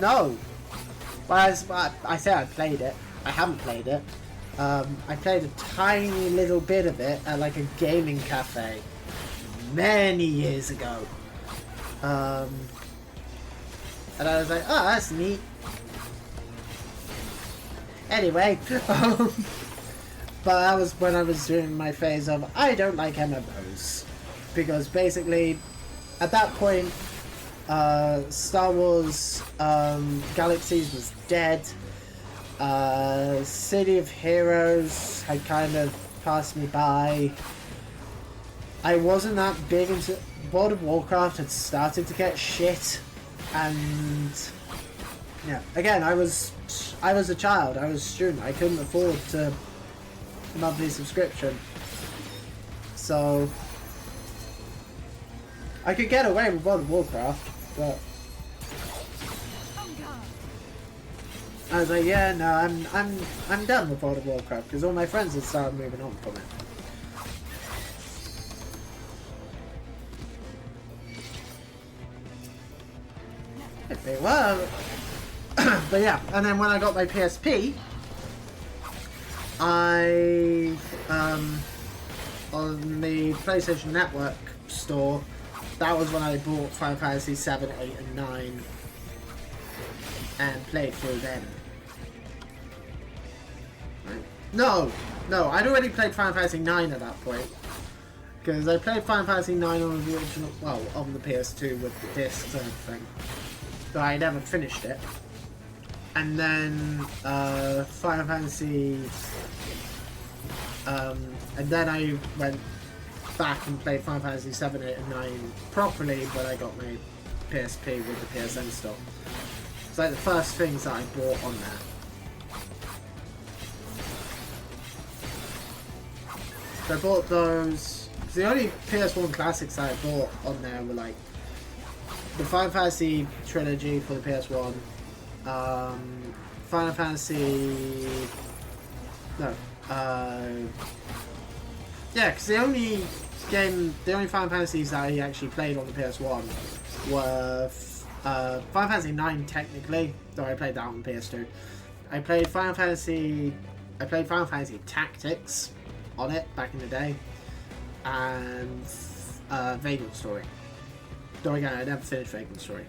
no, well, I say I played it, I haven't played it. I played a tiny little bit of it at like a gaming cafe many years ago. And I was like, oh, that's neat. Anyway, but that was when I was doing my phase of, I don't like MMOs. Because basically, at that point, Star Wars Galaxies was dead. City of Heroes had kind of passed me by. I wasn't that big into... World of Warcraft had started to get shit. And... yeah, again, I was a child, I was a student, I couldn't afford to monthly subscription, so I could get away with World of Warcraft, but I was like, yeah, no, I'm done with World of Warcraft, because all my friends had started moving on from it. If they were, but yeah, and then when I got my PSP, I, on the PlayStation Network store, that was when I bought Final Fantasy 7, 8 and 9 and played through them. Right. No, I'd already played Final Fantasy 9 at that point. Because I played Final Fantasy 9 on the original, well, on the PS2 with the discs and everything. But I never finished it. And then Final Fantasy, and then I went back and played Final Fantasy 7, 8 and 9 properly, but I got my PSP with the PSN store. It's like the first things that I bought on there. So I bought those. The only PS1 classics I bought on there were like the Final Fantasy trilogy for the PS1, Final Fantasy. No, yeah, because the only Final Fantasies that I actually played on the PS1 were Final Fantasy 9 technically, though I played that on the PS2. I played Final Fantasy Tactics on it back in the day, and Vagrant Story. Though again, I never finished Vagrant Story.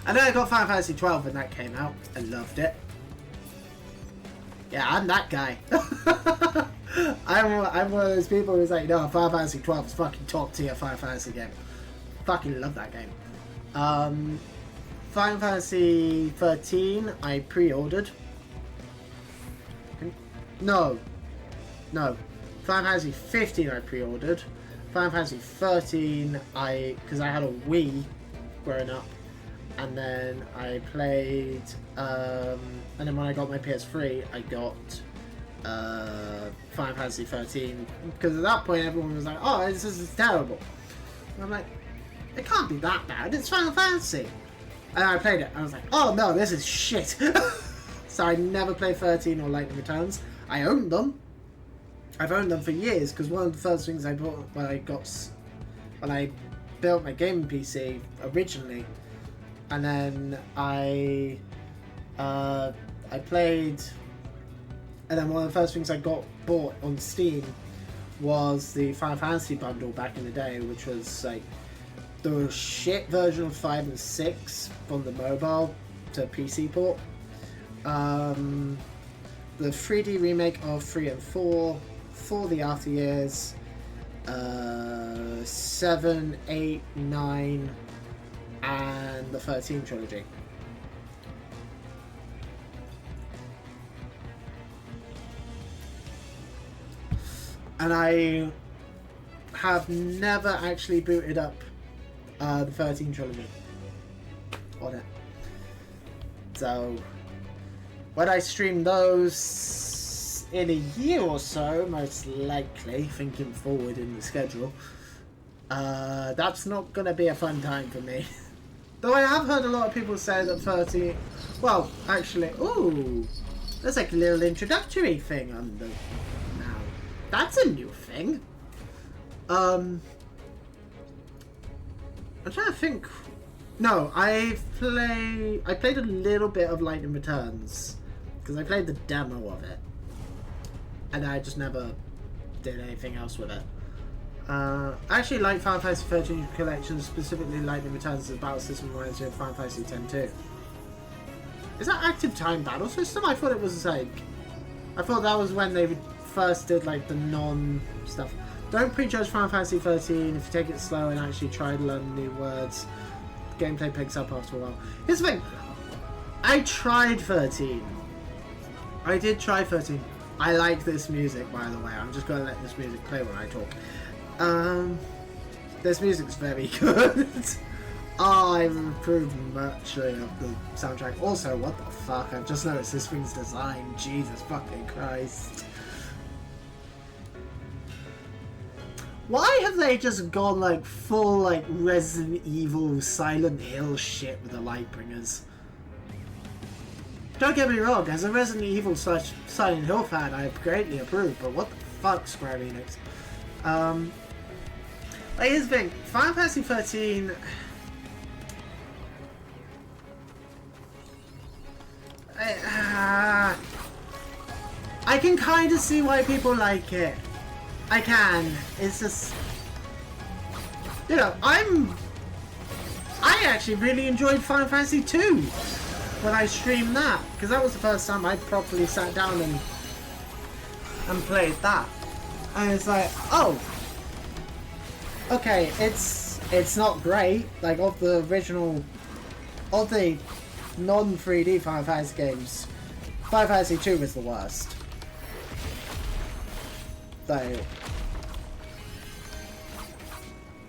And then I got Final Fantasy 12 when that came out. I loved it. Yeah, I'm that guy. I'm one of those people who's like, no, Final Fantasy 12 is fucking top tier Final Fantasy game. Fucking love that game. Final Fantasy 13 I pre-ordered. No. Final Fantasy 15 I pre-ordered. Final Fantasy 13 because I had a Wii growing up, and then I played and then when I got my PS3 I got Final Fantasy 13, because at that point everyone was like, oh, this is terrible. And I'm like, it can't be that bad, it's Final Fantasy. And I played it and I was like, oh no, this is shit. So I never played 13 or Lightning Returns. I owned them. I've owned them for years, because one of the first things I bought when I built my gaming PC originally, and then I played, and then one of the first things I bought on Steam was the Final Fantasy bundle back in the day, which was like the shit version of 5 and 6 from the mobile to PC port, the 3D remake of 3 and 4 for the after years, 7, 8, 9, and the 13 trilogy. And I have never actually booted up the 13 trilogy on it. So when I stream those in a year or so, most likely, thinking forward in the schedule, that's not going to be a fun time for me. Though I have heard a lot of people say that 13... Well, actually... Ooh! There's like a little introductory thing on the... Now. That's a new thing. I'm trying to think... No, I played a little bit of Lightning Returns, because I played the demo of it. And I just never did anything else with it. I actually like Final Fantasy 13 Collection, specifically Lightning Returns. The battle system reminds me of Final Fantasy X too. Is that active time battle system? I thought it was like... I thought that was when they first did like the non-stuff. Don't prejudge Final Fantasy 13. If you take it slow and actually try to learn new words, the gameplay picks up after a while. Here's the thing. I tried 13. I did try 13. I like this music, by the way. I'm just going to let this music play when I talk. This music's very good. I've improved much of the soundtrack. Also, what the fuck? I've just noticed this thing's design. Jesus fucking Christ. Why have they just gone like full like Resident Evil Silent Hill shit with the Lightbringers? Don't get me wrong, as a Resident Evil / Silent Hill fan, I greatly approve, but what the fuck, Square Enix? Like, here's the thing, Final Fantasy 13... I can kind of see why people like it. I can. It's just... You know, I actually really enjoyed Final Fantasy 2 when I streamed that, because that was the first time I properly sat down and played that. And it's like, oh, okay, it's not great. Like, of the original, of the non-3D Final Fantasy games, Final Fantasy 2 was the worst. So,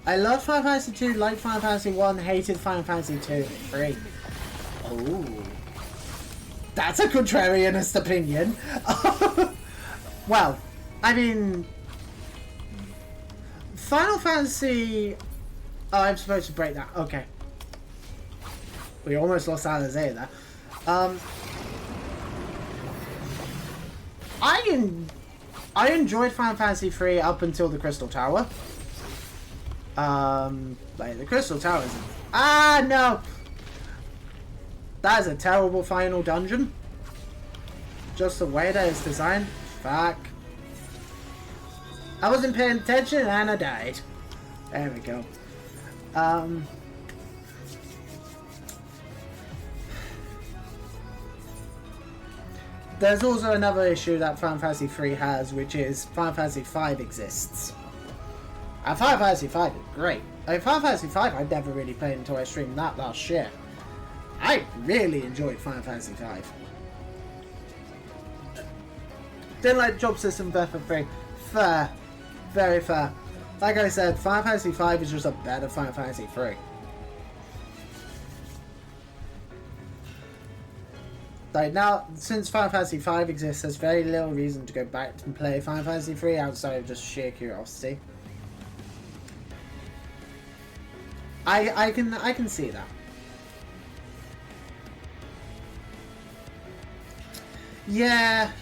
I loved Final Fantasy 2, liked Final Fantasy 1, hated Final Fantasy 2, 3. Oh. That's a contrarianist opinion. Well, I mean... Final Fantasy... Oh, I'm supposed to break that. Okay. We almost lost Alizé there. I enjoyed Final Fantasy 3 up until the Crystal Tower. Like, the Crystal Tower is... Ah, no! That is a terrible final dungeon. Just the way that it's designed. Fuck. I wasn't paying attention and I died. There we go. There's also another issue that Final Fantasy 3 has, which is Final Fantasy 5 exists. And Final Fantasy 5 is great. I mean, Final Fantasy 5 I never really played until I streamed that last year. I really enjoyed Final Fantasy 5. Didn't like the job system better for 3. Fair. Very fair. Like I said, Final Fantasy 5 is just a better Final Fantasy 3. Like now, since Final Fantasy 5 exists, there's very little reason to go back and play Final Fantasy 3 outside of just sheer curiosity. I can see that. Yeah.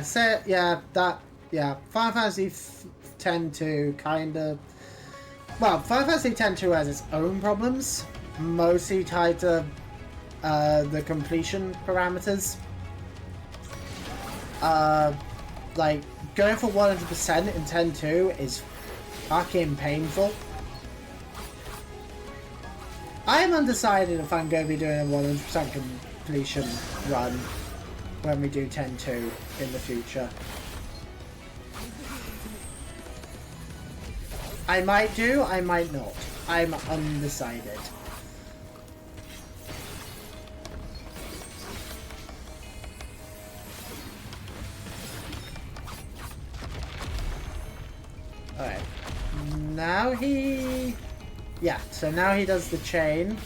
So yeah, that Final Fantasy X-2 kind of. Well, Final Fantasy X-2 has its own problems, mostly tied to the completion parameters. Like going for 100% in X-2 is fucking painful. I'm undecided if I'm going to be doing a 100% completion run when we do X-2 in the future. I might do, I might not. I'm undecided. Alright. Now he... Yeah, so now he does the chain.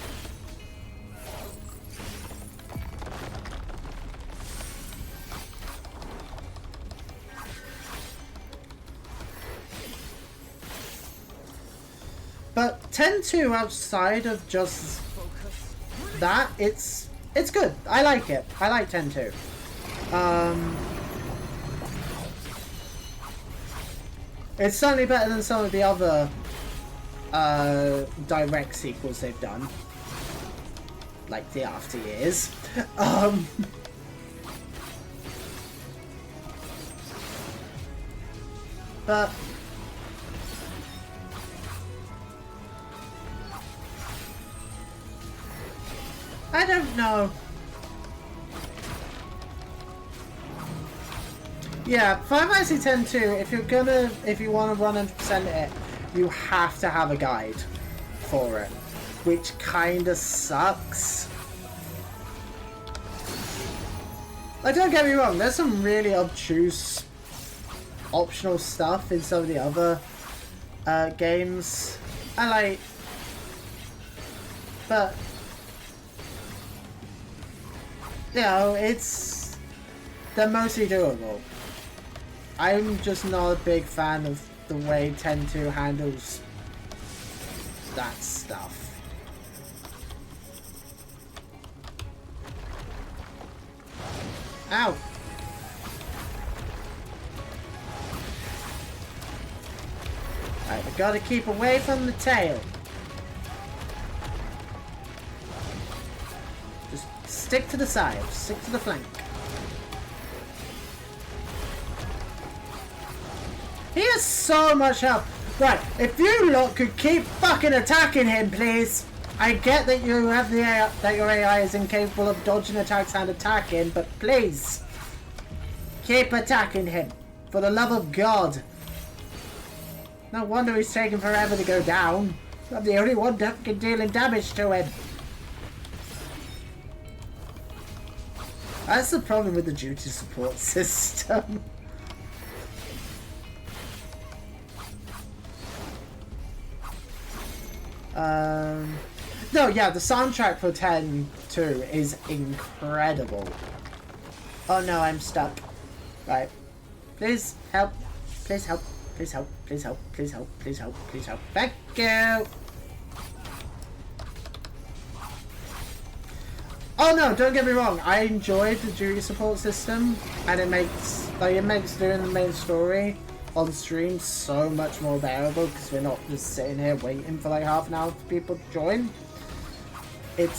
But X-2 outside of just that, it's good. I like it. I like X-2. It's certainly better than some of the other direct sequels they've done, like the After Years. But I don't know. Yeah, Final Fantasy X-2, if you want to 100% it, you have to have a guide for it, which kinda sucks. Like, don't get me wrong, there's some really obtuse optional stuff in some of the other games. I like, but you know, they're mostly doable. I'm just not a big fan of the way X-2 handles that stuff. Ow! Right, we gotta keep away from the tail. Just stick to the side, stick to the flank. He has so much health. Right, if you lot could keep fucking attacking him, please. I get that you have the AI, that your AI is incapable of dodging attacks and attacking, but please keep attacking him, for the love of God. No wonder he's taking forever to go down. I'm the only one dealing damage to him. That's the problem with the duty support system. No, yeah, the soundtrack for 10-2 is incredible. Oh no, I'm stuck. Right. Please help. Please help. Please help. Please help. Please help. Please help. Please help. Thank you. Oh no, don't get me wrong. I enjoyed the duty support system, and it makes doing the main story on stream so much more bearable because we're not just sitting here waiting for like half an hour for people to join. It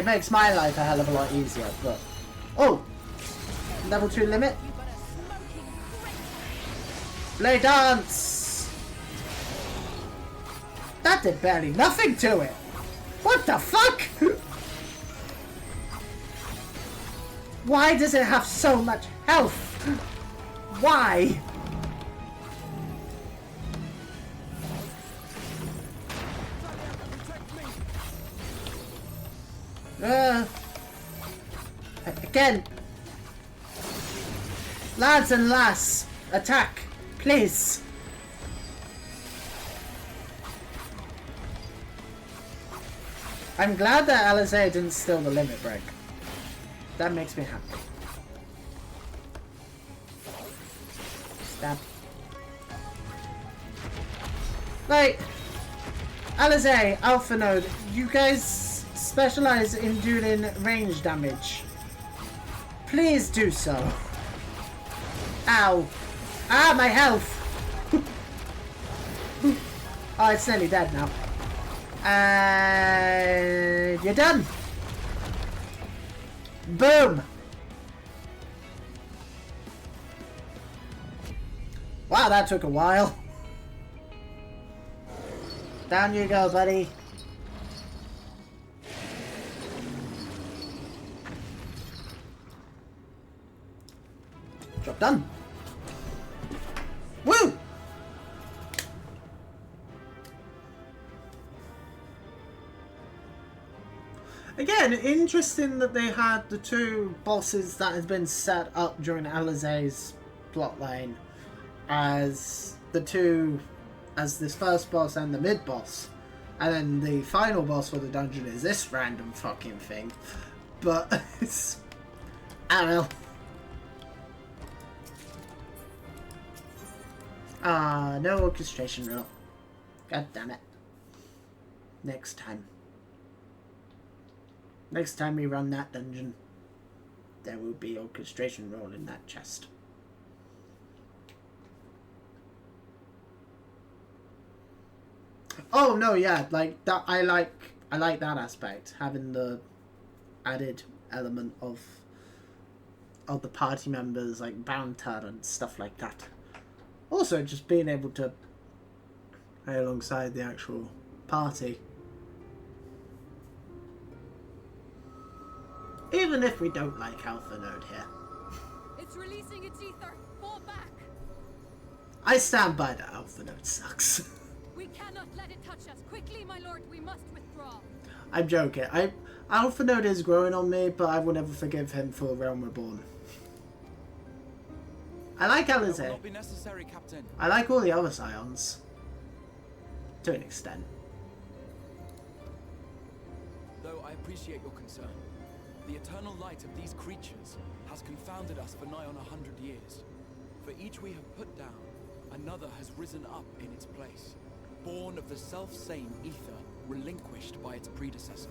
makes my life a hell of a lot easier, but... Oh! Level 2 limit? Play dance! That did barely nothing to it! What the fuck? Why does it have so much health? Why? Again. Lads and lass, attack, please. I'm glad that Alizé didn't steal the limit break. That makes me happy. Stab. Like, Alizé, Alpha Node, you guys specialize in doing range damage. Please do so. Ow. Ah, my health. Oh, it's nearly dead now. And you're done. Boom. Wow, that took a while. Down you go, buddy. Job done. Woo! Again, interesting that they had the two bosses that had been set up during Alizé's plotline as this first boss and the mid boss, and then the final boss for the dungeon is this random fucking thing. But it's, I don't know. No orchestration rule. God damn it. Next time. Next time we run that dungeon, there will be orchestration roll in that chest. Oh no, yeah, like that. I like that aspect, having the added element of the party members, like banter and stuff like that. Also, just being able to play alongside the actual party. Even if we don't like Alpha Node here. It's releasing its ether. Fall back. I stand by that Alpha Node sucks. We cannot let it touch us. Quickly, my lord, we must withdraw. I'm joking. Alpha Node is growing on me, but I will never forgive him for Realm Reborn. I like Alizé. That will not be necessary, Captain. I like all the other Scions. To an extent. Though I appreciate your concern, the eternal light of these creatures has confounded us for nigh on 100 years. For each we have put down, another has risen up in its place, born of the self-same ether relinquished by its predecessor.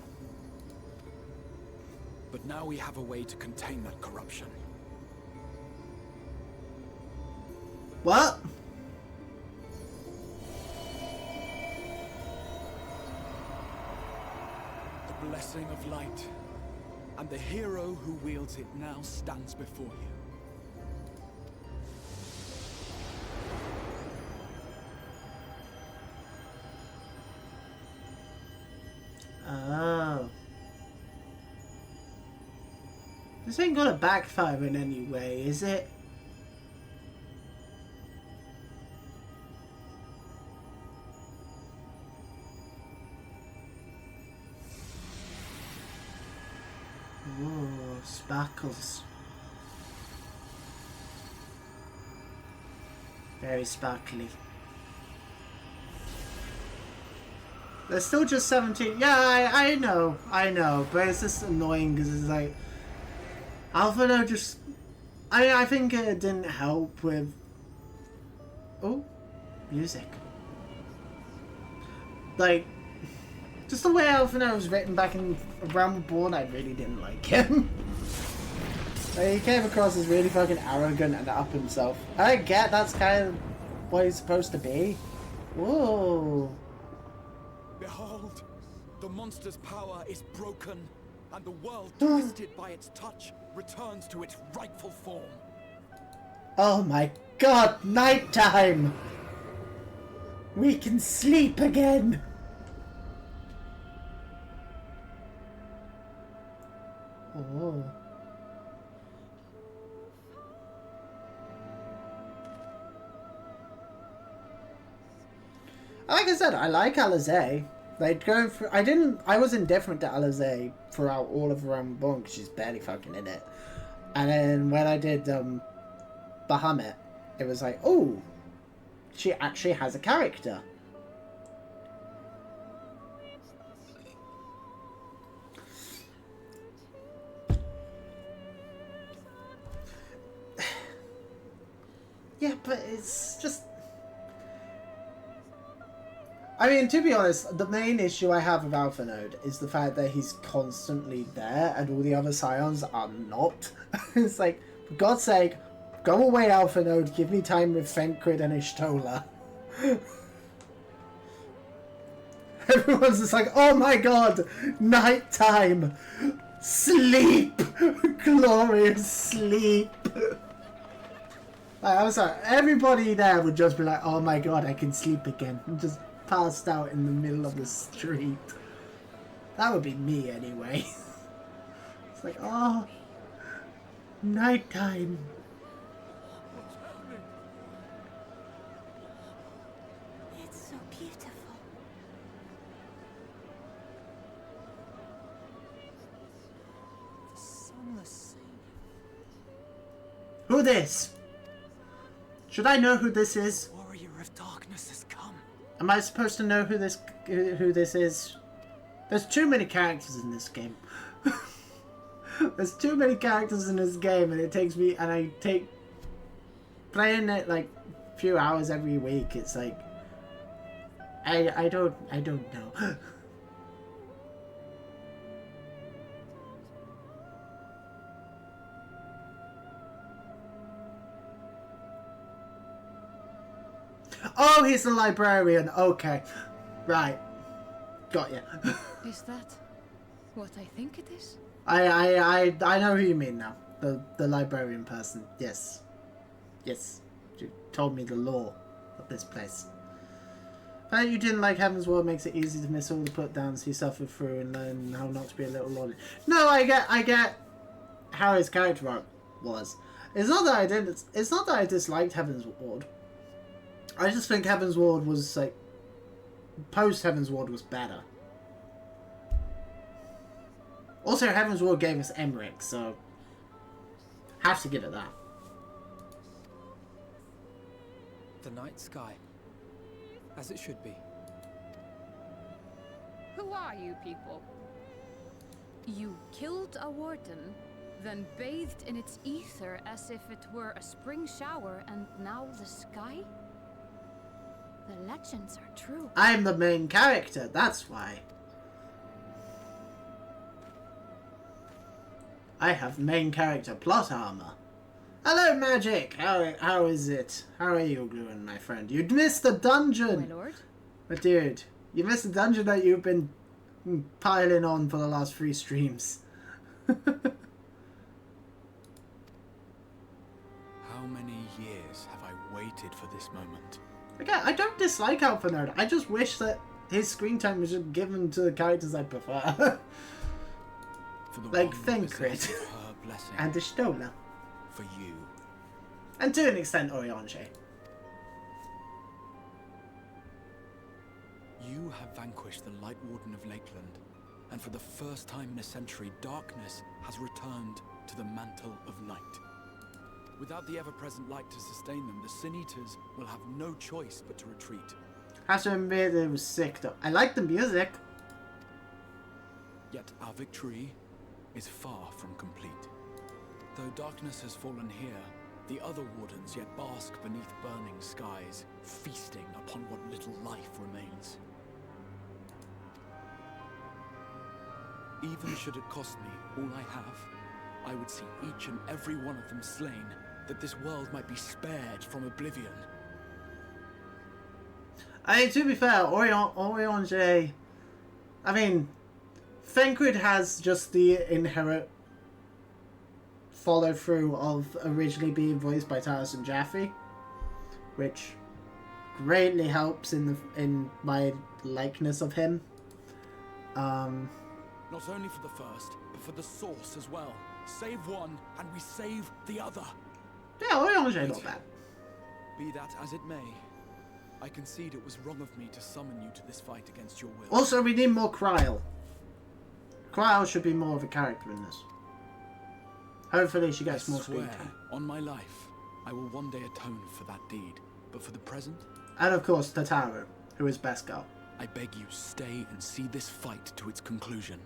But now we have a way to contain that corruption. What? The blessing of light, and the hero who wields it now stands before you. Oh. This ain't gonna backfire in any way, is it? Whoa, sparkles. Very sparkly. There's still just 17. Yeah, I know. But it's just annoying because it's like... Alphinaud just... I think it didn't help with... Oh, music. Like, just the way Alphinaud was written back in Realm Reborn, I really didn't like him. Like, he came across as really fucking arrogant and up himself. I get that's kind of what he's supposed to be. Whoa. Behold, the monster's power is broken, and the world twisted by its touch returns to its rightful form. Oh my god, nighttime! We can sleep again! Oh. Like I said, I like Alizé. Like going through, I was indifferent to Alizé throughout all of Realm Reborn because she's barely fucking in it. And then when I did Bahamut, it was like, oh, she actually has a character. Yeah, but it's just... I mean, to be honest, the main issue I have with Alphinaud is the fact that he's constantly there and all the other Scions are not. It's like, for God's sake, go away, Alphinaud, give me time with Fencrid and Ishtola. Everyone's just like, oh my god, nighttime, sleep, glorious sleep. Like, I'm sorry, everybody there would just be like, oh my god, I can sleep again. I'm just passed out in the middle of the street. That would be me anyway. It's like, oh, nighttime. It's so beautiful. The sunless Who this? Should I know who this is? warrior of darkness has come. Am I supposed to know who this is? There's too many characters in this game. There's too many characters in this game, and it takes me, and I take playing it like a few hours every week. It's like I don't know. Oh, he's the librarian. Okay, right, got you. Is that what I think it is? I know who you mean now. The librarian person. Yes, yes. You told me the lore of this place. The fact you didn't like Heaven's Ward makes it easy to miss all the put downs you suffered through and learn how not to be a little lolly. No, I get how his character arc was. It's not that I didn't. It's not that I disliked Heaven's Ward. I just think Heaven's Ward was like post Heaven's Ward was better. Also, Heaven's Ward gave us Emmerich, so have to give it that. The night sky, as it should be. Who are you people? You killed a warden, then bathed in its ether as if it were a spring shower, and now the sky? The legends are true. I'm the main character, that's why. I have main character plot armor. Hello, Magic! How is it? How are you doing, my friend? You missed the dungeon! My lord? But dude, you missed the dungeon that you've been piling on for the last 3 streams. How many years have I waited for this moment? Again, I don't dislike Alphinaud. I just wish that his screen time was just given to the characters I prefer. For the Like one Fencrid possessed of her blessing. and Ishtola. For you. And to an extent, Oriange. You have vanquished the Light Warden of Lakeland, and for the first time in a century, darkness has returned to the mantle of night. Without the ever-present light to sustain them, the Sin Eaters will have no choice but to retreat. Have to admit it was sick though. I like the music. Yet our victory is far from complete. Though darkness has fallen here, the other wardens yet bask beneath burning skies, feasting upon what little life remains. Even should it cost me all I have, I would see each and every one of them slain, that this world might be spared from oblivion. I mean, to be fair, Orion, I mean, Thancred has just the inherent follow through of originally being voiced by Taras and Jaffe, which greatly helps in my likeness of him. Not only for the first, but for the source as well. Save one, and we save the other. Yeah, Orion not bad. Be that as it may, I concede it was wrong of me to summon you to this fight against your will. Also, we need more Kryl. Kryl should be more of a character in this. Hopefully she gets more screen time. On my life, I will one day atone for that deed. But for the present... And of course, Tataru, who is best girl. I beg you, stay and see this fight to its conclusion.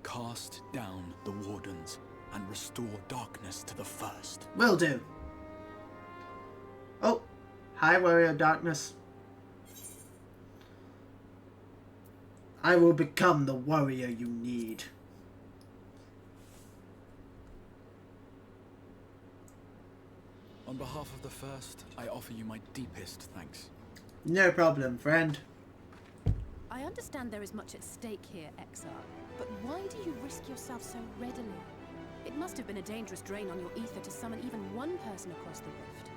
Cast down the wardens and restore darkness to the first. Will do. Oh, hi, Warrior of Darkness. I will become the warrior you need. On behalf of the first, I offer you my deepest thanks. No problem, friend. I understand there is much at stake here, Exarch, but why do you risk yourself so readily? It must have been a dangerous drain on your ether to summon even one person across the rift.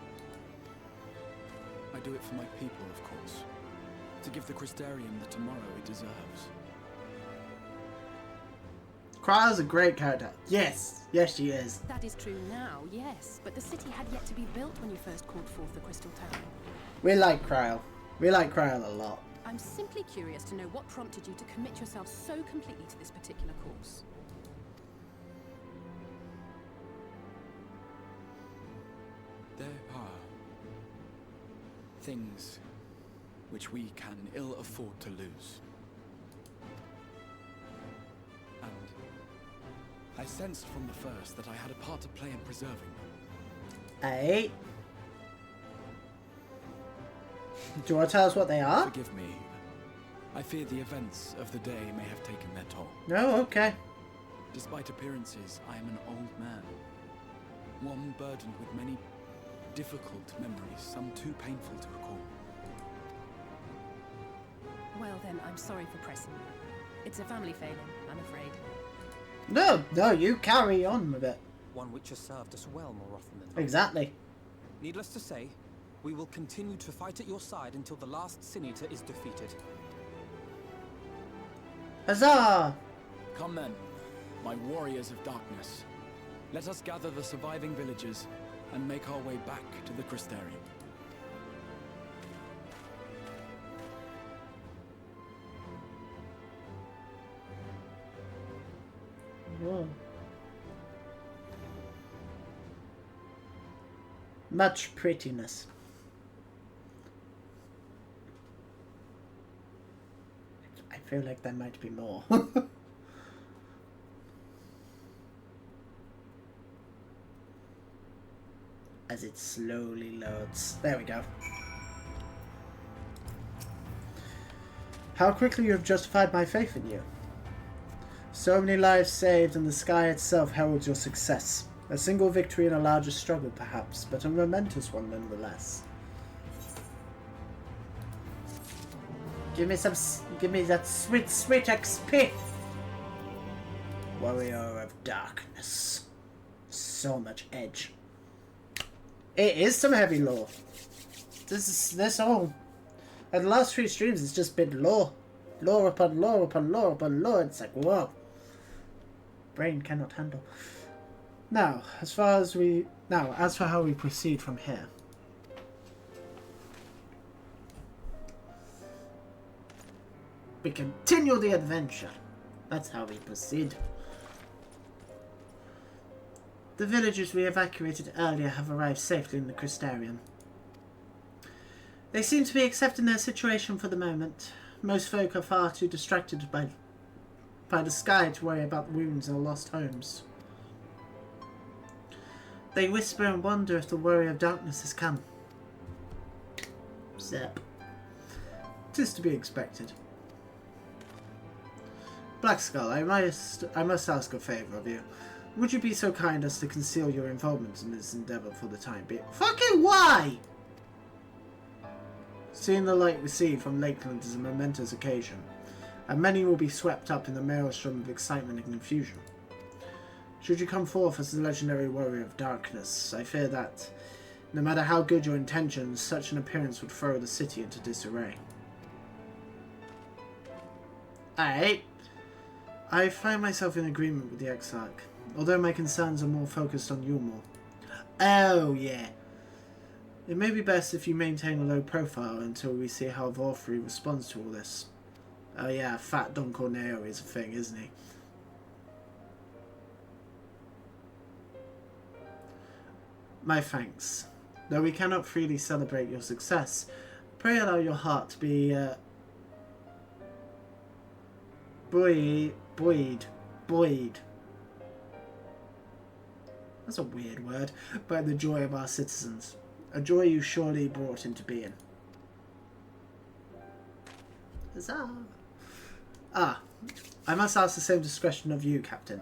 I do it for my people, of course. To give the Crystarium the tomorrow it deserves. Kryl's a great character. Yes, yes she is. That is true now, yes, but the city had yet to be built when you first called forth the Crystal Tower. We like Kryl. We like Kryl a lot. I'm simply curious to know what prompted you to commit yourself so completely to this particular course. There are things which we can ill afford to lose. And I sensed from the first that I had a part to play in preserving them. Hey. Do you want to tell us what they are? Forgive me. I fear the events of the day may have taken their toll. No, okay. Despite appearances, I am an old man. One burdened with many difficult memories, some too painful to recall. Well then, I'm sorry for pressing you. It's a family failing, I'm afraid. No, you carry on with it. One which has served us well more often than not. Exactly. Needless to say, we will continue to fight at your side until the last Sin Eater is defeated. Huzzah! Come then, my warriors of darkness. Let us gather the surviving villagers and make our way back to the Crystarium. Whoa. Much prettiness. I feel like there might be more. As it slowly loads. There we go. How quickly you have justified my faith in you. So many lives saved, and the sky itself heralds your success. A single victory in a larger struggle, perhaps, but a momentous one nonetheless. Give me that sweet, sweet XP! Warrior of Darkness. So much edge. It is some heavy lore. This all. At the last 3 streams, it's just been lore. Lore upon lore upon lore upon lore. It's like, whoa. Brain cannot handle. Now, as for how we proceed from here. We continue the adventure. That's how we proceed. The villagers we evacuated earlier have arrived safely in the Crystarium. They seem to be accepting their situation for the moment. Most folk are far too distracted by the sky to worry about wounds or lost homes. They whisper and wonder if the worry of darkness has come. Zep. 'Tis to be expected. Blackskull, I must ask a favour of you. Would you be so kind as to conceal your involvement in this endeavour for the time being? Fucking why? Seeing the light received from Lakeland is a momentous occasion, and many will be swept up in the maelstrom of excitement and confusion. Should you come forth as the legendary warrior of darkness, I fear that, no matter how good your intentions, such an appearance would throw the city into disarray. I find myself in agreement with the Exarch, although my concerns are more focused on Yulmore. Oh, yeah. It may be best if you maintain a low profile until we see how Vorfrey responds to all this. Oh yeah, Fat Don Corneo is a thing, isn't he? My thanks. Though we cannot freely celebrate your success, pray allow your heart to be buoyed. That's a weird word. By the joy of our citizens. A joy you surely brought into being. Huzzah! I must ask the same discretion of you, Captain.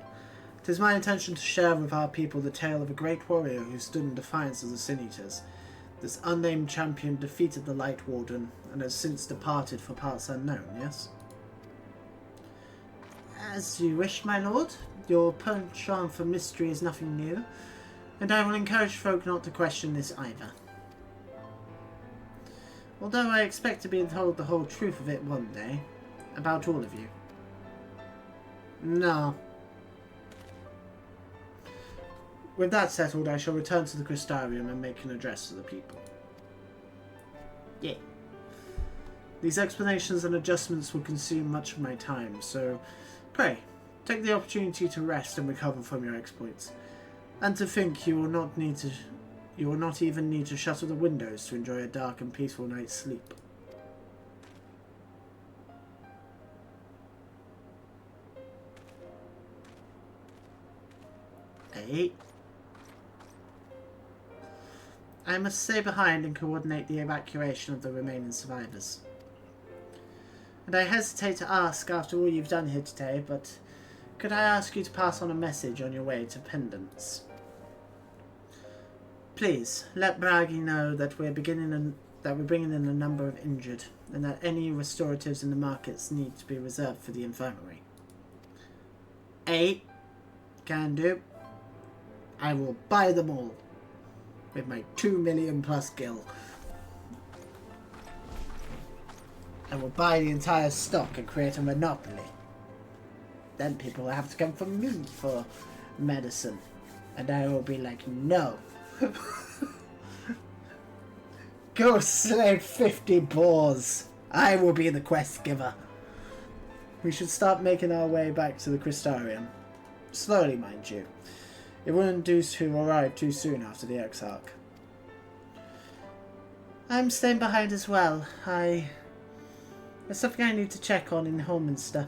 'Tis my intention to share with our people the tale of a great warrior who stood in defiance of the Sin Eaters. This unnamed champion defeated the Light Warden and has since departed for parts unknown, yes? As you wish, my lord. Your penchant for mystery is nothing new, and I will encourage folk not to question this either. Although I expect to be told the whole truth of it one day, about all of you. No. With that settled, I shall return to the Crystarium and make an address to the people. Yeah. These explanations and adjustments will consume much of my time, so pray, take the opportunity to rest and recover from your exploits. And to think you will not even need to shutter the windows to enjoy a dark and peaceful night's sleep. I must stay behind and coordinate the evacuation of the remaining survivors. And I hesitate to ask after all you've done here today, but could I ask you to pass on a message on your way to Pendants? Please, let Bragi know that we're bringing in a number of injured, and that any restoratives in the markets need to be reserved for the infirmary. Can do. I will buy them all. With my 2 million plus gil. I will buy the entire stock and create a monopoly. Then people will have to come from me for medicine. And I will be like, no. Go slay 50 boars. I will be the quest giver. We should start making our way back to the Crystarium. Slowly, mind you. It wouldn't do to arrive too soon after the Exarch. I'm staying behind as well. There's something I need to check on in Holminster.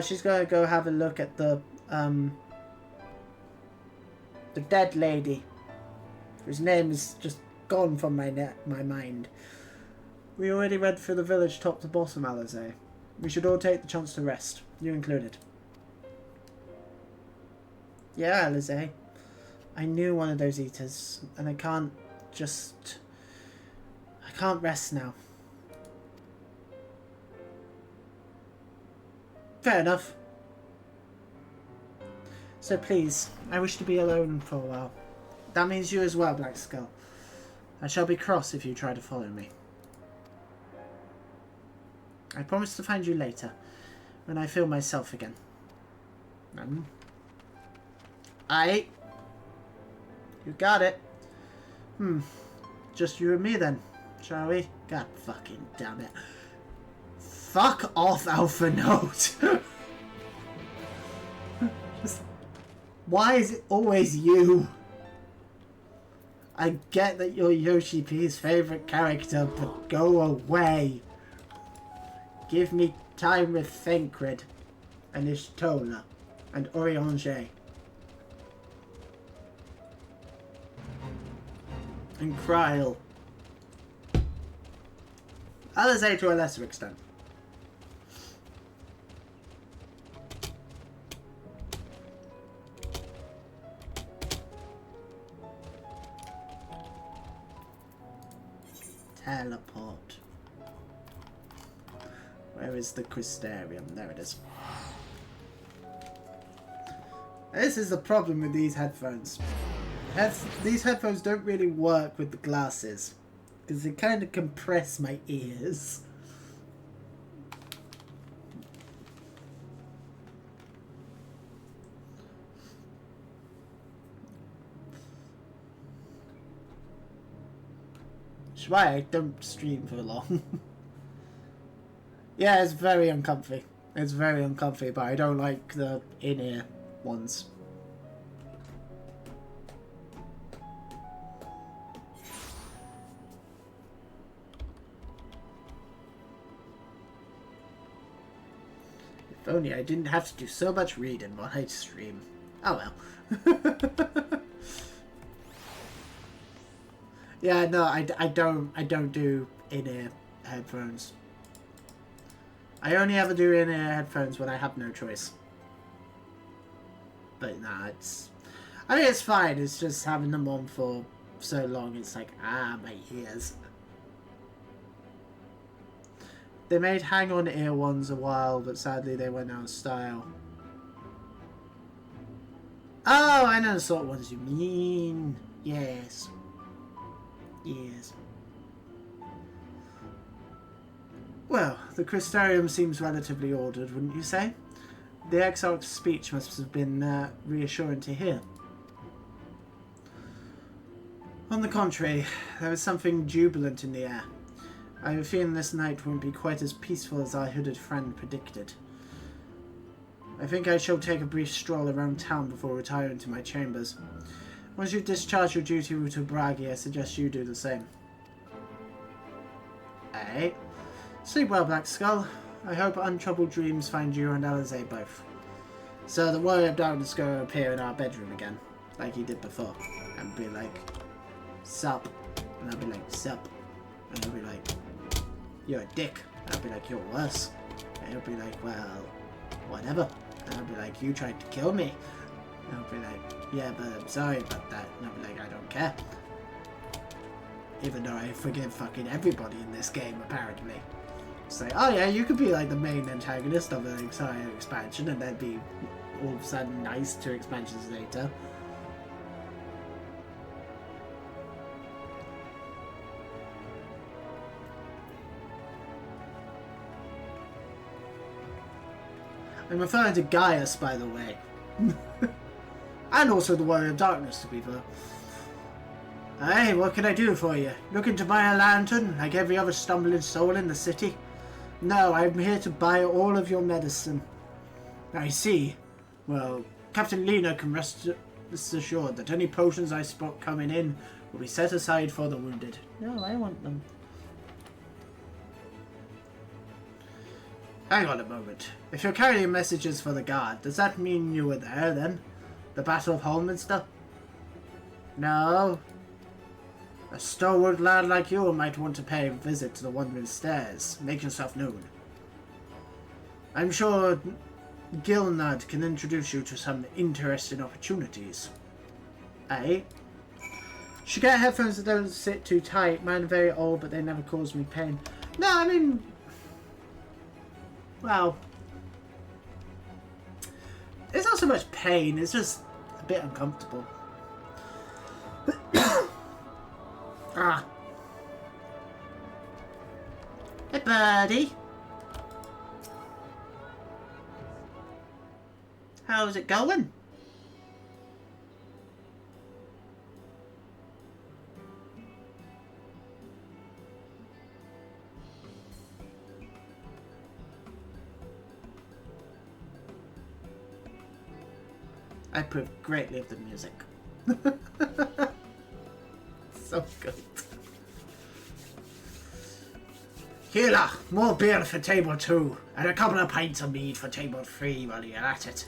She's gonna go have a look at the dead lady, whose name is just gone from my mind. We already read through the village top to bottom, Alizé. We should all take the chance to rest, you included. Yeah, Alizé. I knew one of those eaters, and I can't rest now. Fair enough. So please, I wish to be alone for a while. That means you as well, Blackskull. I shall be cross if you try to follow me. I promise to find you later, when I feel myself again. You got it. Just you and me then, shall we? God fucking damn it. Fuck off, Alpha Note. Why is it always you? I get that you're Yoshi P's favourite character, but go away. Give me time with Thancred and Ishtola and Orianger. And Kryl. Alizé to a lesser extent. Teleport. Where is the Crystarium? There it is. This is the problem with these headphones. These headphones don't really work with the glasses because they kind of compress my ears. That's why I don't stream for long. Yeah, it's very uncomfy. It's very uncomfy, but I don't like the in-ear ones. If only I didn't have to do so much reading while I stream. Oh well. Yeah, no, I don't do in-ear headphones. I only ever do in-ear headphones when I have no choice. But nah, I mean, it's fine. It's just having them on for so long. It's like, my ears. They made hang-on ear ones a while, but sadly they went out of style. Oh, I know the sort of ones you mean. Yes. Yes. Well, the Crystarium seems relatively ordered, wouldn't you say? The Exarch's speech must have been reassuring to hear. On the contrary, there is something jubilant in the air. I have a feeling this night won't be quite as peaceful as our hooded friend predicted. I think I shall take a brief stroll around town before retiring to my chambers. Once you discharge your duty to Bragi, I suggest you do the same. Hey. Sleep well, Black Skull. I hope untroubled dreams find you and Alizé both. So the Warrior of Darkness is going to appear in our bedroom again, like he did before, and be like, sup. And I'll be like, sup. And he'll be like, you're a dick. And I'll be like, you're worse. And he'll be like, well, whatever. And I'll be like, you tried to kill me. And I'll be like, yeah, but I'm sorry about that. And I'll be like, I don't care. Even though I forgive fucking everybody in this game, apparently. It's like, oh yeah, you could be like the main antagonist of an entire expansion and then be all of a sudden nice 2 expansions later. I'm referring to Gaius, by the way. And also the Warrior of Darkness, to be fair. Hey, what can I do for you? Looking to buy a lantern, like every other stumbling soul in the city? No, I'm here to buy all of your medicine. I see. Well, Captain Lena can rest assured that any potions I spot coming in will be set aside for the wounded. No, I want them. Hang on a moment. If you're carrying messages for the guard, does that mean you were there then? The Battle of Holminster? No. A stalwart lad like you might want to pay a visit to the Wandering Stairs. Make yourself known. I'm sure Gilnad can introduce you to some interesting opportunities. Eh? Should get headphones that don't sit too tight. Mine are very old, but they never cause me pain. No, I mean... Well... It's not so much pain, it's just a bit uncomfortable. Ah. Hey, birdie. How's it going? I approve greatly of the music. so good. Healer, more beer for table 2, and a couple of pints of mead for table 3 while you're at it.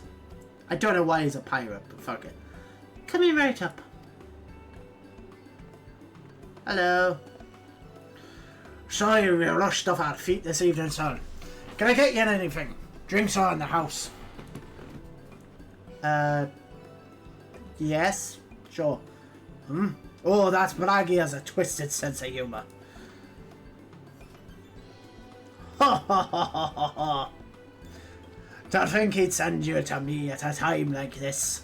I don't know why he's a pirate, but fuck it. Coming right up. Hello. Sorry we rushed off our feet this evening, sir. Can I get you anything? Drinks are in the house. Yes, sure. Oh, that's braggy as a twisted sense of humour. Ha ha ha ha ha ha. To think he'd send you to me at a time like this.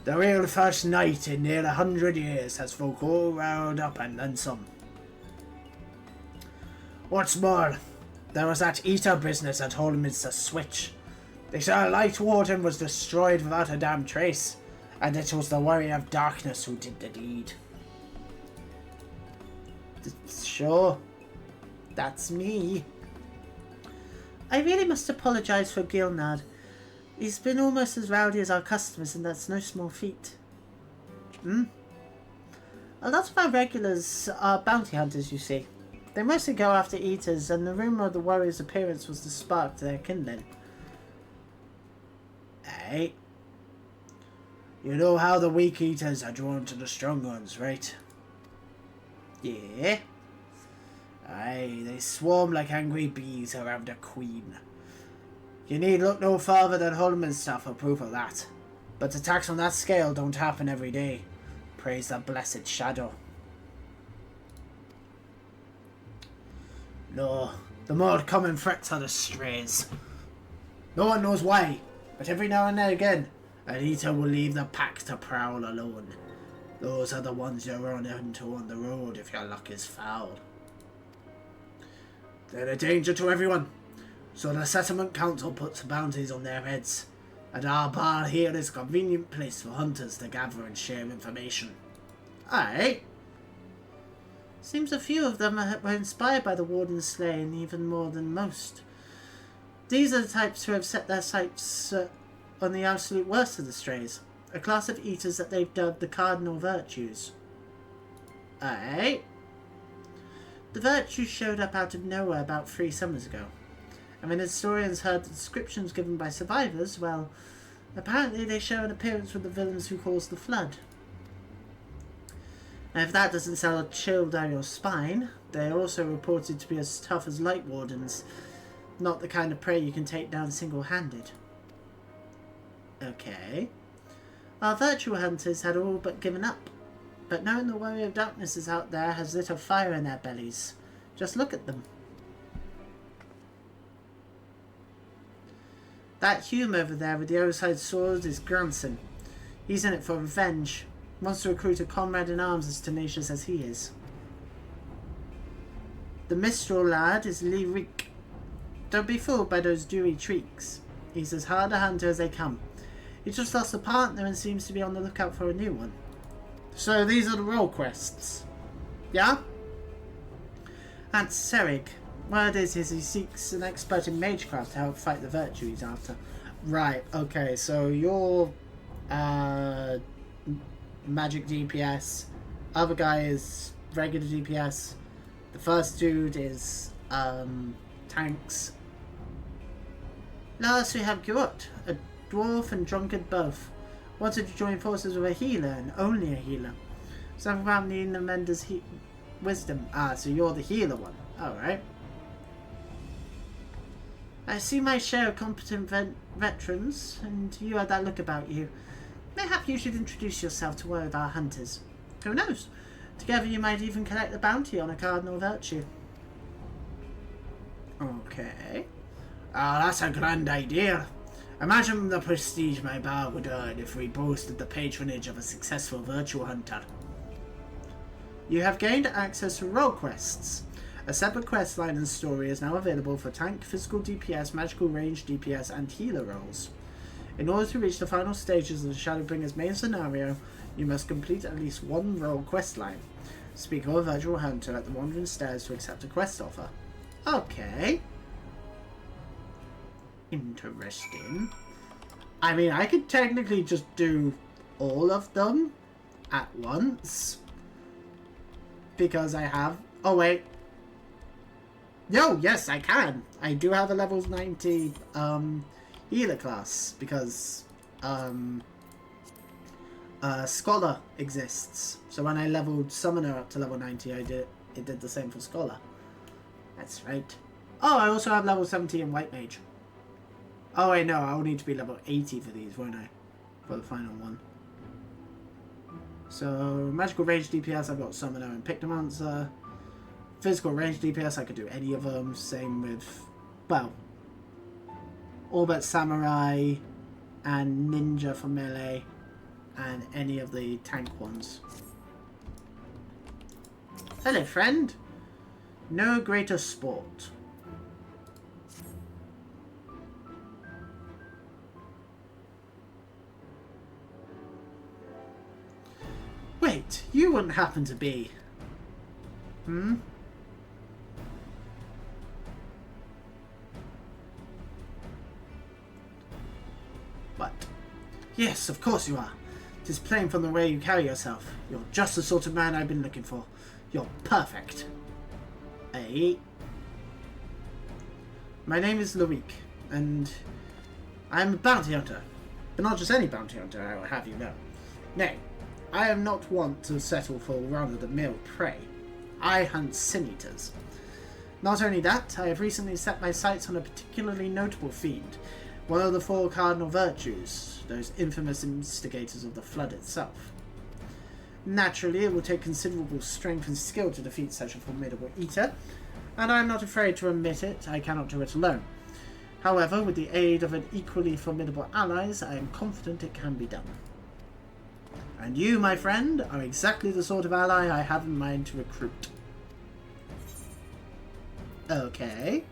The real first night in near 100 years has folk all riled up and then some. What's more, there was that eater business at Holminster Switch. They say Light Warden was destroyed without a damn trace, and it was the Warrior of Darkness who did the deed. Sure, that's me. I really must apologise for Gilnard. He's been almost as rowdy as our customers, and that's no small feat. A lot of our regulars are bounty hunters, you see. They mostly go after eaters, and the rumour of the warrior's appearance was the spark to their kindling. Hey, you know how the weak eaters are drawn to the strong ones, right? Yeah. Aye, they swarm like angry bees around a queen. You need look no further than Holminster for proof of that. But attacks on that scale don't happen every day. Praise the blessed shadow. No, the more common threats are the strays. No one knows why, but every now and then again, an eater will leave the pack to prowl alone. Those are the ones you run into on the road if your luck is foul. They're a danger to everyone, so the settlement council puts bounties on their heads, and our bar here is a convenient place for hunters to gather and share information. Aye. Seems a few of them were inspired by the Warden's slaying even more than most. These are the types who have set their sights on the absolute worst of the strays, a class of eaters that they've dubbed the Cardinal Virtues. Aye. The Virtues showed up out of nowhere about 3 summers ago, and when historians heard the descriptions given by survivors, well, apparently they show an appearance with the villains who caused the flood. Now, if that doesn't send a chill down your spine, they are also reported to be as tough as Light Wardens, not the kind of prey you can take down single-handed. Okay. Our Virtue Hunters had all but given up, but knowing the Warrior of Darkness is out there has lit a fire in their bellies. Just look at them. That Hume over there with the oversized sword is Granson. He's in it for revenge. Wants to recruit a comrade in arms as tenacious as he is. The Mistral lad is Lee Reek. Don't be fooled by those dewy treaks. He's as hard a hunter as they come. He just lost a partner and seems to be on the lookout for a new one. So these are the role quests. Yeah? And Serig. Word is he seeks an expert in magecraft to help fight the virtue he's after. Right, okay, so you're magic DPS. Other guy is regular DPS. The first dude is tanks. Last we have Gurut, a dwarf and drunkard both. Wanted to join forces with a healer, and only a healer. Something about needing the mender's wisdom. Ah, so you're the healer one. Alright. I see my share of competent veterans, and you had that look about you. Mayhap you should introduce yourself to one of our hunters. Who knows? Together you might even collect the bounty on a Cardinal Virtue. Okay. Ah, that's a grand idea. Imagine the prestige my bar would earn if we boasted the patronage of a successful virtual hunter. You have gained access to role quests. A separate quest line and story is now available for tank, physical DPS, magical range DPS, and healer roles. In order to reach the final stages of the Shadowbringers main scenario, you must complete at least one role quest line. Speak of a virtual hunter at the Wandering Stairs to accept a quest offer. Okay. Interesting. I mean, I could technically just do all of them, at once. Because I have... Oh, wait. No, yes, I can. I do have a level 90 healer class. Because Scholar exists. So when I leveled Summoner up to level 90, it did the same for Scholar. That's right. Oh, I also have level 70 in White Mage. Oh, wait, no, I'll need to be level 80 for these, won't I? For the final one. So, magical range DPS, I've got Summoner and Pictomancer. Physical range DPS, I could do any of them. Same with, well, all but Samurai and Ninja for melee. And any of the tank ones. Hello, friend. No greater sport. Wait, you wouldn't happen to be... What? Yes, of course you are. It is plain from the way you carry yourself. You're just the sort of man I've been looking for. You're perfect. Hey. My name is Loic, and I'm a bounty hunter. But not just any bounty hunter, I will have you know. Nay, I am not wont to settle for run-of-the-mill prey. I hunt sin-eaters. Not only that, I have recently set my sights on a particularly notable fiend, one of the 4 cardinal virtues, those infamous instigators of the flood itself. Naturally, it will take considerable strength and skill to defeat such a formidable eater, and I am not afraid to admit it, I cannot do it alone. However, with the aid of an equally formidable allies, I am confident it can be done. And you, my friend, are exactly the sort of ally I have in mind to recruit. Okay.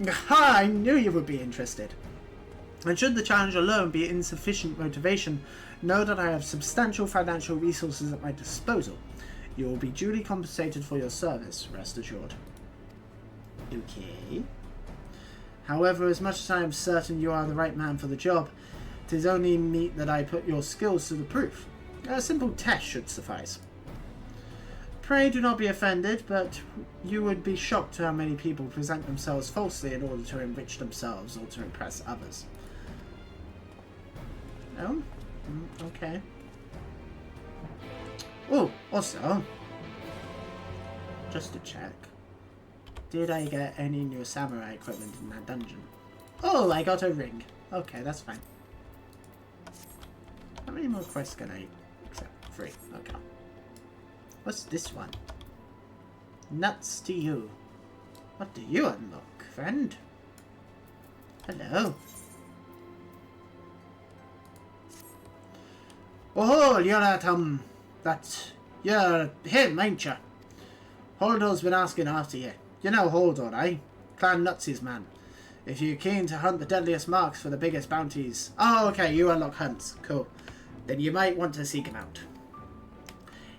Aha, I knew you would be interested. And should the challenge alone be insufficient motivation, know that I have substantial financial resources at my disposal. You will be duly compensated for your service, rest assured. Okay. However, as much as I am certain you are the right man for the job, it is only meet that I put your skills to the proof. A simple test should suffice. Pray do not be offended, but you would be shocked how many people present themselves falsely in order to enrich themselves or to impress others. Oh? Okay. Oh, also, just to check, did I get any new samurai equipment in that dungeon? Oh, I got a ring. Okay, that's fine. How many more quests can I accept? 3. Okay. What's this one? Nuts to you. What do you unlock, friend? Hello. Oh, you're at, you're him, ain't you? Holdor's been asking after you. You know Holdor, eh? Clan Nutsy's man. If you're keen to hunt the deadliest marks for the biggest bounties... Oh, okay, you unlock hunts. Cool. Then you might want to seek him out.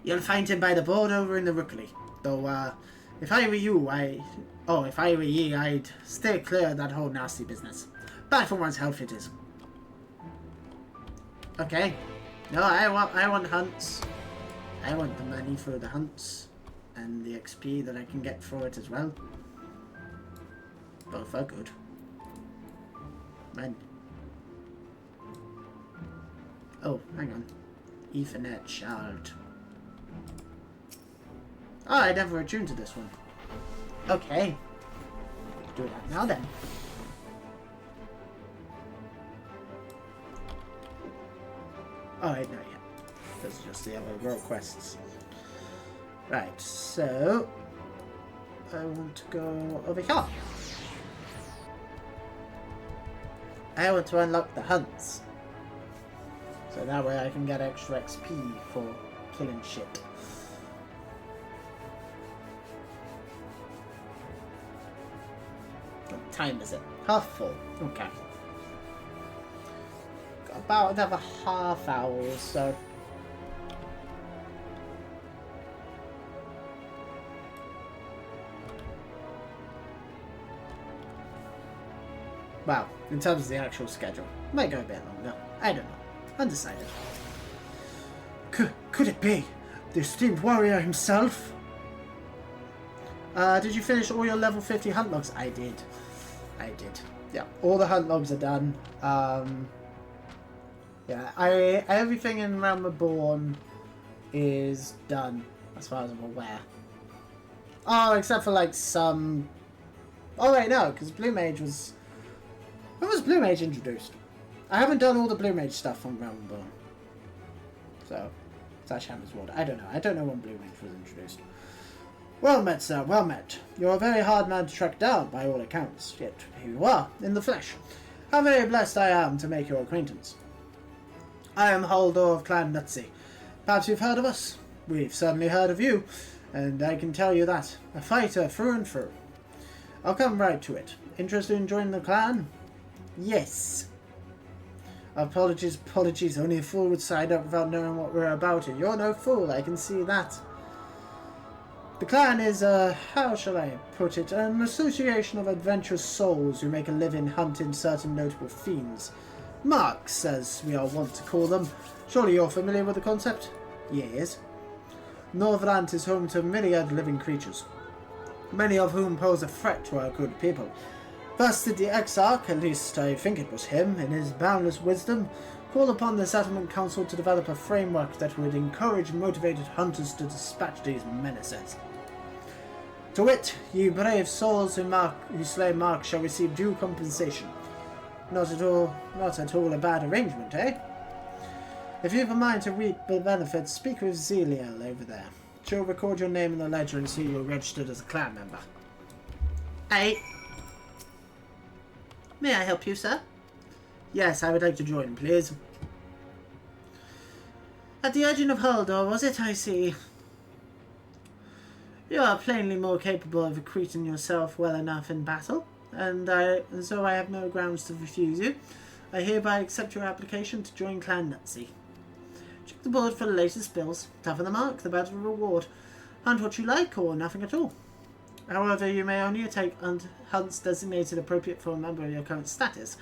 You'll find him by the board over in the Rookery. Though, if I were you, if I were ye, I'd stay clear of that whole nasty business. Bad for one's health it is. Okay. No, I want hunts. I want the money for the hunts. And the XP that I can get for it as well. Both are good. Man. Oh, hang on. Ethernet shard. Oh, I never attuned to this one. Okay. Do that now then. Oh, wait, not yet. This is just the other row quests. Right, so... I want to go over here. I want to unlock the hunts. So that way I can get extra XP for killing shit. What time is it? Half full. Okay. Got about another half hour or so. Well, in terms of the actual schedule. Might go a bit longer. I don't know. Undecided. Could it be the esteemed warrior himself? Did you finish all your level 50 hunt logs? I did. Yeah, all the hunt logs are done. Yeah, everything in Realm Reborn is done, as far as I'm aware. Oh, except for like some... Oh wait, no, because Blue Mage was... When was Blue Mage introduced? I haven't done all the Blue Mage stuff from Realm Reborn. So, / Hammer's Ward. I don't know. I don't know when Blue Mage was introduced. Well met, sir, well met. You're a very hard man to track down, by all accounts. Yet here you are, in the flesh. How very blessed I am to make your acquaintance. I am Haldor of Clan Nutsy. Perhaps you've heard of us? We've certainly heard of you, and I can tell you that. A fighter through and through. I'll come right to it. Interested in joining the clan? Yes. Apologies. Only a fool would sign up without knowing what we're about, and you're no fool, I can see that. The clan is, how shall I put it, an association of adventurous souls who make a living hunting certain notable fiends. Marks, as we are wont to call them. Surely you're familiar with the concept? Yes. Northland is home to myriad living creatures, many of whom pose a threat to our good people. Thus did the Exarch, at least I think it was him, in his boundless wisdom, call upon the Settlement Council to develop a framework that would encourage motivated hunters to dispatch these menaces. To wit, ye brave souls who slay Mark shall receive due compensation. Not at all a bad arrangement, eh? If you've a mind to reap the benefits, speak with Zeliel over there. She'll record your name in the ledger and see you're registered as a clan member. Hey. May I help you, sir? Yes, I would like to join, please. At the urging of Haldor, was it? I see. You are plainly more capable of acquitting yourself well enough in battle, and so I have no grounds to refuse you. I hereby accept your application to join Clan Nutsy. Check the board for the latest bills. Tougher the mark, the better the reward. Hunt what you like, or nothing at all. However, you may only take hunts designated appropriate for a member of your current status,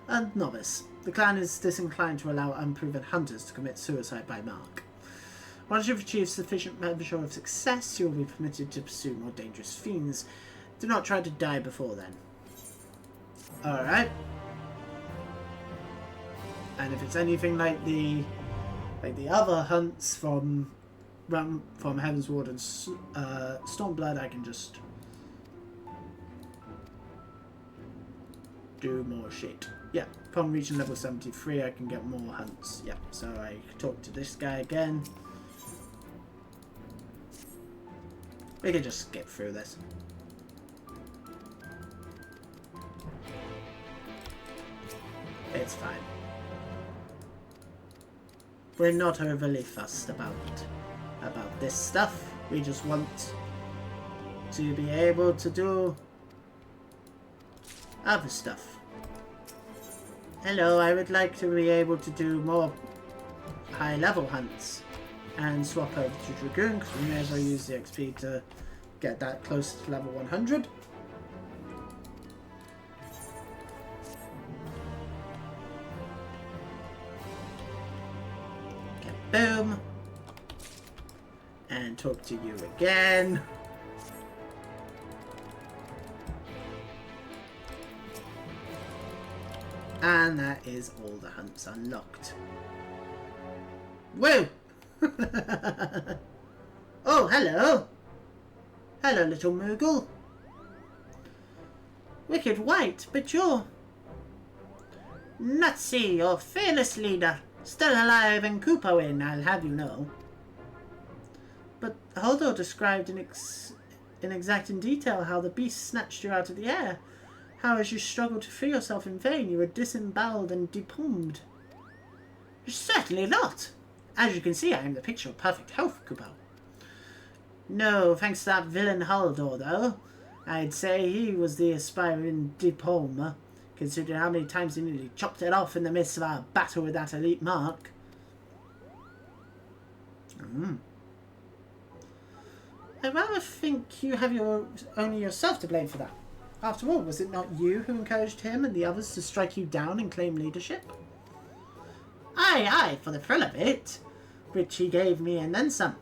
a novice. The clan is disinclined to allow unproven hunters to commit suicide by mark. Once you've achieved sufficient measure of success, you will be permitted to pursue more dangerous fiends. Do not try to die before then. Alright. And if it's anything like the other hunts from Heaven's Ward and Stormblood, I can just do more shit. Yeah, upon reaching level 73 I can get more hunts. Yeah, so I talk to this guy again. We can just skip through this. It's fine. We're not overly fussed about this stuff. We just want to be able to do other stuff. Hello, I would like to be able to do more high-level hunts and swap over to Dragoon, because we may as well use the XP to get that close to level 100. Okay, boom. And talk to you again. And that is all the hunts unlocked. Whoa! Oh, hello! Hello, little Moogle. Wicked White, but you're... Nutsy, your fearless leader. Still alive and Koopa-win, I'll have you know. But Haldor described in exact detail how the beast snatched you out of the air. How, as you struggled to free yourself in vain, you were disemboweled and depalmed. Certainly not. As you can see, I am the picture of perfect health, Koopa. No, thanks to that villain Haldor, though. I'd say he was the aspiring depalmer, considering how many times he nearly chopped it off in the midst of our battle with that elite mark. I rather think you have only yourself to blame for that. After all, was it not you who encouraged him and the others to strike you down and claim leadership? Aye, aye, for the thrill of it, which he gave me and then some.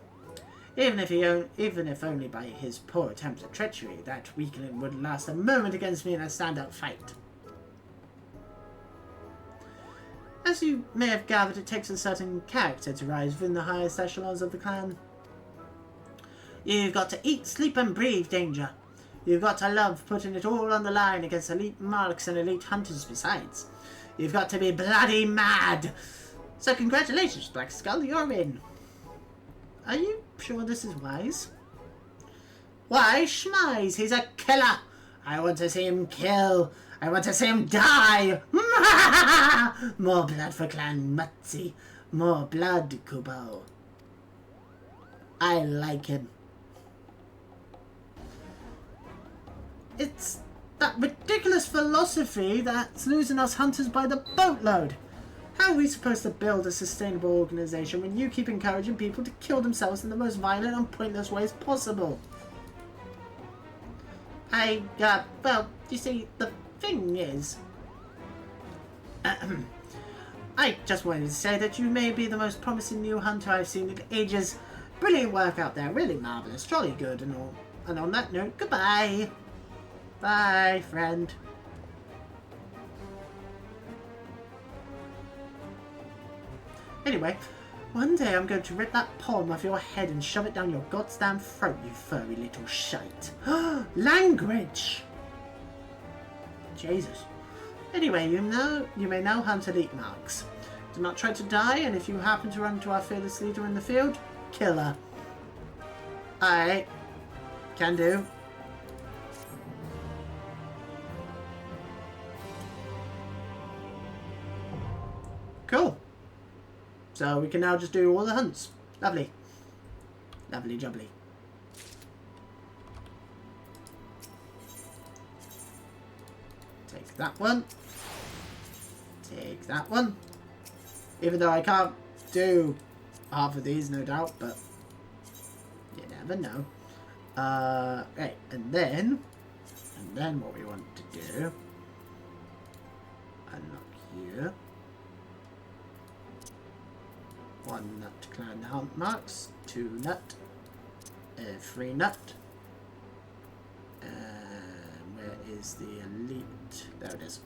Even if only by his poor attempts at treachery, that weakling would last a moment against me in a stand-up fight. As you may have gathered, it takes a certain character to rise within the highest echelons of the clan. You've got to eat, sleep and breathe danger. You've got to love putting it all on the line against elite marks and elite hunters besides. You've got to be bloody mad. So congratulations, Black Skull, you're in. Are you sure this is wise? Why, schmize, he's a killer. I want to see him kill. I want to see him die. More blood for Clan Mutzi. More blood, Kubo. I like him. It's that ridiculous philosophy that's losing us hunters by the boatload. How are we supposed to build a sustainable organization when you keep encouraging people to kill themselves in the most violent and pointless ways possible? Well, you see, the thing is... I just wanted to say that you may be the most promising new hunter I've seen in ages. Brilliant work out there, really marvellous, jolly good and all. And on that note, goodbye. Bye, friend. Anyway, one day I'm going to rip that palm off your head and shove it down your goddamn throat, you furry little shite. Language! Jesus. Anyway, you may now hunt elite marks. Do not try to die, and if you happen to run into our fearless leader in the field, kill her. Aye. Can do. Cool. So we can now just do all the hunts. Lovely. Lovely jubbly. Take that one. Take that one. Even though I can't do half of these, no doubt, but you never know. Right, and then what we want to do, unlock here. 1 nut clan hunt marks, 2 nut, 3 nut. Where is the elite? There it is.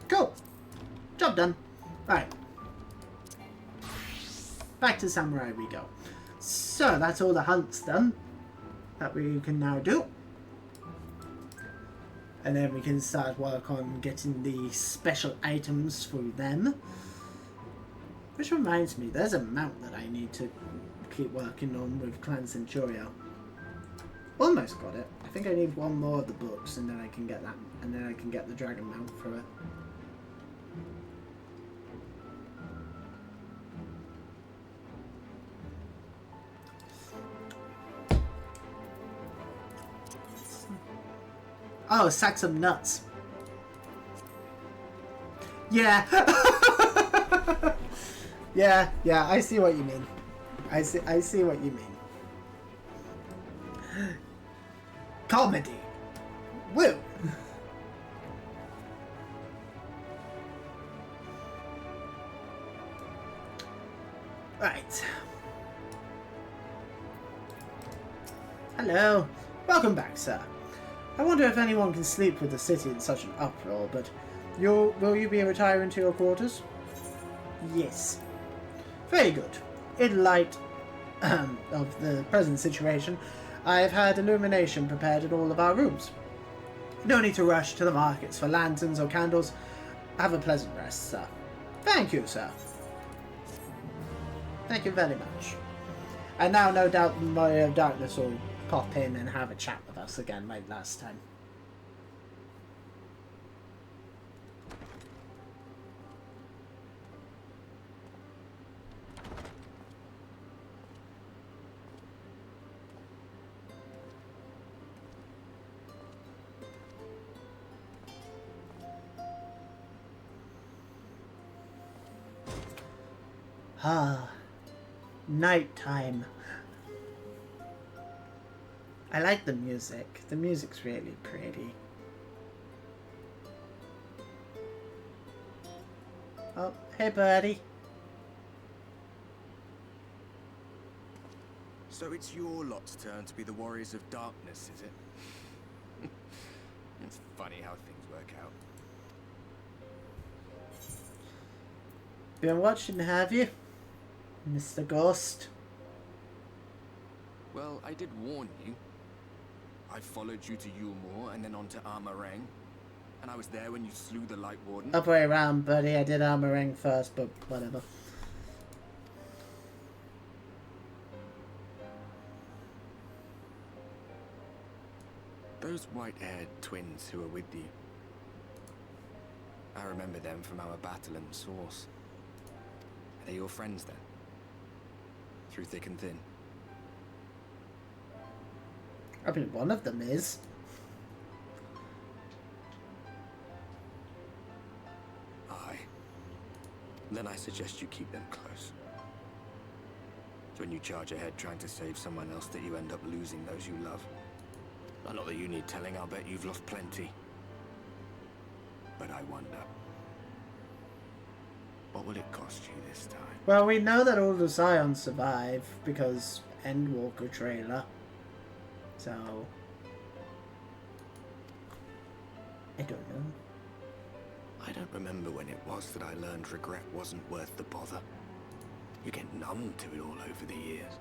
Cool! Job done. Right. Back to Samurai we go. So that's all the hunts done that we can now do. And then we can start work on getting the special items for them. Which reminds me, there's a mount that I need to keep working on with Clan Centurio. Almost got it. I think I need one more of the books and then I can get that, and then I can get the dragon mount for it. Oh, sack some nuts. Yeah. Yeah, I see what you mean. I see what you mean. Comedy. Woo. Right. Hello. Welcome back, sir. I wonder if anyone can sleep with the city in such an uproar, but will you be retiring to your quarters? Yes. Very good. In light of the present situation, I have had illumination prepared in all of our rooms. No need to rush to the markets for lanterns or candles. Have a pleasant rest, sir. Thank you, sir. Thank you very much. And now, no doubt, the Warrior of Darkness will pop in and have a chat with us again like last time. Ah, night time. I like the music. The music's really pretty. Oh, hey buddy. So it's your lot's turn to be the Warriors of Darkness, is it? It's funny how things work out. Been watching, have you, Mr. Ghost? Well, I did warn you. I followed you to Yulmore and then on to Armorang. And I was there when you slew the Light Warden. Other way around, buddy. I did Armorang first, but whatever. Those white-haired twins who were with you. I remember them from our battle in the Source. Are they your friends then? Through thick and thin? I mean, one of them is. Aye. Then I suggest you keep them close. It's when you charge ahead trying to save someone else that you end up losing those you love. Not that you need telling, I'll bet you've lost plenty. But I wonder, what will it cost you this time? Well, we know that all the Scions survive because Endwalker trailer. So, I don't know. I don't remember when it was that I learned regret wasn't worth the bother. You get numb to it all over the years.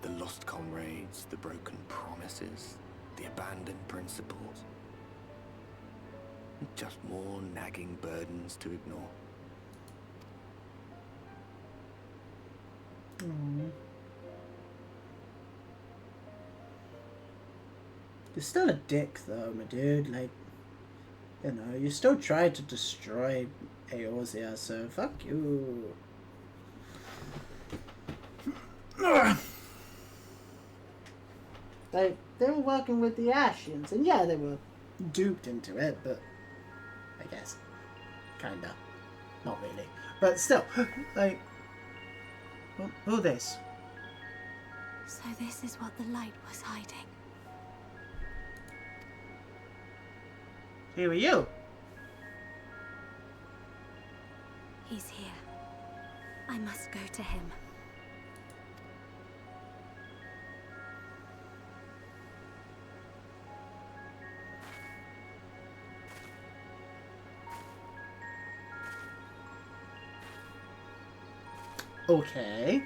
The lost comrades, the broken promises, the abandoned principles. Just more nagging burdens to ignore. Aww. You're still a dick though, my dude. Like, you know, you still tried to destroy Eorzea, so fuck you. They were working with the Ashians, and yeah, they were duped into it, but I guess kinda, not really, but still, like, who this? So this is what the light was hiding. Who are you? He's here. I must go to him. Okay.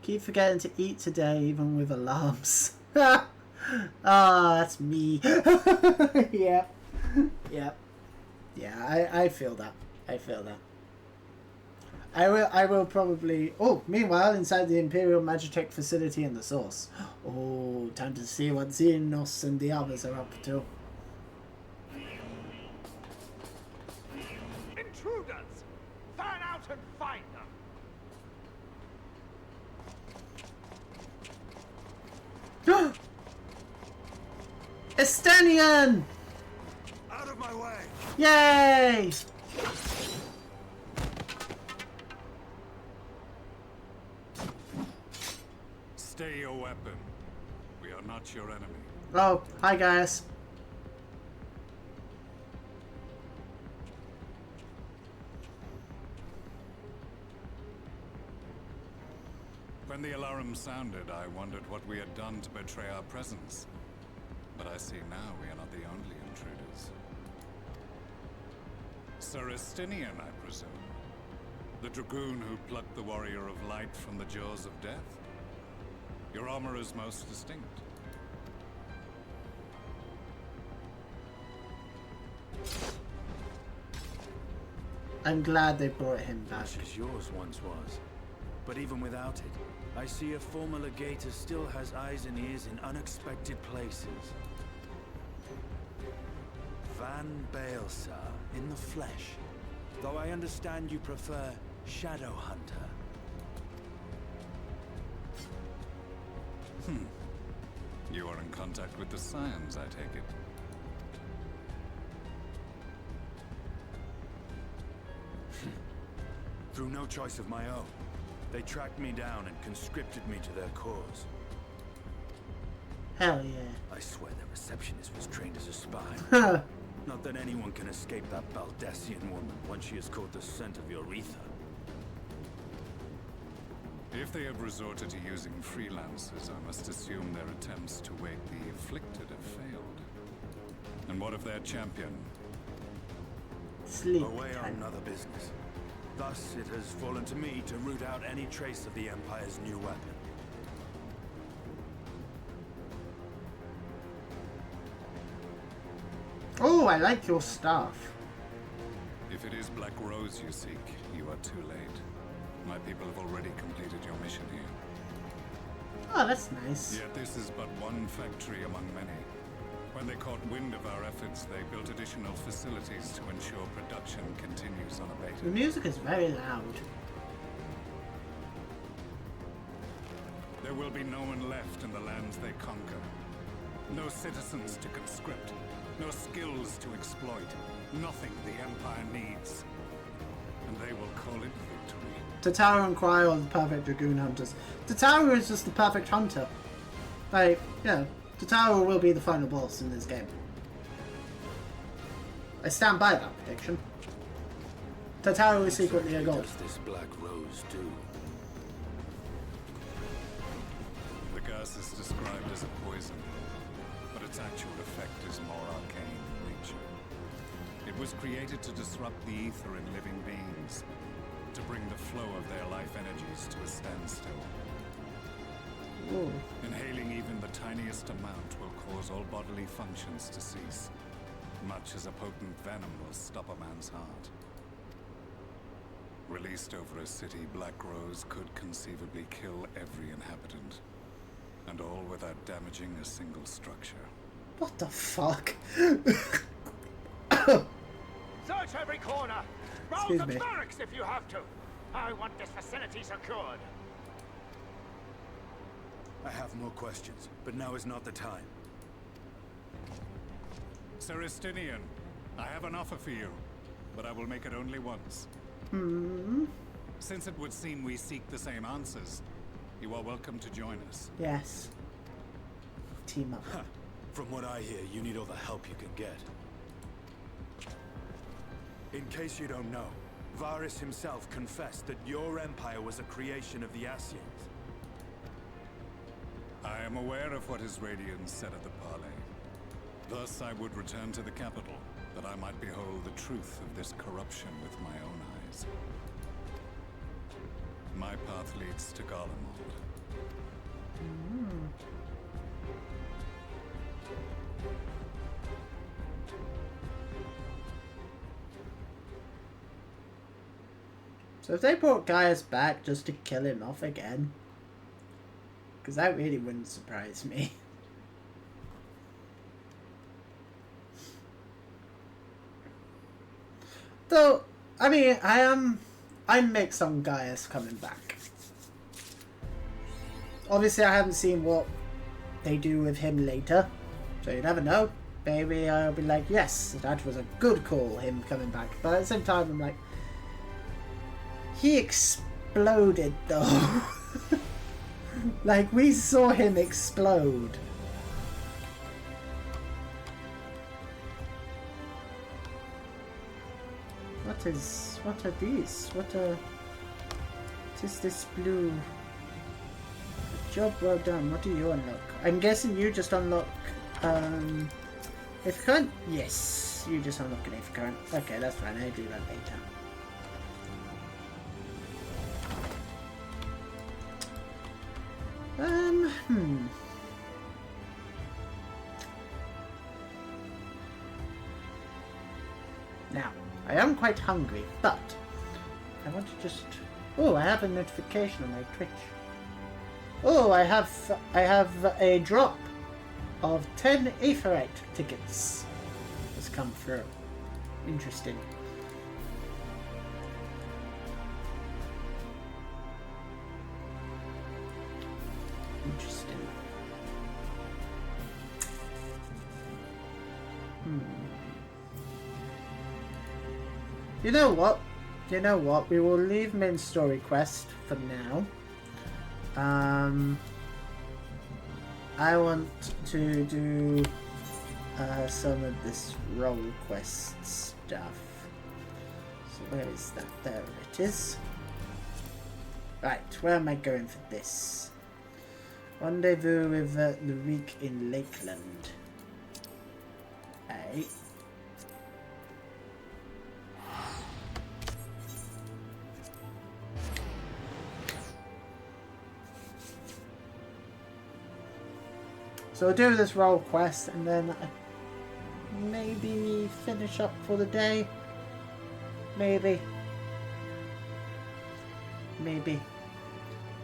Keep forgetting to eat today, even with alarms. Ah, that's me. Yep. Yep. Yeah, I feel that. I feel that. I will probably... Oh, meanwhile, inside the Imperial Magitech facility in the Source. Oh, time to see what Xenos and the others are up to. Intruders! Fan out and find them! Estonian! Out of my way! Yay! Stay your weapon. We are not your enemy. Oh, hi guys. When the alarm sounded, I wondered what we had done to betray our presence. But I see now we are not the only intruders. Sir Estinian, I presume. The dragoon who plucked the Warrior of Light from the jaws of death. Your armor is most distinct. I'm glad they brought him back. Much as yours once was. But even without it, I see a former legator still has eyes and ears in unexpected places. Van Baelsar in the flesh. Though I understand you prefer Shadowhunter. You are in contact with the Scions, I take it. Through no choice of my own. They tracked me down and conscripted me to their cause. Hell yeah. I swear the receptionist was trained as a spy. Huh. Not that anyone can escape that Baldassian woman once she has caught the scent of your ether. If they have resorted to using freelancers, I must assume their attempts to wake the afflicted have failed. And what of their champion? Sleep Away on time. another business. Thus, it has fallen to me to root out any trace of the Empire's new weapon. Oh, I like your staff. If it is Black Rose you seek, you are too late. My people have already completed your mission here. Oh, that's nice. Yet this is but one factory among many. When they caught wind of our efforts, they built additional facilities to ensure production continues The unabated. music is very loud. There will be no one left in the lands they conquer. No citizens to conscript. No skills to exploit. Nothing the Empire needs. And they will call it victory. Tataru and Kwai are the perfect Dragoon hunters. Tataru is just the perfect hunter. Like, yeah, Tataru will be the final boss in this game. I stand by that prediction. Tataru is secretly a god. What does this Black Rose do? The gas is described as a poison, but its actual effect is more arcane in nature. It was created to disrupt the ether in living beings, to bring the flow of their life energies to a standstill. Ooh. Inhaling even the tiniest amount will cause all bodily functions to cease, much as a potent venom will stop a man's heart. Released over a city, Black Rose could conceivably kill every inhabitant, and all without damaging a single structure. What the fuck? Search every corner! Roll Excuse the me. barracks if you have to! I want this facility secured! I have more questions, but now is not the time. Serestinian, I have an offer for you, but I will make it only once. Since it would seem we seek the same answers, you are welcome to join us. Yes. Team up. From what I hear, you need all the help you can get. In case you don't know, Varys himself confessed that your empire was a creation of the Ascians. I am aware of what his Radiance said at the parley. Thus I would return to the capital, that I might behold the truth of this corruption with my own eyes. My path leads to Garlemald. So if they brought Gaius back just to kill him off again, because that really wouldn't surprise me. Though, I mean, I'm mixed on Gaius coming back. Obviously, I haven't seen what they do with him later, so you never know. Maybe I'll be like, yes, that was a good call, him coming back. But at the same time, I'm like, he exploded though. Like, we saw him explode. What are these? What is this blue? Job well done. What do you unlock? I'm guessing you just unlock, if current? Yes, you just unlock an if current. Okay, that's fine. I'll do that later. Now, I am quite hungry, but I want to just... Oh, I have a notification on my Twitch. Oh, I have a drop of 10 Aetherite tickets has come through. Interesting. Interesting. You know what? you know what? We will leave main story quest for now. I want to do some of this role quest stuff. So where is that? There it is. Right, where am I going for this? Rendezvous with Lurik in Lakeland. Hey. So I'll do this role quest and then maybe finish up for the day. Maybe.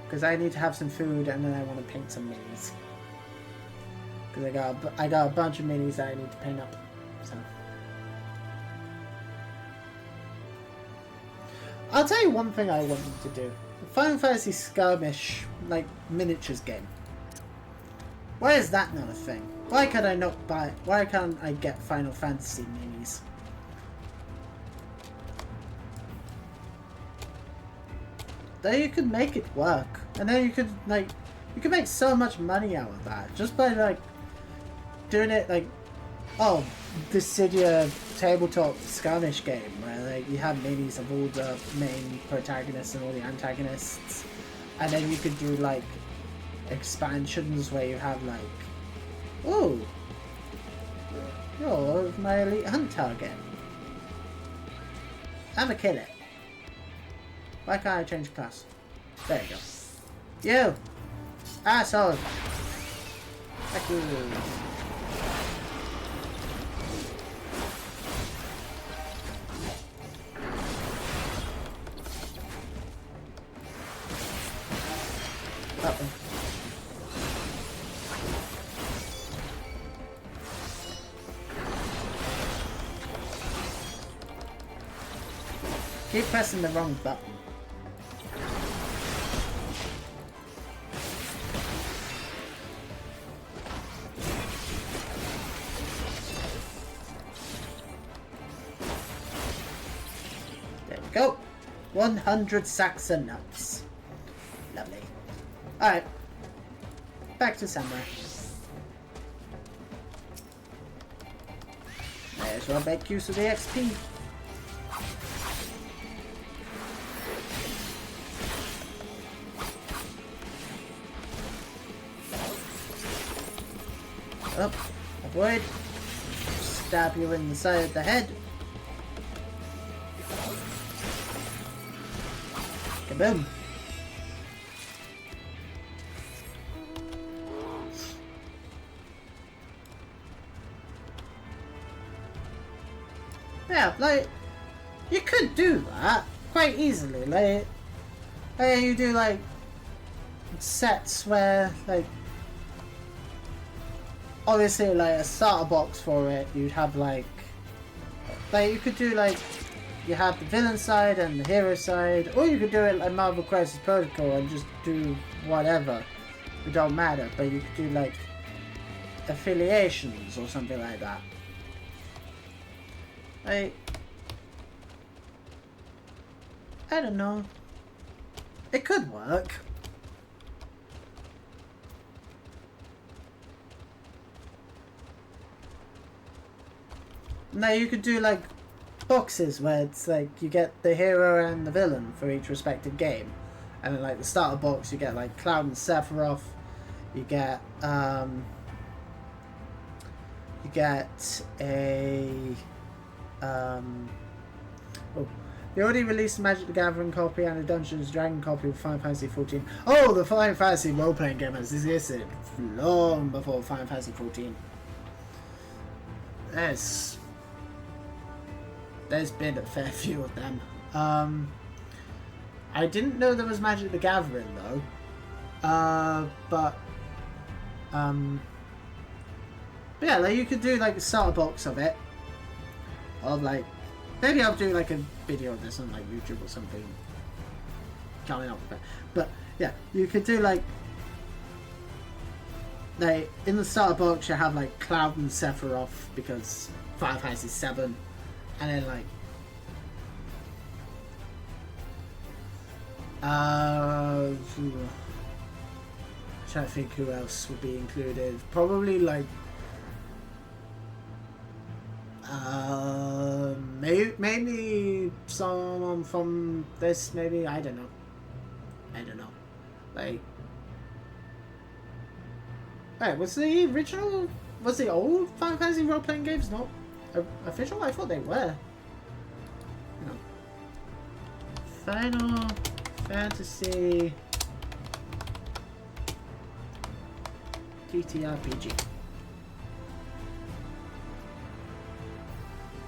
Because I need to have some food and then I want to paint some minis. Because I got a bunch of minis that I need to paint up. So I'll tell you one thing I wanted to do. Final Fantasy Skirmish, like, miniatures game. Why is that not a thing? Why can't I not buy... Why can't I get Final Fantasy minis? Then you could make it work. And then you could, like... You could make so much money out of that. Just by, like... Doing it, like... Oh, this Cydia tabletop skirmish game. Where, like, you have minis of all the main protagonists and all the antagonists. And then you could do, like... expansions where you have like, oh, you're my elite hunt target. Have a kill it. Why can't I change class? There you go. You asshole. Thank you. Uh-oh. Keep pressing the wrong button. There we go. 100 sacks of nuts. Lovely. Alright. Back to Samurai. May as well make use of the XP. Up, avoid, stab you in the side of the head. Kaboom. Yeah, like, you could do that quite easily. Like you do, like, sets where, like, obviously, like, a starter box for it, you'd have, like, you could do, like, you have the villain side and the hero side, or you could do it like Marvel Crisis Protocol and just do whatever. It don't matter, but you could do, like, affiliations or something like that. Like, I don't know. It could work. Now you could do like boxes where it's like you get the hero and the villain for each respective game, and then like the starter box you get like Cloud and Sephiroth, you get a they already released a Magic the Gathering copy and a Dungeons & Dragons copy of Final Fantasy XIV. Oh, the Final Fantasy role-playing game has existed long before Final Fantasy XIV. There's been a fair few of them. I didn't know there was Magic the Gathering though. But yeah, like you could do like a starter box of it. Or like, maybe I'll do like a video of this on like YouTube or something. Coming up with it. But yeah, you could do like in the starter box you have like Cloud and Sephiroth because Final Fantasy 7, and then like I'm trying to think who else would be included. Probably like maybe someone from this. Maybe I don't know. Like, wait, was the old Final Fantasy role-playing games not official? I thought they were. No. Final Fantasy TTRPG.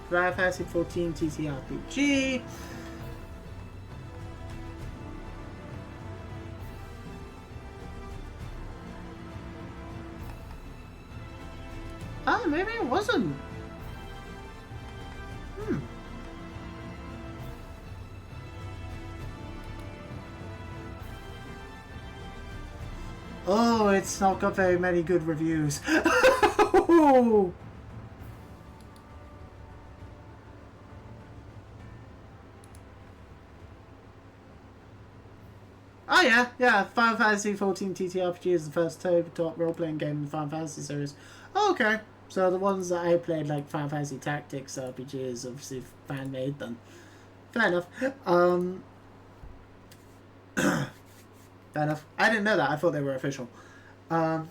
Final Fantasy 14 TTRPG. Ah, maybe it wasn't. Oh, it's not got very many good reviews. Oh yeah, Final Fantasy 14 TTRPG is the first tabletop role-playing game in the Final Fantasy series. Oh, okay. So the ones that I played, like Final Fantasy Tactics RPG, is obviously fan-made then. Fair enough. Fair enough. I didn't know that. I thought they were official. Yeah,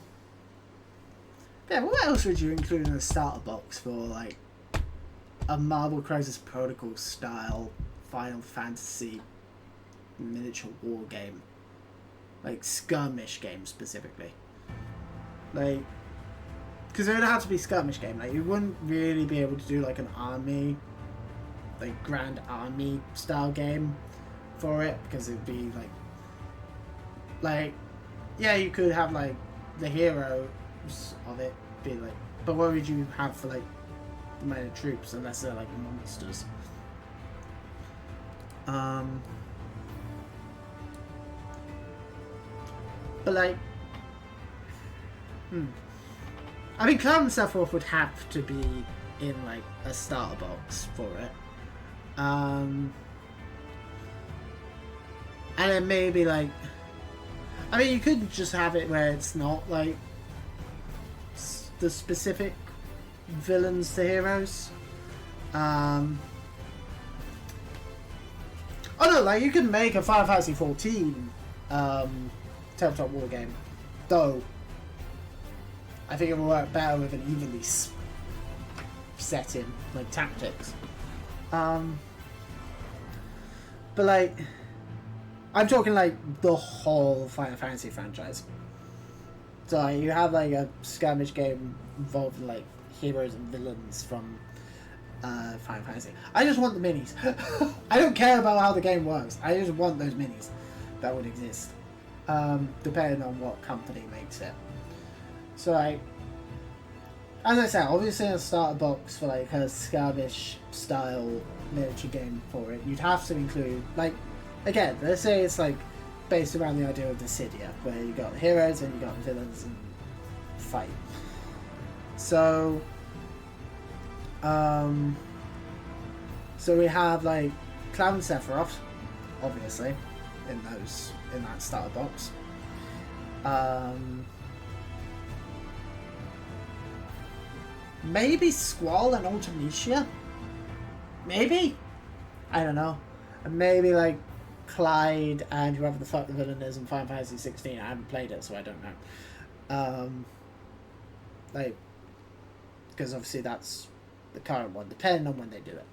what else would you include in a starter box for, like, a Marvel Crisis Protocol style Final Fantasy miniature war game? Like, skirmish game, specifically. Like, because it would have to be skirmish game. Like, you wouldn't really be able to do, like, an army, like, grand army style game for it, because it would be, like, yeah, you could have, like, the heroes of it be, like, but what would you have for, like, the minor troops, unless they're, like, monsters? But, like, I mean, Cloud and Sephiroth would have to be in, like, a starter box for it. And then maybe, like, I mean, you could just have it where it's not, like, the specific villains to heroes. Oh no, like, you could make a Final Fantasy 14 tabletop war game, though I think it would work better with an evenly set in, like, tactics. But, like, I'm talking, like, the whole Final Fantasy franchise. So, like, you have, like, a skirmish game involving, like, heroes and villains from Final Fantasy. I just want the minis. I don't care about how the game works. I just want those minis that would exist. Depending on what company makes it. So, like, as I said, obviously in a starter box for, like, a skirmish style miniature game for it, you'd have to include, like, again, let's say it's, like, based around the idea of Dissidia, where you got heroes and you got villains and fight. So, so we have, like, Cloud and Sephiroth, obviously, in that starter box. Maybe Squall and Ultimecia? Maybe? I don't know. And maybe, like, Clyde and whoever the fuck the villain is in Final Fantasy 16. I haven't played it, so I don't know. Like, because obviously that's the current one, depending on when they do it.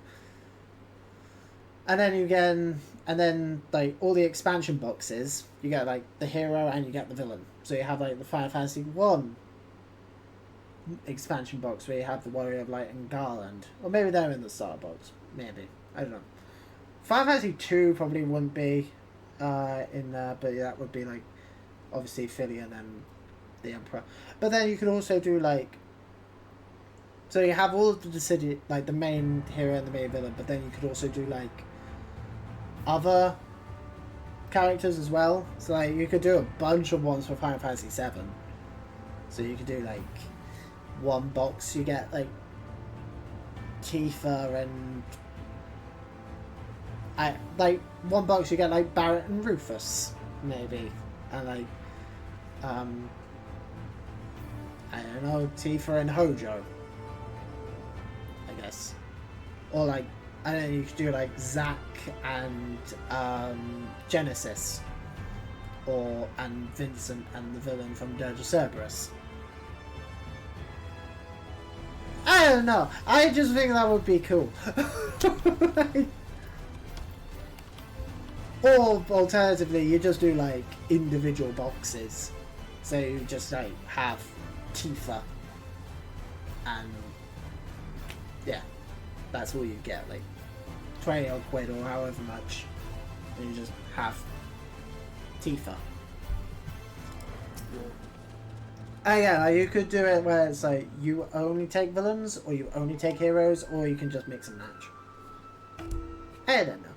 And then you get, and then, like, all the expansion boxes, you get, like, the hero and you get the villain. So you have, like, the Final Fantasy 1 expansion box where you have the Warrior of Light and Garland. Or maybe they're in the starter box. Maybe. I don't know. Final Fantasy 2 probably wouldn't be in there, but yeah, that would be, like, obviously Filion and the Emperor. But then you could also do, like, so you have all of the Dissidia, like, the main hero and the main villain, but then you could also do, like, other characters as well. So, like, you could do a bunch of ones for Final Fantasy 7. So you could do, like, one box, you get, like, Tifa and like one box you get like Barrett and Rufus, maybe, and like I don't know, Tifa and Hojo, I guess, or like I don't know, you could do like Zack and Genesis, and Vincent and the villain from Dirge of Cerberus. I don't know. I just think that would be cool. Or alternatively, you just do like individual boxes. So you just like have Tifa, and yeah, that's all you get, like 20 odd quid or however much, and you just have Tifa. Yeah, like you could do it where it's like you only take villains, or you only take heroes, or you can just mix and match. I don't know.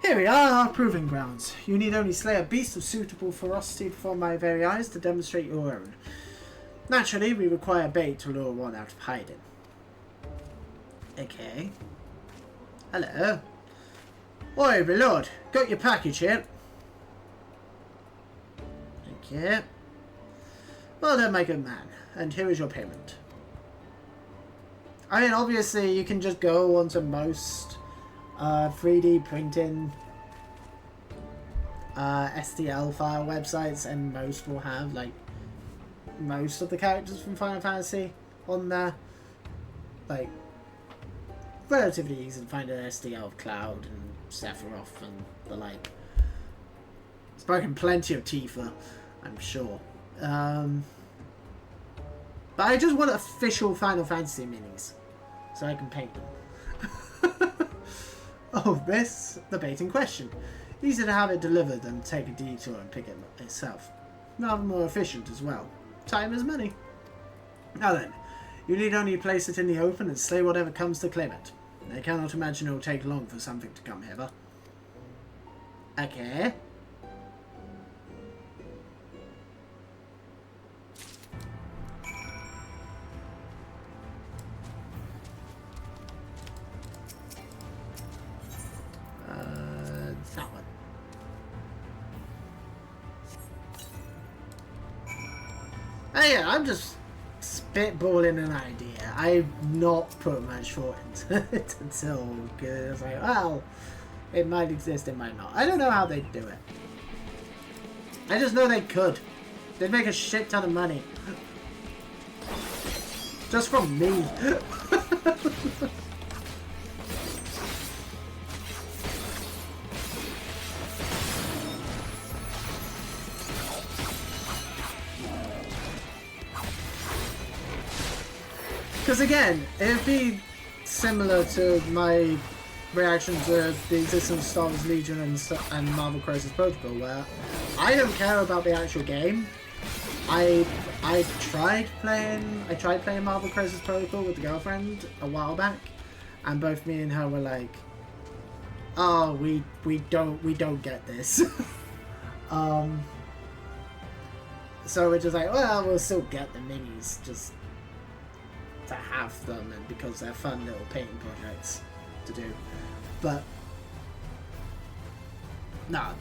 Here we are, our proving grounds. You need only slay a beast of suitable ferocity before my very eyes to demonstrate your own. Naturally, we require bait to lure one out of hiding. Okay. Hello. Oi, my lord. Got your package here. Thank you. Well done, my good man. And here is your payment. I mean, obviously, you can just go onto most 3D printing STL file websites, and most will have like most of the characters from Final Fantasy on there. Like, relatively easy to find an STL of Cloud and Sephiroth and the like. Spoken plenty of Tifa, I'm sure. But I just want official Final Fantasy minis so I can paint them. Oh, the bait in question. Easy to have it delivered and take a detour and pick it itself. Rather more efficient as well. Time is money. Now then, you need only place it in the open and slay whatever comes to claim it. I cannot imagine it will take long for something to come hither. Okay. That one. Oh yeah, I'm just spitballing an idea. I've not put much thought into it until it's like, well, it might exist, it might not. I don't know how they'd do it. I just know they could. They'd make a shit ton of money. Just from me. Because again, it'd be similar to my reaction to the existence of Star Wars Legion and Marvel Crisis Protocol, where I don't care about the actual game. I tried playing Marvel Crisis Protocol with a girlfriend a while back, and both me and her were like, "Oh, we don't get this." So we're just like, well, we'll still get the minis just to have them, and because they're fun little painting projects to do. But nah,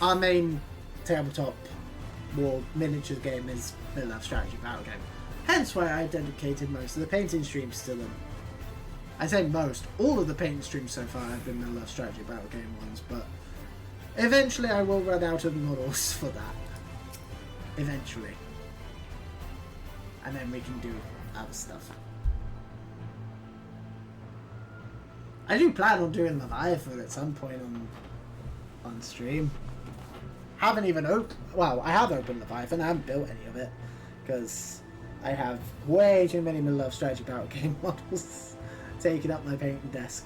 our main tabletop war miniatures game is Middle-earth Strategy Battle Game. Hence why I dedicated most of the painting streams to them. I say most, all of the painting streams so far have been Middle-earth Strategy Battle Game ones, but eventually I will run out of models for that. Eventually. And then we can do other stuff. I do plan on doing Leviathan at some point on stream. Haven't even opened... Well, I have opened Leviathan. I haven't built any of it. Because I have way too many Middle-earth Strategy Battle Game models taking up my painting desk.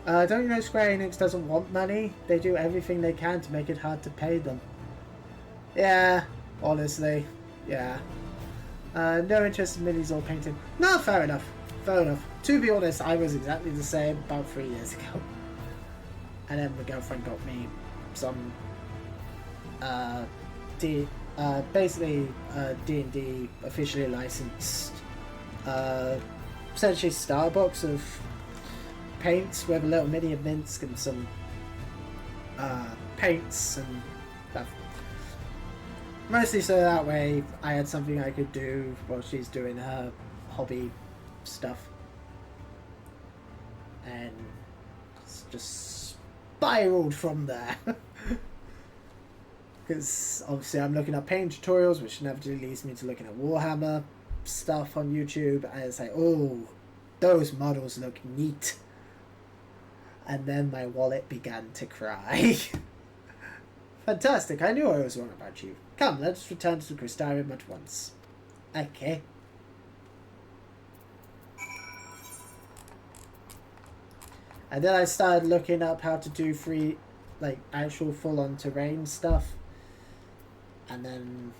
Don't you know Square Enix doesn't want money? They do everything they can to make it hard to pay them. Yeah, honestly. Yeah. No interest in minis or painting. No, fair enough. Fair enough. To be honest, I was exactly the same about 3 years ago. And then my girlfriend got me some basically D&D officially licensed essentially starter box of paints with a little mini of Minsk and some paints and stuff. Mostly so that way I had something I could do while she's doing her hobby stuff. And it's just spiraled from there. Because obviously I'm looking at paint tutorials, which inevitably leads me to looking at Warhammer stuff on YouTube. And it's like, oh, those models look neat. And then my wallet began to cry. Fantastic, I knew I was wrong about you. Come, let's return to the Crystarium at once. Okay. And then I started looking up how to do free, like, actual full-on terrain stuff. And then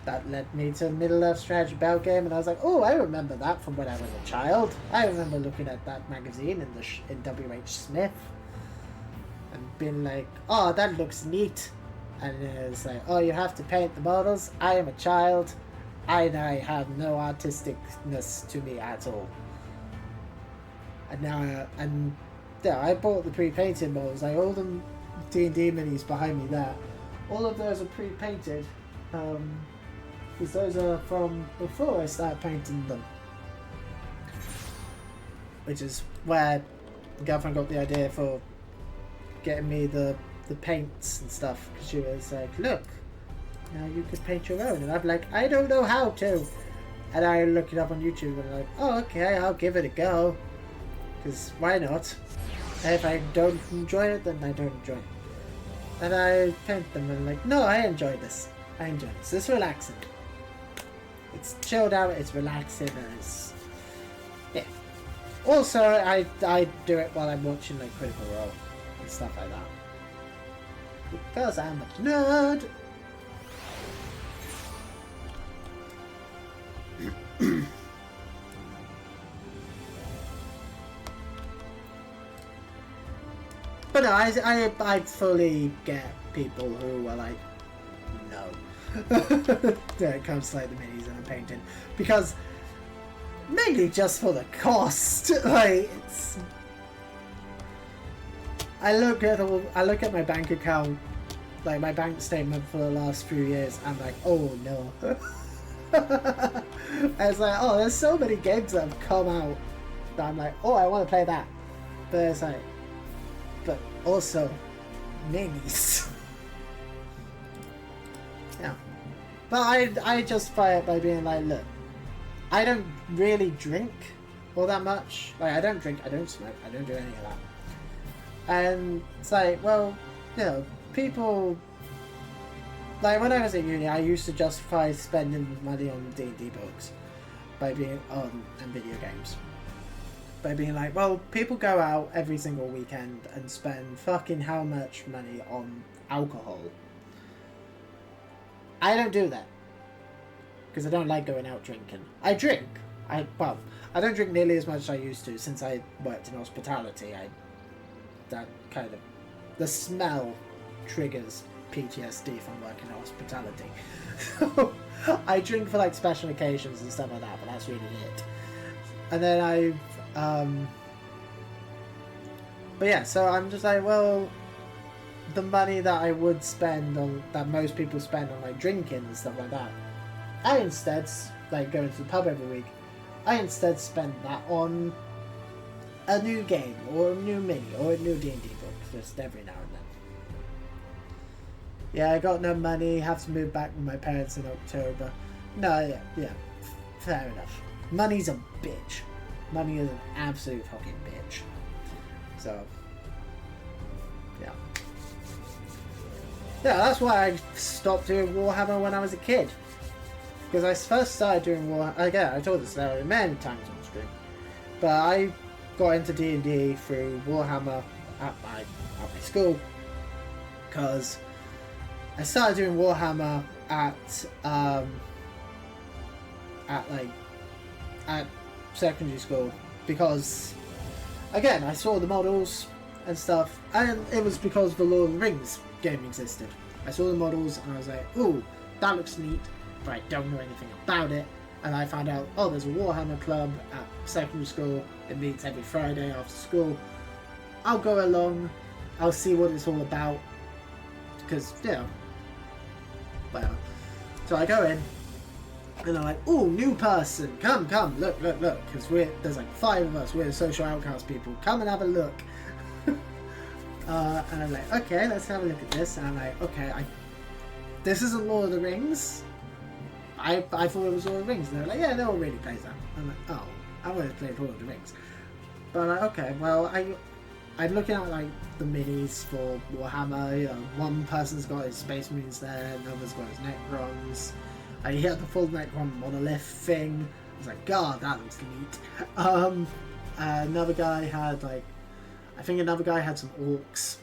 that led me to Middle-earth Strategy Battle Game, and I was like, oh, I remember that from when I was a child. I remember looking at that magazine in W.H. Smith and being like, oh, that looks neat. And it was like, oh, you have to paint the models? I am a child. I have no artisticness to me at all. And now, I bought the pre-painted models. Like, all the D&D minis behind me there. All of those are pre-painted. Because those are from before I started painting them. Which is where the girlfriend got the idea for getting me the paints and stuff. Because she was like, look, now you could paint your own. And I'm like, I don't know how to. And I look it up on YouTube and I'm like, oh, okay, I'll give it a go. Because why not? And if I don't enjoy it, then I don't enjoy it. And I paint them and I'm like, no, I enjoy this. I enjoy this. It's relaxing. It's chilled out, it's relaxing, and it's... yeah. Also, I do it while I'm watching, like, Critical Role and stuff like that. Because I'm a nerd! But no, I fully get people who are like, no. When it comes to like the minis and the painting. Because, mainly just for the cost. Like, it's... I look at my bank account, like my bank statement for the last few years, I'm like, oh no. I was like, oh, there's so many games that have come out that I'm like, oh, I want to play that. But it's like, but also minis. Yeah. But I justify it by being like, look, I don't really drink all that much. Like, I don't drink, I don't smoke, I don't do any of that. And it's like, well, you know, people... Like, when I was at uni, I used to justify spending money on D&D books by being on and video games. By being like, well, people go out every single weekend and spend fucking how much money on alcohol. I don't do that. Because I don't like going out drinking. I drink. I don't drink nearly as much as I used to since I worked in hospitality. That kind of... The smell triggers PTSD from working in hospitality. I drink for like special occasions and stuff like that, but that's really it. And then but yeah, so I'm just like, well, the money that I would spend on, that most people spend on like drinking and stuff like that, I instead, like going to the pub every week, I instead spend that on a new game or a new mini or a new D&D book, just every now and then. Yeah, I got no money, have to move back with my parents in October. No, yeah, fair enough. Money's a bitch. Money is an absolute fucking bitch. So, yeah. Yeah, that's why I stopped doing Warhammer when I was a kid. Because I first started doing Warhammer... Again, I told this story many times on stream. But I got into D&D through Warhammer at my school. Because I started doing Warhammer at secondary school, because again I saw the models and stuff, and it was because the Lord of the Rings game existed. I saw the models and I was like, ooh, that looks neat, but I don't know anything about it, And I found out, oh, there's a Warhammer club at secondary school. It meets every Friday after school. I'll go along. I'll see what it's all about. Because, you know, whatever. So I go in. And I'm like, oh, new person. Come, look. Because there's like 5 of us. We're the social outcast people. Come and have a look. And I'm like, okay, let's have a look at this. And I'm like, okay, this isn't Lord of the Rings. I thought it was Lord of the Rings. And they're like, yeah, no one really plays that. I'm like, oh, I want to play Lord of the Rings. But I'm like, okay, well, I'm looking at like the minis for Warhammer. You know, one person's got his Space Marines there, another's got his Necrons. I hit the full Necron monolith thing. I was like, God, that looks neat. Another guy had like, I think another guy had some orcs.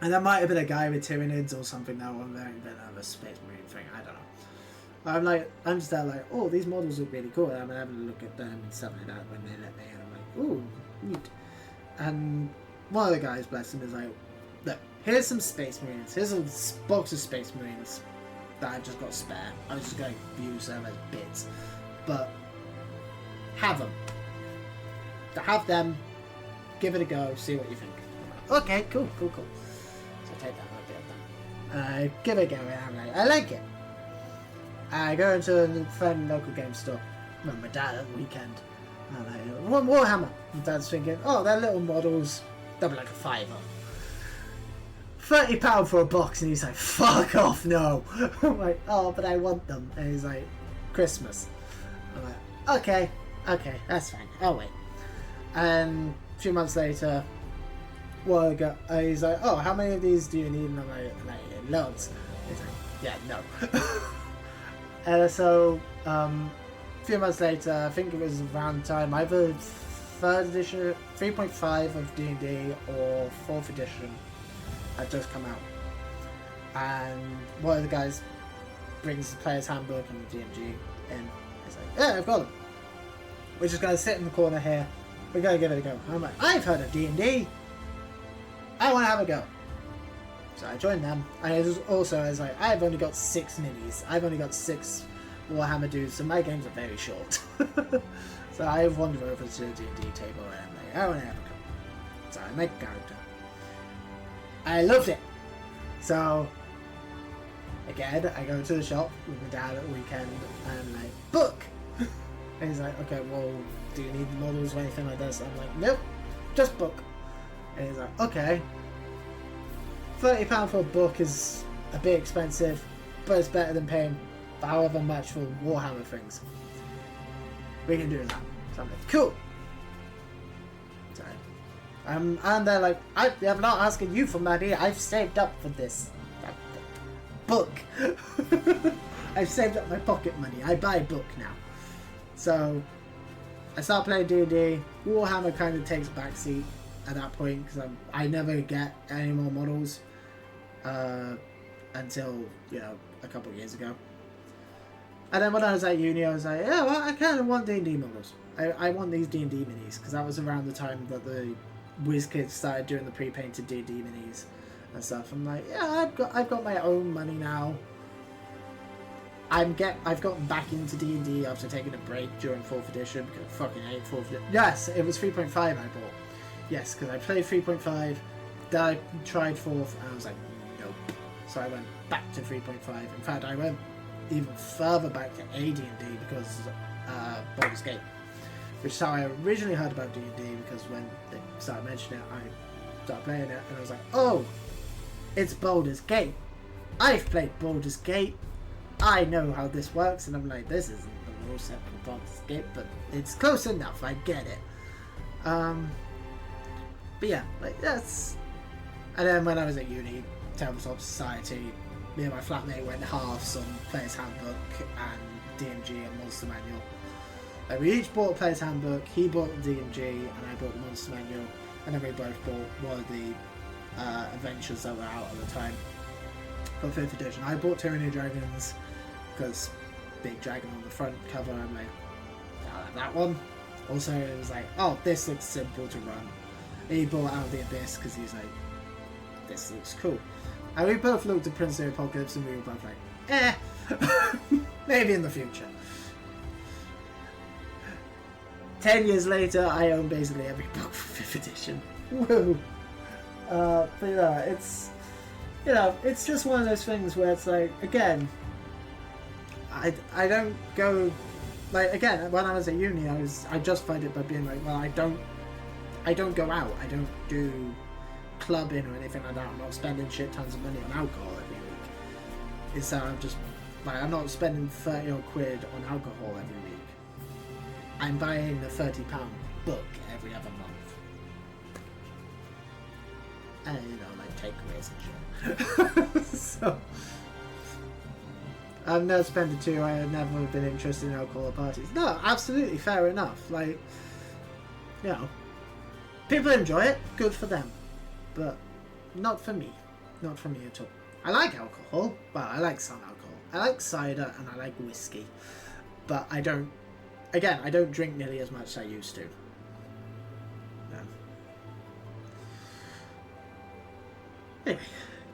And there might have been a guy with Tyranids or something now on there, and then a Space Marine thing, I don't know. I'm just there like, oh, these models look really cool. I'm having a look at them and stuff like that when they let me, and I'm like, ooh, neat. And one of the guys, bless him, is like, look, here's some Space Marines. Here's a box of Space Marines that I've just got spare. I was just going to use them as bits. But have them. Have them. Give it a go. See what you think. Okay, cool. So take that right there. And I give it a go, and I'm like, I like it. I go into a friend local game store with my dad at the weekend. And I want Warhammer. And Dad's thinking, oh, they're little models. They'll be like a £5. £30 for a box, and he's like, fuck off, no. I'm like, oh, but I want them. And he's like, Christmas. I'm like, okay, that's fine. I'll wait. And a few months later, he's like, oh, how many of these do you need? And I'm like loads. He's like, yeah, no. So, a few months later, I think it was around the time, either 3rd edition, 3.5 of D&D or 4th edition had just come out. And one of the guys brings the player's handbook and the DMG in. He's like, yeah, I've got them. We're just going to sit in the corner here. We're going to give it a go. I'm like, I've heard of D&D. I want to have a go. So I joined them. And it was also, I was like, I've only got 6 minis. I've only got 6 Warhammer dudes, so my games are very short. So I wandered over to the D&D table and I'm like, I want to have a go. So I make a character. I loved it. So, again, I go to the shop with my dad at the weekend and I'm like, book! And he's like, okay, well, do you need models or anything like this? I'm like, nope, just book. And he's like, okay. £30 for a book is a bit expensive, but it's better than paying however much for Warhammer things. We can do that. So I'm like, cool. So, and they're like, I'm not asking you for money, I've saved up for this book. I've saved up my pocket money, I buy a book now. So, I start playing D&D. Warhammer kind of takes a backseat at that point because I never get any more models until, you know, a couple of years ago. And then when I was at uni, I was like, yeah, well, I kind of want D&D models. I want these D&D minis because that was around the time that the WizKids started doing the pre-painted D&D minis and stuff. I'm like, yeah, I've got my own money now. I've gotten back into D&D after taking a break during 4th edition because I fucking hate 4th edition. Yes, it was 3.5 I bought. Yes, because I played 3.5, then I tried 4th, and I was like, nope. So I went back to 3.5. In fact, I went even further back to AD&D because Baldur's Gate, which is how I originally heard about D&D because when they started mentioning it, I started playing it, and I was like, oh, it's Baldur's Gate. I've played Baldur's Gate. I know how this works, and I'm like, this isn't the rule set for Baldur's Gate, but it's close enough, I get it. But yeah, like, that's... And then when I was at uni, Tabletop Society, me and my flatmate went halves on Player's Handbook and DMG and Monster Manual. Like, we each bought a Player's Handbook, he bought the DMG, and I bought the Monster Manual, and then we both bought one of the adventures that were out at the time for 5th edition. I bought Tyranny of Dragons because big dragon on the front cover. I'm like, I like that one. Also, it was like, oh, this looks simple to run. And he bought Out of the Abyss because he's like, this looks cool. And we both looked at Prince of the Apocalypse and we were both like, maybe in the future. 10 years later, I own basically every book for 5th edition. Woo! But it's just one of those things where it's like, again, I don't go, like, again, when I was at uni, I justified it by being like, well, I don't go out, I don't do clubbing or anything like that, I'm not spending shit tons of money on alcohol every week. It's that I'm not spending 30 odd quid on alcohol every week. I'm buying a £30 book every other month. And, like takeaways and shit. So, I've never spent it too. I have never been interested in alcohol or parties. No, absolutely, fair enough. Like, people enjoy it, good for them. But not for me. Not for me at all. I like alcohol. Well, I like some alcohol. I like cider and I like whiskey. But I don't drink nearly as much as I used to. No. Anyway,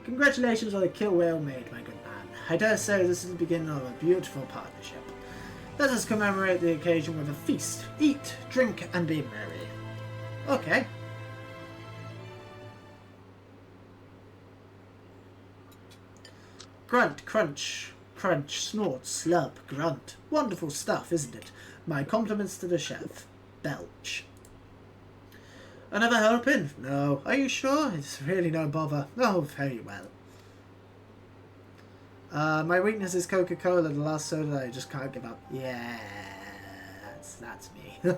congratulations on the kill well made, my good man. I dare say this is the beginning of a beautiful partnership. Let us commemorate the occasion with a feast. Eat, drink, and be merry. Okay. Grunt, crunch, crunch, snort, slurp, grunt. Wonderful stuff, isn't it? My compliments to the chef. Belch. Another helping? No. Are you sure? It's really no bother. Oh, very well. My weakness is Coca-Cola, the last soda I just can't give up. Yeah, that's me.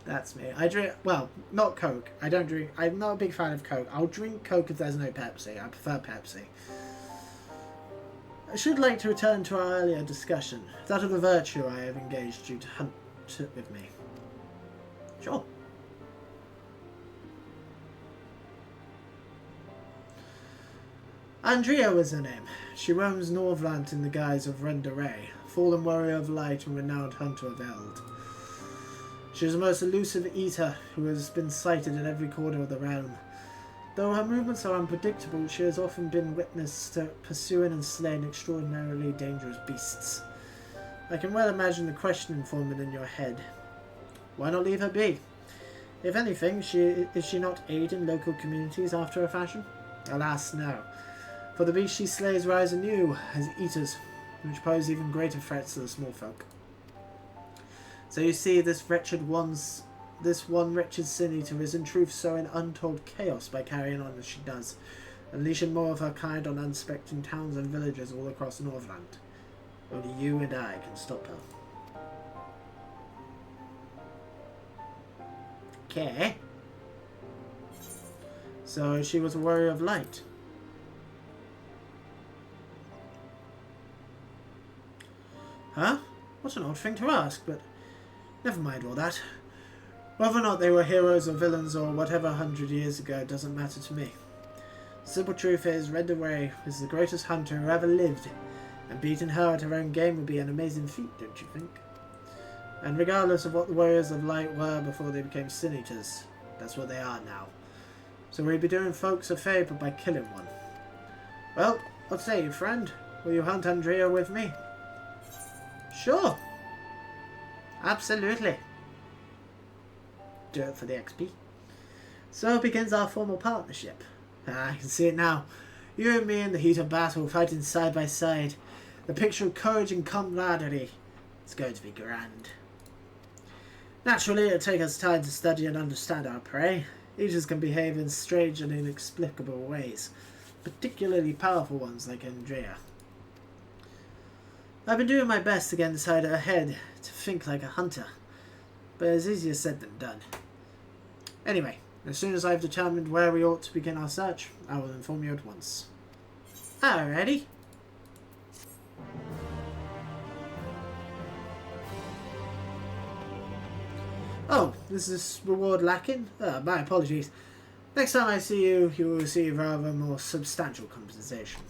That's me. I drink, well, not Coke. I don't drink, I'm not a big fan of Coke. I'll drink Coke if there's no Pepsi. I prefer Pepsi. I should like to return to our earlier discussion, that of the virtue I have engaged you to hunt with me. Sure. Andrea was her name. She roams Norvland in the guise of Renderay, fallen warrior of light and renowned hunter of Eld. She is a most elusive eater who has been sighted in every corner of the realm. Though her movements are unpredictable, she has often been witness to pursuing and slaying extraordinarily dangerous beasts. I can well imagine the question forming in your head. Why not leave her be? If anything, is she not aiding local communities after a fashion? Alas, no. For the beasts she slays rise anew as eaters, which pose even greater threats to the small folk. So you see, this one wretched sin eater is in truth sowing untold chaos by carrying on as she does, unleashing more of her kind on unsuspecting towns and villages all across Northland. Only you and I can stop her. Okay. So she was a warrior of light. Huh? What an odd thing to ask, but never mind all that. Whether or not they were heroes or villains or whatever 100 years ago doesn't matter to me. The simple truth is, Renderay is the greatest hunter who ever lived, and beating her at her own game would be an amazing feat, don't you think? And regardless of what the warriors of light were before they became sin eaters, that's what they are now. So we'd be doing folks a favour by killing one. Well, what say you, friend? Will you hunt Andrea with me? Sure. Absolutely. Do it for the XP. So begins our formal partnership. I can see it now. You and me in the heat of battle, fighting side by side. The picture of courage and camaraderie. It's going to be grand. Naturally, it'll take us time to study and understand our prey. Eaters can behave in strange and inexplicable ways, particularly powerful ones like Andrea. I've been doing my best to get inside her head, to think like a hunter, but it's easier said than done. Anyway, as soon as I've determined where we ought to begin our search, I will inform you at once. Alrighty. Oh, is this reward lacking? My apologies. Next time I see you, you will receive rather more substantial compensation.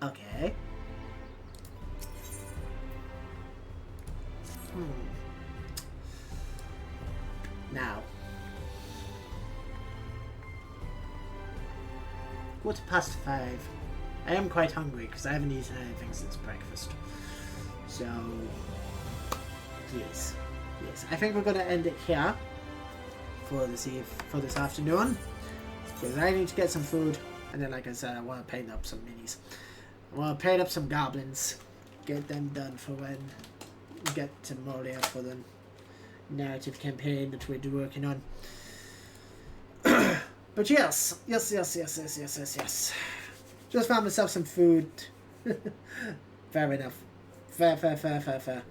Okay. Now. 5:15. I am quite hungry because I haven't eaten anything since breakfast. So, Yes. Yes. I think we're gonna end it here for this afternoon. Because I need to get some food. And then, like I said, I want to paint up some minis. I want to paint up some goblins. Get them done for when we get to Moria for the narrative campaign that we're working on. But yes. Just found myself some food. Fair enough. Fair. Fair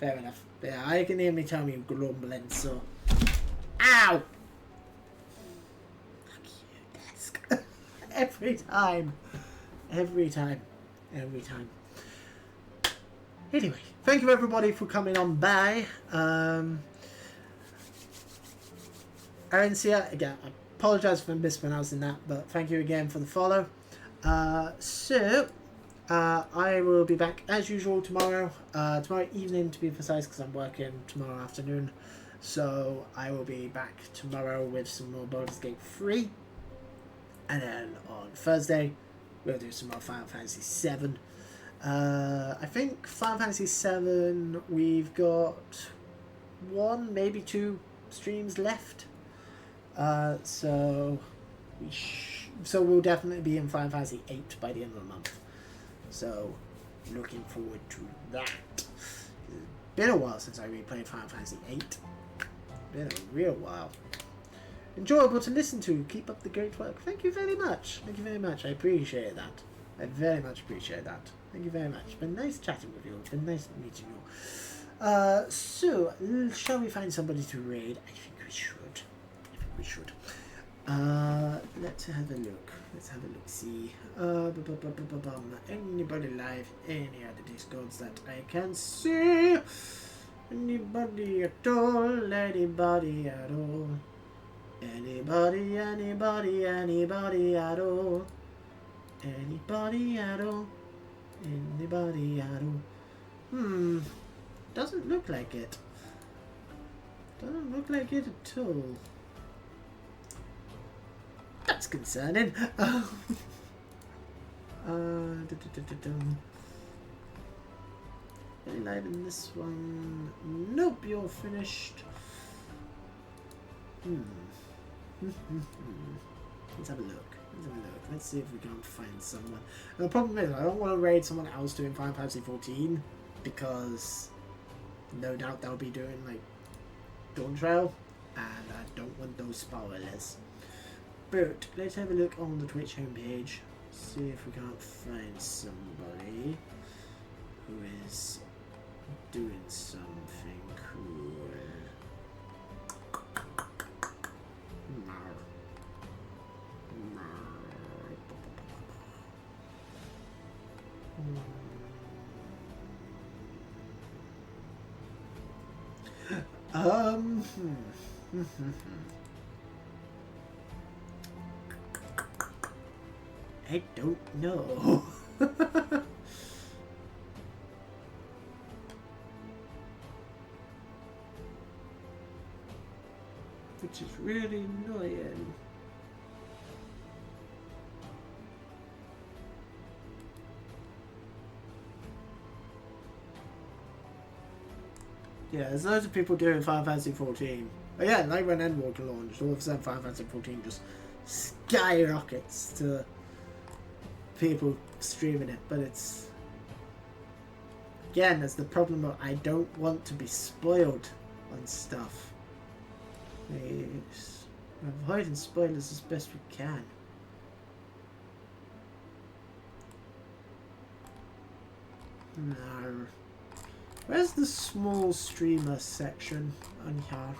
enough. Yeah, I can hear me tell me grumbling, so... Ow! Fuck you, desk. Every time. Anyway, thank you everybody for coming on by. Arencia, again, I apologise for mispronouncing that, but thank you again for the follow. I will be back as usual tomorrow. Tomorrow evening to be precise, because I'm working tomorrow afternoon. So I will be back tomorrow with some more Baldur's Gate 3. And then on Thursday, we'll do some more Final Fantasy 7. I think Final Fantasy 7, we've got 1, maybe 2 streams left. So we'll definitely be in Final Fantasy 8 by the end of the month. So, looking forward to that. It's been a while since I replayed Final Fantasy 8. Been a real while. Enjoyable to listen to. Keep up the great work. Thank you very much. Thank you very much. I appreciate that. I very much appreciate that. Thank you very much. It's been nice chatting with you. It's been nice meeting you. So, shall we find somebody to raid? I think we should. Let's have a look. See. Anybody live? Any other Discords that I can see? Anybody at all? Anybody at all? Anybody at all? Doesn't look like it. Doesn't look like it at all. That's concerning. Any live in this one? Nope, you're finished. Let's have a look. Let's see if we can find someone. And the problem is, I don't want to raid someone else doing Final Fantasy 14 because no doubt they'll be doing like Dawn Trail, and I don't want those spoilers. But let's have a look on the Twitch homepage. See if we can't find somebody who is doing something cool. I don't know. Which is really annoying. Yeah, there's loads of people doing Final Fantasy 14. But yeah, like when Endwalker launched, all of a sudden Final Fantasy 14 just skyrockets to people streaming it. But it's... Again, there's the problem of I don't want to be spoiled on stuff. We're avoiding spoilers as best we can. No. Where's the small streamer section on here?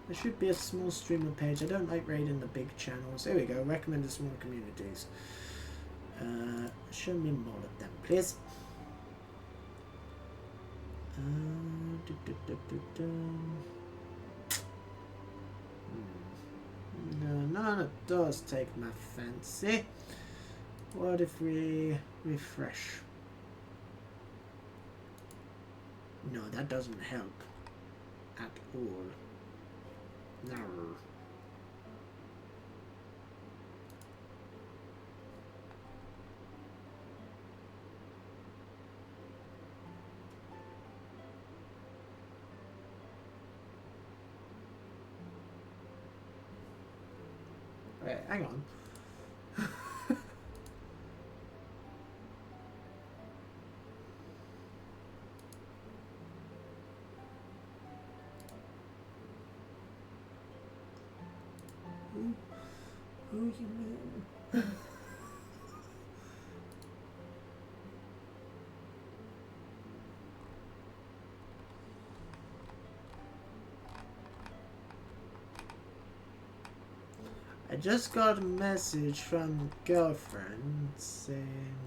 There should be a small streamer page. I don't like raiding the big channels. There we go. Recommended small communities. Show me more of them, please. No, none of those take my fancy. What if we refresh? No, that doesn't help at all. No. Wait, hang on. Who you mean? I just got a message from girlfriend saying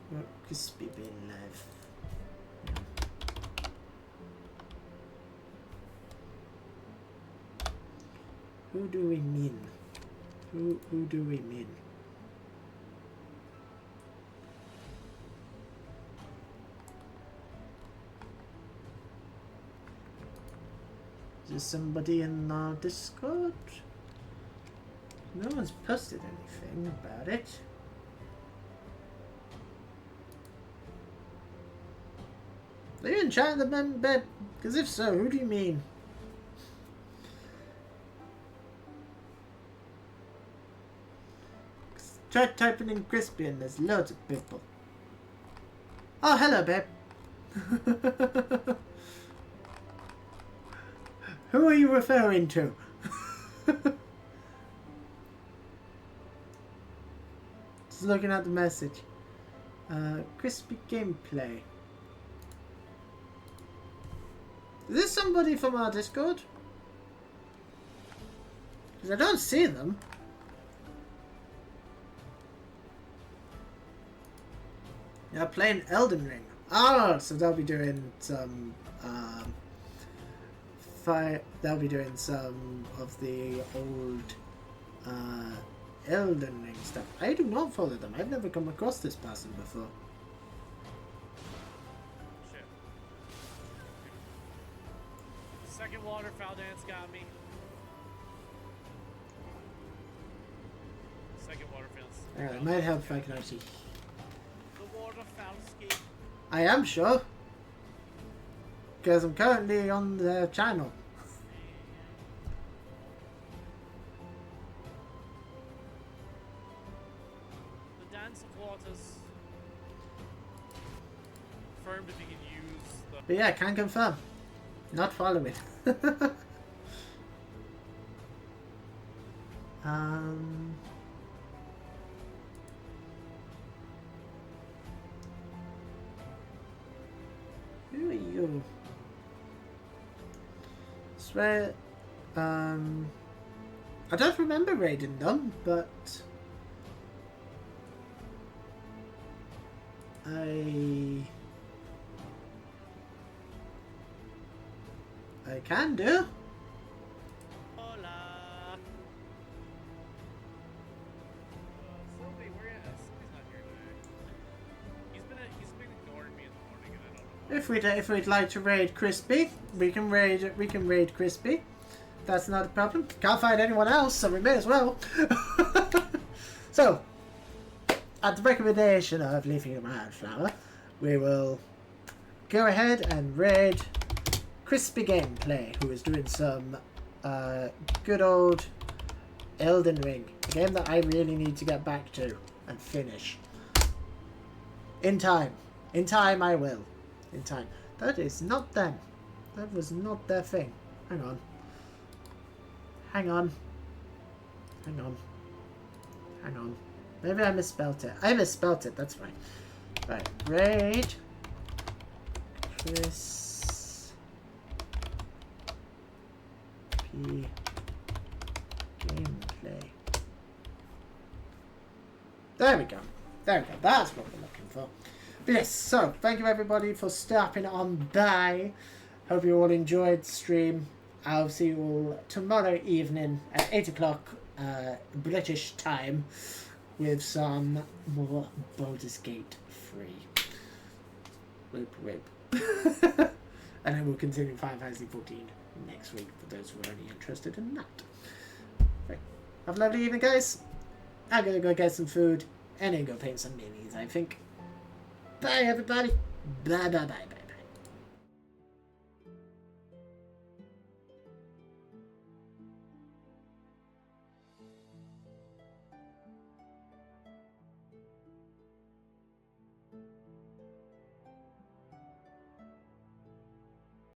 what crispy bean life. Who do we mean? Who do we mean? Is there somebody in our Discord? No one's posted anything about it. Are you in chat at the moment, babe? Because if so, who do you mean? Try typing in crispy and there's loads of people. Oh, hello, babe. Who are you referring to? Just looking at the message. Crispy gameplay. Is this somebody from our Discord? Because I don't see them. Yeah, playing Elden Ring. Oh, so they'll be doing some they'll be doing some of the old Elden Ring stuff. I do not follow them. I've never come across this person before. Shit. Second waterfowl dance got me. Second waterfowl. Yeah, it might help if I can actually. The waterfowl ski. I am sure. Because I'm currently on their channel. The Dance of Waters. Confirmed if you can use the... But yeah, can confirm. Not following. Who are you? Swear, I don't remember raiding them, but I can do. Hola. Sylvie, where you at? Sylvie's not here today. He's been ignoring me in the morning, and I don't know. If we'd like to raid Crispy, we can raid Crispy. That's not a problem. Can't find anyone else, so we may as well. So, at the recommendation of Leafy the Wildflower, we will go ahead and raid Crispy Gameplay, who is doing some good old Elden Ring, a game that I really need to get back to and finish. In time. In time I will. In time. That is not them. That was not their thing. Hang on. Hang on. Hang on. Hang on. Maybe I misspelt it. I misspelt it, that's fine. Right. Raid. Crispy Gameplay. There we go. There we go. That's what we're looking for. But yes, so thank you everybody for stopping on by. Hope you all enjoyed the stream. I'll see you all tomorrow evening at 8 o'clock British time with some more Baldur's Gate 3. Whoop whoop. And then we'll continue Final Fantasy 14 next week for those who are only interested in that. Right. Have a lovely evening, guys. I'm gonna go get some food and then go paint some minis, I think. Bye everybody. Bye bye bye bye.